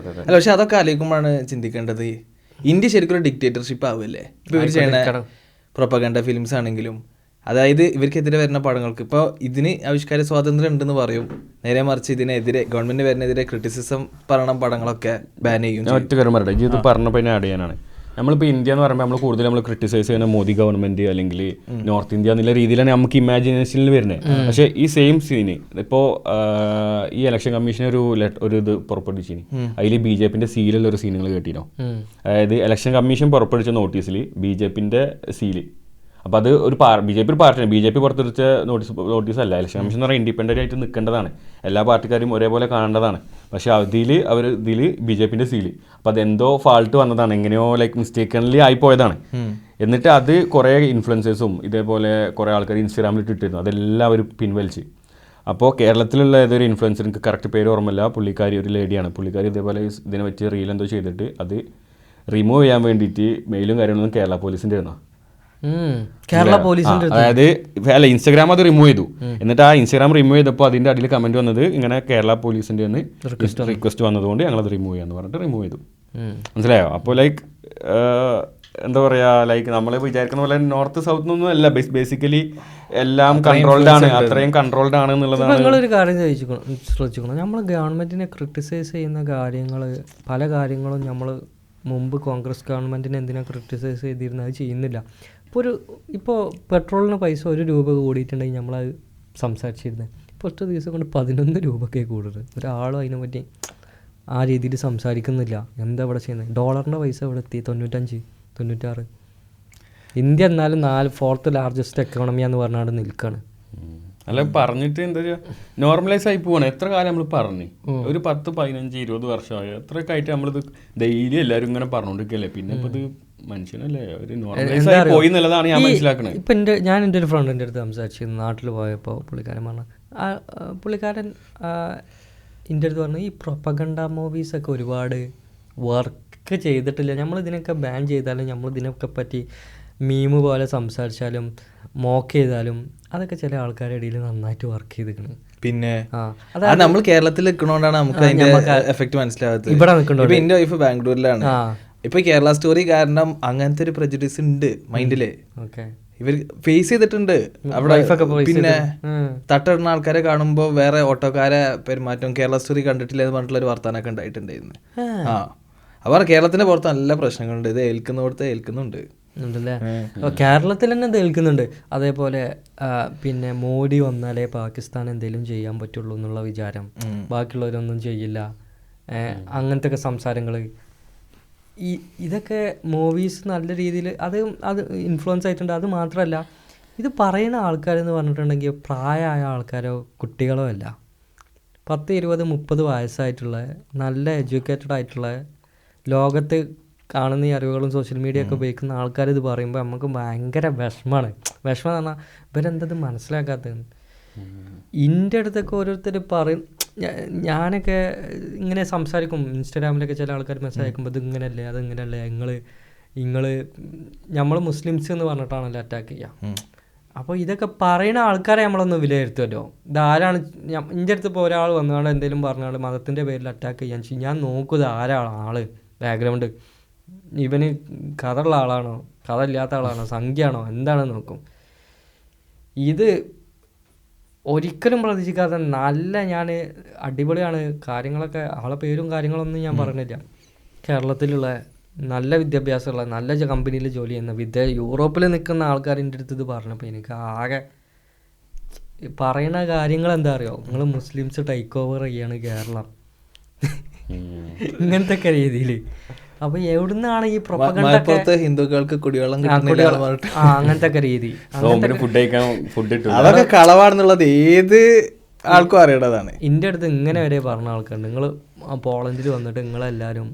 അല്ല പക്ഷെ അതൊക്കെ ആലോചിക്കുമ്പോഴാണ് ചിന്തിക്കേണ്ടത്, ഇന്ത്യ ശരിക്കും ഒരു ഡിക്റ്റേറ്റർഷിപ്പ് ആവില്ലേ ഇപ്പൊ ഇവർ ചെയ്യണ പ്രൊപ്പഗണ്ട ഫിലിംസ് ആണെങ്കിലും. അതായത് ഇവർക്കെതിരെ വരുന്ന പടങ്ങൾക്ക് ഇപ്പോൾ ഇതിന് ആവിഷ്കാര സ്വാതന്ത്ര്യം ഉണ്ടെന്ന് പറയും, നേരെ മറിച്ച് ഇതിനെതിരെ ഗവൺമെന്റ് വരുന്നതിനെതിരെ ക്രിറ്റിസിസം പറയണ പടങ്ങളൊക്കെ ബാൻ ചെയ്യും. ഒറ്റ കാര്യം പറയട്ടെ, ഇത് പറഞ്ഞപ്പോൾ തന്നെ ആഡ് ചെയ്യാനാണ്. നമ്മളിപ്പോൾ ഇന്ത്യ എന്ന് പറയുമ്പോൾ നമ്മൾ കൂടുതൽ നമ്മൾ ക്രിട്ടിസൈസ് ചെയ്യുന്ന മോദി ഗവൺമെന്റ് അല്ലെങ്കിൽ നോർത്ത് ഇന്ത്യ എന്നുള്ള രീതിയിലാണ് നമുക്ക് ഇമാജിനേഷനിൽ വരുന്നത്. പക്ഷേ ഈ സെയിം സീന് ഇപ്പോൾ ഈ ഇലക്ഷൻ കമ്മീഷൻ ഒരു ഇത് പുറപ്പെടുവിച്ചിന്, അതിൽ BJPന്റെ സീലുള്ള ഒരു സീനുകൾ കേട്ടിനോ? അതായത് ഇലക്ഷൻ കമ്മീഷൻ പുറപ്പെടുവിച്ച നോട്ടീസിൽ BJPന്റെ സീല്. അപ്പോൾ അത് ഒരു BJP ഒരു പാർട്ടിയാണ്, BJP പുറത്തുവച്ച നോട്ടീസല്ല. ഇലക്ഷൻ കമ്മീഷൻ എന്ന് പറഞ്ഞാൽ ഇൻഡിപെൻഡൻ്റ് ആയിട്ട് നിൽക്കേണ്ടതാണ്, എല്ലാ പാർട്ടിക്കാരും ഒരേപോലെ കാണേണ്ടതാണ്. പക്ഷേ ഇതിൽ BJPന്റെ സീല്. അപ്പോൾ അതെന്തോ ഫാൾട്ട് വന്നതാണ്, എങ്ങനെയോ ലൈക്ക് മിസ്റ്റേക്കൺലി ആയിപ്പോയതാണ്. എന്നിട്ട് അത് കുറേ ഇൻഫ്ലുവൻസേഴ്സും ഇതേപോലെ കുറേ ആൾക്കാർ ഇൻസ്റ്റാഗ്രാമിൽ ഇട്ടിരുന്നു, അതെല്ലാം അവർ പിൻവലിച്ച്. അപ്പോൾ കേരളത്തിലുള്ള ഏതൊരു ഇൻഫ്ലുവൻസർ, എനിക്ക് കറക്റ്റ് പേര് ഓർമ്മയില്ല, പുള്ളിക്കാരി ഒരു ലേഡിയാണ്. പുള്ളിക്കാരി ഇതേപോലെ ഇതിനെ വെച്ച് റീൽ എന്തോ ചെയ്തിട്ട് അത് റിമൂവ് ചെയ്യാൻ വേണ്ടിയിട്ട് മെയിലും കാര്യങ്ങളൊന്നും കേരള പോലീസിൻ്റെ ആയിരുന്നു. കേരള പോലീസിന്റെ അതായത് അല്ല ഇൻസ്റ്റാഗ്രാം അത് റിമൂവ് ചെയ്തു. എന്നിട്ട് ആ ഇൻസ്റ്റാഗ്രാം റിമൂവ് ചെയ്തപ്പോൾ അതിന്റെ അടിയിൽ കമന്റ് വന്നത് ഇങ്ങനെ കേരള പോലീസിന്റെ റിക്വസ്റ്റ് വന്നതുകൊണ്ട് ഞങ്ങളത് റിമൂവ് ചെയ്യാന്ന് പറഞ്ഞിട്ട് റിമൂവ് ചെയ്തു. മനസ്സിലായോ? അപ്പോൾ ലൈക്ക് എന്താ പറയാ, ലൈക്ക് നമ്മൾ വിചാരിക്കുന്ന പോലെ നോർത്ത് സൗത്ത് ഒന്നും അല്ല, ബേസിക്കലി എല്ലാം കൺട്രോൾഡ് ആണ്, അത്രയും കൺട്രോൾഡ് ആണ് എന്നുള്ളതാണ്. നിങ്ങളൊരു കാര്യം ശ്രദ്ധിക്കണം, നമ്മൾ ഗവൺമെന്റിനെ ക്രിട്ടിസൈസ് ചെയ്യുന്ന കാര്യങ്ങൾ, പല കാര്യങ്ങളും നമ്മൾ മുമ്പ് കോൺഗ്രസ് ഗവൺമെന്റിനെ എന്തിനാ ക്രിട്ടിസൈസ് ചെയ്തിരുന്നത് അത് ചെയ്യുന്നില്ല. ഇപ്പോൾ പെട്രോളിന് പൈസ 1 രൂപ കൂടിയിട്ടുണ്ടെങ്കിൽ നമ്മളത് സംസാരിച്ചിരുന്നത്, ഇപ്പോൾ ഒറ്റ ദിവസം കൊണ്ട് 11 രൂപയ്ക്ക് കൂടുതൽ. ഒരാളും അതിനെ പറ്റി ആ രീതിയിൽ സംസാരിക്കുന്നില്ല. എന്താ ഇവിടെ ചെയ്യുന്നത്? ഡോളറിൻ്റെ പൈസ ഇവിടെ എത്തി 95, 96. ഇന്ത്യ എന്നാലും 4th ലാർജസ്റ്റ് എക്കോണമിയാന്ന് പറഞ്ഞാൽ നിൽക്കുകയാണ്. അല്ല പറഞ്ഞിട്ട് എന്താ നോർമലൈസ് ആയി പോവാണ്. എത്ര കാലം നമ്മൾ പറഞ്ഞു, ഒരു 10, 15, 20 വർഷമായി അത്രയൊക്കെ ആയിട്ട് നമ്മളിത് ഡെയിലി എല്ലാവരും ഇങ്ങനെ പറഞ്ഞുകൊണ്ടിരിക്കല്ലേ. പിന്നെ ഇപ്പോൾ ഇത് മനുഷ്യനല്ലേ ഒരു നോർമലൈസ് ആയി പോയി എന്നുള്ളതാണ് ഞാൻ മനസ്സിലാക്കുന്നത്. ഇപ്പം ഞാൻ എൻ്റെ ഒരു ഫ്രണ്ടിൻ്റെ അടുത്ത് സംസാരിച്ചിരുന്നു, നാട്ടിൽ പോയപ്പോൾ പുള്ളിക്കാരൻ പറഞ്ഞു, പുള്ളിക്കാരൻ എൻ്റെ അടുത്ത് പറഞ്ഞു, ഈ പ്രൊപ്പഗണ്ട മൂവീസൊക്കെ ഒരുപാട് വർക്ക് ചെയ്തിട്ടില്ല, നമ്മളിതിനൊക്കെ ബാൻ ചെയ്താലും നമ്മളിതിനൊക്കെ പറ്റി മീമ് പോലെ സംസാരിച്ചാലും മോക്ക് ചെയ്താലും അതൊക്കെ ചില ആൾക്കാരുടെ ഇടയിൽ നന്നായിട്ട് വർക്ക് ചെയ്തിരിക്കണം. പിന്നെ നമ്മൾ കേരളത്തിൽ നിൽക്കണോണ്ടാണ് നമുക്ക് അതിന്റെ എഫക്ട് മനസ്സിലാവാത്തത്. ഇവിടെ നിൽക്കണോ? എന്റെ വൈഫ് ബാംഗ്ലൂരിലാണ്. ഇപ്പൊ കേരള സ്റ്റോറി കാരണം അങ്ങനത്തെ ഒരു പ്രജുഡിസ് ഉണ്ട് മൈൻഡില്, ഇവർ ഫേസ് ചെയ്തിട്ടുണ്ട് അവിടെ. പിന്നെ തട്ടിടുന്ന ആൾക്കാരെ കാണുമ്പോ വേറെ ഓട്ടോക്കാരെ പെരുമാറ്റം, കേരള സ്റ്റോറി കണ്ടിട്ടില്ല എന്ന് പറഞ്ഞിട്ടുള്ള ഒരു വർത്താനൊക്കെ ഉണ്ടായിട്ടുണ്ടായിരുന്നു. അവർ കേരളത്തിന്റെ പുറത്ത് നല്ല പ്രശ്നങ്ങളുണ്ട്, ഇത് ഏൽക്കുന്നിടത്ത് ഏൽക്കുന്നുണ്ട് ഉണ്ടല്ലേ. കേരളത്തിൽ തന്നെ കേൾക്കുന്നുണ്ട്. അതേപോലെ പിന്നെ മോഡി വന്നാലേ പാകിസ്ഥാൻ എന്തെങ്കിലും ചെയ്യാൻ പറ്റുള്ളൂ എന്നുള്ള വിചാരം, ബാക്കിയുള്ളവരൊന്നും ചെയ്യില്ല, അങ്ങനത്തെ ഒക്കെ സംസാരങ്ങൾ. ഇതൊക്കെ മൂവീസ് നല്ല രീതിയിൽ അത് ഇൻഫ്ലുവൻസ് ആയിട്ടുണ്ട്. അത് മാത്രമല്ല, ഇത് പറയുന്ന ആൾക്കാരെന്ന് പറഞ്ഞിട്ടുണ്ടെങ്കിൽ പ്രായമായ ആൾക്കാരോ കുട്ടികളോ അല്ല, 10, 20, 30 വയസ്സായിട്ടുള്ള നല്ല എഡ്യൂക്കേറ്റഡ് ആയിട്ടുള്ള ലോകത്ത് കാണുന്ന ഈ അറിവുകളും സോഷ്യൽ മീഡിയ ഒക്കെ ഉപയോഗിക്കുന്ന ആൾക്കാർ ഇത് പറയുമ്പോൾ നമുക്ക് ഭയങ്കര വിഷമമാണ്. വിഷമം എന്ന് പറഞ്ഞാൽ ഇവരെന്തത് മനസ്സിലാക്കാത്തത്. എൻ്റെ അടുത്തൊക്കെ ഓരോരുത്തർ പറയും, ഞാനൊക്കെ ഇങ്ങനെ സംസാരിക്കും, ഇൻസ്റ്റാഗ്രാമിലൊക്കെ ചില ആൾക്കാർ മെസ്സേജ് അയക്കുമ്പോൾ ഇത് ഇങ്ങനെയല്ലേ അത് ഇങ്ങനെയല്ലേ, നിങ്ങൾ നമ്മൾ മുസ്ലിംസ് എന്ന് പറഞ്ഞിട്ടാണല്ലോ അറ്റാക്ക് ചെയ്യുക. അപ്പോൾ ഇതൊക്കെ പറയുന്ന ആൾക്കാരെ നമ്മളൊന്ന് വിലയിരുത്തുമല്ലോ. ഇതാരാണ് എൻ്റെ അടുത്ത് ഇപ്പോൾ ഒരാൾ വന്നുകൊണ്ട് എന്തെങ്കിലും പറഞ്ഞാൽ മതത്തിൻ്റെ പേരിൽ അറ്റാക്ക് ചെയ്യാൻ ഞാൻ നോക്കുക ആരാണ് ആള്, ബാക്ക്ഗ്രൗണ്ട്, ഇവന് കഥ ഉള്ള ആളാണോ കഥ ഇല്ലാത്ത ആളാണോ സംഖ്യയാണോ എന്താണെന്ന് നോക്കും. ഇത് ഒരിക്കലും പ്രതീക്ഷിക്കാതെ ഞാൻ അടിപൊളിയാണ് കാര്യങ്ങളൊക്കെ, ആളെ പേരും കാര്യങ്ങളൊന്നും ഞാൻ പറഞ്ഞില്ല, കേരളത്തിലുള്ള നല്ല വിദ്യാഭ്യാസമുള്ള നല്ല കമ്പനിയിൽ ജോലി ചെയ്യുന്ന യൂറോപ്പിൽ നിൽക്കുന്ന ആൾക്കാരിൻ്റെ അടുത്ത് ഇത് പറഞ്ഞപ്പോൾ എനിക്ക് ആകെ പറയുന്ന കാര്യങ്ങൾ എന്താ അറിയോ, നിങ്ങൾ മുസ്ലിംസ് ടേക്ക് ഓവർ ചെയ്യാണ് കേരളം ഇങ്ങനത്തെ ഒക്കെ രീതിയിൽ. അപ്പോൾ എവിടുന്നാണ് ഈ പ്രൊപ്പഗണ്ട ഹിന്ദുക്കൾക്ക് കുടിവെള്ളം അങ്ങനത്തെ ഒക്കെ രീതി, അതൊക്കെ കളവാണെന്നുള്ളത് ഏത് ആൾക്കും അറിയേണ്ടതാണ്. എൻ്റെ അടുത്ത് ഇങ്ങനെ വരെ പറഞ്ഞ ആൾക്കാരുണ്ട്, നിങ്ങൾ പോളണ്ടിൽ വന്നിട്ട് നിങ്ങളെല്ലാവരും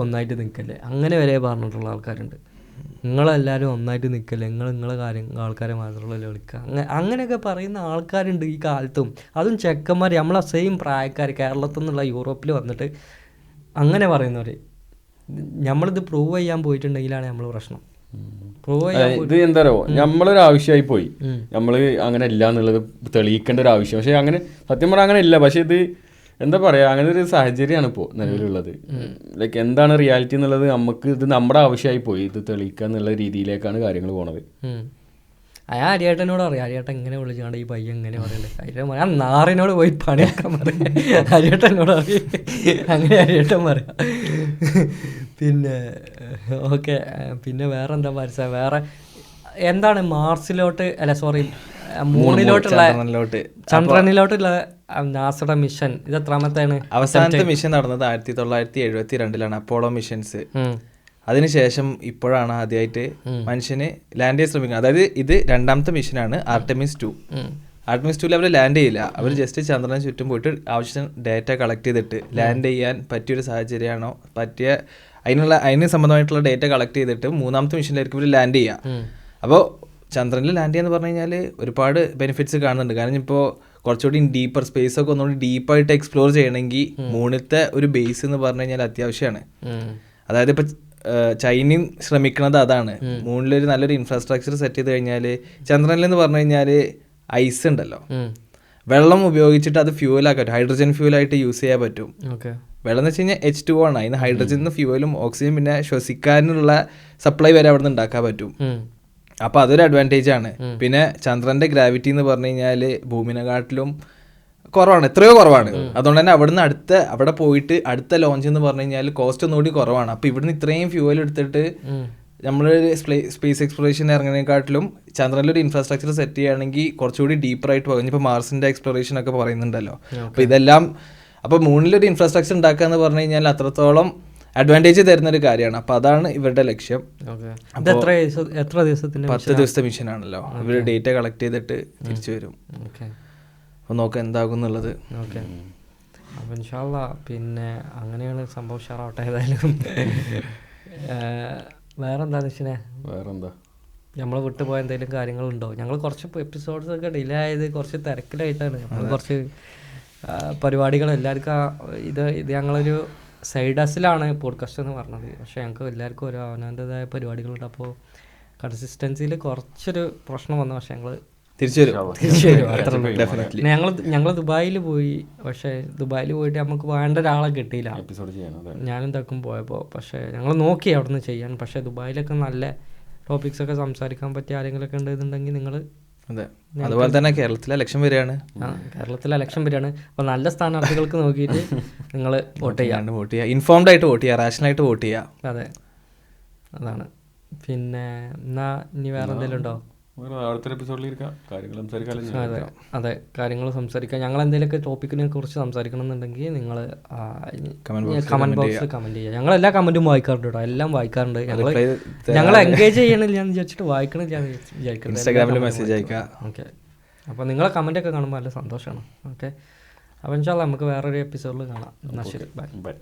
ഒന്നായിട്ട് നിൽക്കല്ലേ, അങ്ങനെ വരെ പറഞ്ഞിട്ടുള്ള ആൾക്കാരുണ്ട്. നിങ്ങളെല്ലാവരും ഒന്നായിട്ട് നിൽക്കല്ലേ, നിങ്ങളെ ആൾക്കാരെ മാത്രമല്ല വിളിക്കുക, അങ്ങനെയൊക്കെ പറയുന്ന ആൾക്കാരുണ്ട് ഈ കാലത്തും. അതും ചെക്കന്മാർ നമ്മളെ സെയിം പ്രായക്കാർ കേരളത്തിൽ നിന്നുള്ള യൂറോപ്പിൽ വന്നിട്ട് അങ്ങനെ പറയുന്നവർ. നമ്മളിത് പ്രൂവ് ചെയ്യാൻ പോയിട്ടുണ്ടെങ്കിലാണ് നമ്മൾ പ്രശ്നം. ഇത് എന്താ പറയുക, നമ്മളൊരു ആവശ്യമായി പോയി, നമ്മൾ അങ്ങനെ ഇല്ല എന്നുള്ളത് തെളിയിക്കേണ്ട ഒരു ആവശ്യം. പക്ഷെ അങ്ങനെ സത്യം പറഞ്ഞാൽ അങ്ങനെ ഇല്ല. പക്ഷെ ഇത് എന്താ പറയുക, അങ്ങനെ ഒരു സാഹചര്യമാണ് ഇപ്പോൾ നിലവിലുള്ളത്. ലൈക്ക് എന്താണ് റിയാലിറ്റി എന്നുള്ളത് നമുക്ക് ഇത് നമ്മുടെ ആവശ്യമായി പോയി, ഇത് തെളിയിക്കുക എന്നുള്ള രീതിയിലേക്കാണ് കാര്യങ്ങൾ പോണത്. ഞാൻ അരിയേട്ടനോട് അറിയാം, അരിയേട്ടൻ ഇങ്ങനെ വിളിച്ചാണ്ട് ഈ പയ്യൻ ഇങ്ങനെ പറയല്ലേ, ഞാൻ നാറിനോട് പോയി പണിയൊക്കെ പറയാം, അരിയേട്ടനോട് അറിയാം, അങ്ങനെ അരിയേട്ടൻ പറയാം. പിന്നെ ഓക്കെ, പിന്നെ വേറെ എന്താ പരിസരം, വേറെ എന്താണ് മാർസിലോട്ട് അല്ല സോറി മൂണിലോട്ടുള്ള ചന്ദ്രനിലോട്ടുള്ള നാസയുടെ മിഷൻ ഇത് എത്രാമത്തെയാണ്? അവസാനത്തെ മിഷൻ നടന്നത് 1972 അപ്പോളോ മിഷൻസ്. അതിനുശേഷം ഇപ്പോഴാണ് ആദ്യമായിട്ട് മനുഷ്യന് ലാൻഡ് ചെയ്യാൻ ശ്രമിക്കുന്നത്. അതായത് ഇത് രണ്ടാമത്തെ മിഷനാണ് ആർടെമിസ് 2. ആർടെമിസ് 2 അവർ ലാൻഡ് ചെയ്യില്ല, അവർ ജസ്റ്റ് ചന്ദ്രന് ചുറ്റും പോയിട്ട് ആവശ്യം ഡേറ്റ കളക്ട് ചെയ്തിട്ട് ലാൻഡ് ചെയ്യാൻ പറ്റിയൊരു സാഹചര്യമാണോ അതിന് സംബന്ധമായിട്ടുള്ള ഡേറ്റ കളക്ട് ചെയ്തിട്ട് മൂന്നാമത്തെ മിഷനിലായിരിക്കും ഇവർ ലാൻഡ് ചെയ്യുക. അപ്പോൾ ചന്ദ്രനിൽ ലാൻഡ് ചെയ്യാന്ന് പറഞ്ഞു കഴിഞ്ഞാൽ ഒരുപാട് ബെനിഫിറ്റ്സ് കാണുന്നുണ്ട്. കാരണം ഇപ്പോൾ കുറച്ചുകൂടി ഡീപ്പർ സ്പേസ് ഒക്കെ ഒന്നുകൂടി ഡീപ്പായിട്ട് എക്സ്പ്ലോർ ചെയ്യണമെങ്കിൽ മൂണിലത്തെ ഒരു ബേസ് എന്ന് പറഞ്ഞു കഴിഞ്ഞാൽ അത്യാവശ്യമാണ്. അതായത് ഇപ്പോൾ ചൈനയും ശ്രമിക്കുന്നത് അതാണ്, മൂണിലൊരു നല്ലൊരു ഇൻഫ്രാസ്ട്രക്ചർ സെറ്റ് ചെയ്ത് കഴിഞ്ഞാൽ ചന്ദ്രനിൽ എന്ന് പറഞ്ഞു കഴിഞ്ഞാൽ ഐസ് ഉണ്ടല്ലോ, വെള്ളം ഉപയോഗിച്ചിട്ട് അത് ഫ്യൂവലാക്കാൻ പറ്റും, ഹൈഡ്രജൻ ഫ്യൂവലായിട്ട് യൂസ് ചെയ്യാൻ പറ്റും. വെള്ളം എന്ന് വെച്ച് കഴിഞ്ഞാൽ H2O ആണ്, അതിന് ഹൈഡ്രജൻ ഫ്യൂവലും ഓക്സിജൻ പിന്നെ ശ്വസിക്കാനുള്ള സപ്ലൈ വരെ അവിടെ നിന്ന് ഉണ്ടാക്കാൻ പറ്റും. അപ്പോൾ അതൊരു അഡ്വാൻറ്റേജ് ആണ്. പിന്നെ ചന്ദ്രന്റെ ഗ്രാവിറ്റി എന്ന് പറഞ്ഞു കഴിഞ്ഞാൽ ഭൂമിനെക്കാട്ടിലും കുറവാണ്, എത്രയോ കുറവാണ്. അതുകൊണ്ട് തന്നെ അവിടുന്ന് അവിടെ പോയിട്ട് അടുത്ത ലോഞ്ച് എന്ന് പറഞ്ഞു കഴിഞ്ഞാൽ കോസ്റ്റ് ഒന്നുകൂടി കുറവാണ്. അപ്പോൾ ഇവിടുന്ന് ഇത്രയും ഫ്യൂവൽ എടുത്തിട്ട് നമ്മളൊരു സ്പേസ് എക്സ്പ്ലോറേഷൻ ഇറങ്ങുന്നതിനെക്കാട്ടിലും ചന്ദ്രനിലൊരു ഇൻഫ്രാസ്ട്രക്ചർ സെറ്റ് ചെയ്യുകയാണെങ്കിൽ കുറച്ചുകൂടി ഡീപ്പറായിട്ട് പോകും. ഇപ്പോൾ മാർസിന്റെ എക്സ്പ്ലോറേഷൻ ഒക്കെ പറയുന്നുണ്ടല്ലോ. അപ്പോൾ ഇതെല്ലാം അപ്പോൾ മൂണിലൊരു ഇൻഫ്രാസ്ട്രക്ചർ ഉണ്ടാക്കുക എന്ന് പറഞ്ഞു കഴിഞ്ഞാൽ അത്രത്തോളം അഡ്വാൻറ്റേജ് തരുന്നൊരു കാര്യമാണ്. അപ്പോൾ അതാണ് ഇവരുടെ ലക്ഷ്യം. 10 ദിവസത്തെ മിഷൻ ആണല്ലോ, ഇവർ ഡേറ്റ കളക്ട് ചെയ്തിട്ട് തിരിച്ചു വരും. അപ്പോൾ നോക്കാം എന്താകും എന്നുള്ളത്. ഓക്കെ, അപ്പോൾ ഇൻഷാ അല്ലാ പിന്നെ അങ്ങനെയാണ് സംഭവം. ഉഷാറാവട്ടെ. ഏതായാലും വേറെന്താ നിശ്ചനെ, വേറെന്താ നമ്മൾ വിട്ടുപോയ എന്തെങ്കിലും കാര്യങ്ങളുണ്ടോ? ഞങ്ങൾ കുറച്ച് എപ്പിസോഡ്സ് ഒക്കെ ഡിലേ ആയത് കുറച്ച് തിരക്കിലായിട്ടാണ്. നമ്മൾ കുറച്ച് പരിപാടികൾ എല്ലാവർക്കും ഇത് ഞങ്ങളൊരു സൈഡ് ഹസിലാണ് പോഡ്കാസ്റ്റ് എന്ന് പറഞ്ഞത്. പക്ഷേ ഞങ്ങൾക്ക് എല്ലാവർക്കും ഓരോ അവനവൻ്റെതായ പരിപാടികളുണ്ട്. അപ്പോൾ കൺസിസ്റ്റൻസിയിൽ കുറച്ചൊരു പ്രശ്നം വന്നു. പക്ഷേ ഞങ്ങൾ തിരിച്ചു വരും. ഞങ്ങൾ ദുബായിൽ പോയി. പക്ഷേ ദുബായിൽ പോയിട്ട് നമുക്ക് വേണ്ട ഒരാളെ കിട്ടിയില്ല ഞാനും തക്കും പോയപ്പോൾ. പക്ഷേ ഞങ്ങൾ നോക്കി അവിടെ നിന്ന് ചെയ്യാൻ. പക്ഷേ ദുബായിലൊക്കെ നല്ല ടോപ്പിക്സൊക്കെ സംസാരിക്കാൻ പറ്റിയ ആരെങ്കിലുമൊക്കെ ഉണ്ടെന്നുണ്ടെങ്കിൽ നിങ്ങൾ അതെ. അതുപോലെ തന്നെ കേരളത്തിലെ ഇലക്ഷൻ വരികയാണ്. അപ്പോൾ നല്ല സ്ഥാനാർത്ഥികൾക്ക് നോക്കിയിട്ട് നിങ്ങൾ വോട്ട് ചെയ്യുക. ഇൻഫോംഡ് ആയിട്ട് വോട്ട് ചെയ്യുക, റാഷണലായിട്ട് വോട്ട് ചെയ്യുക. അതെ, അതാണ്. പിന്നെ എന്നാ ഇനി വേറെ എന്തെങ്കിലും ഉണ്ടോ? അതെ, കാര്യങ്ങൾ സംസാരിക്കാം. ഞങ്ങൾ എന്തെങ്കിലുമൊക്കെ ടോപ്പിക്കിനെ കുറിച്ച് സംസാരിക്കണം എന്നുണ്ടെങ്കിൽ നിങ്ങൾ കമന്റ് ബോക്സിൽ കമന്റ് ചെയ്യുക. ഞങ്ങൾ എല്ലാ കമന്റും വായിക്കാറുണ്ട് കേട്ടോ, എല്ലാം വായിക്കാറുണ്ട്. ഞങ്ങൾ എൻഗേജ് ചെയ്യണില്ല എന്ന് വിചാരിച്ചിട്ട് വായിക്കണില്ല എന്ന് വിചാരിക്കുന്നത്. ഇൻസ്റ്റാഗ്രാമിൽ മെസ്സേജ് അയക്കുക. ഓക്കെ, അപ്പോൾ നിങ്ങളെ കമന്റൊക്കെ കാണുമ്പോൾ നല്ല സന്തോഷമാണ്. ഓക്കെ, അപ്പോൾ ഇൻഷാ അല്ലാ നമുക്ക് വേറൊരു എപ്പിസോഡിൽ കാണാം. എന്നാൽ ശരി, ബൈ.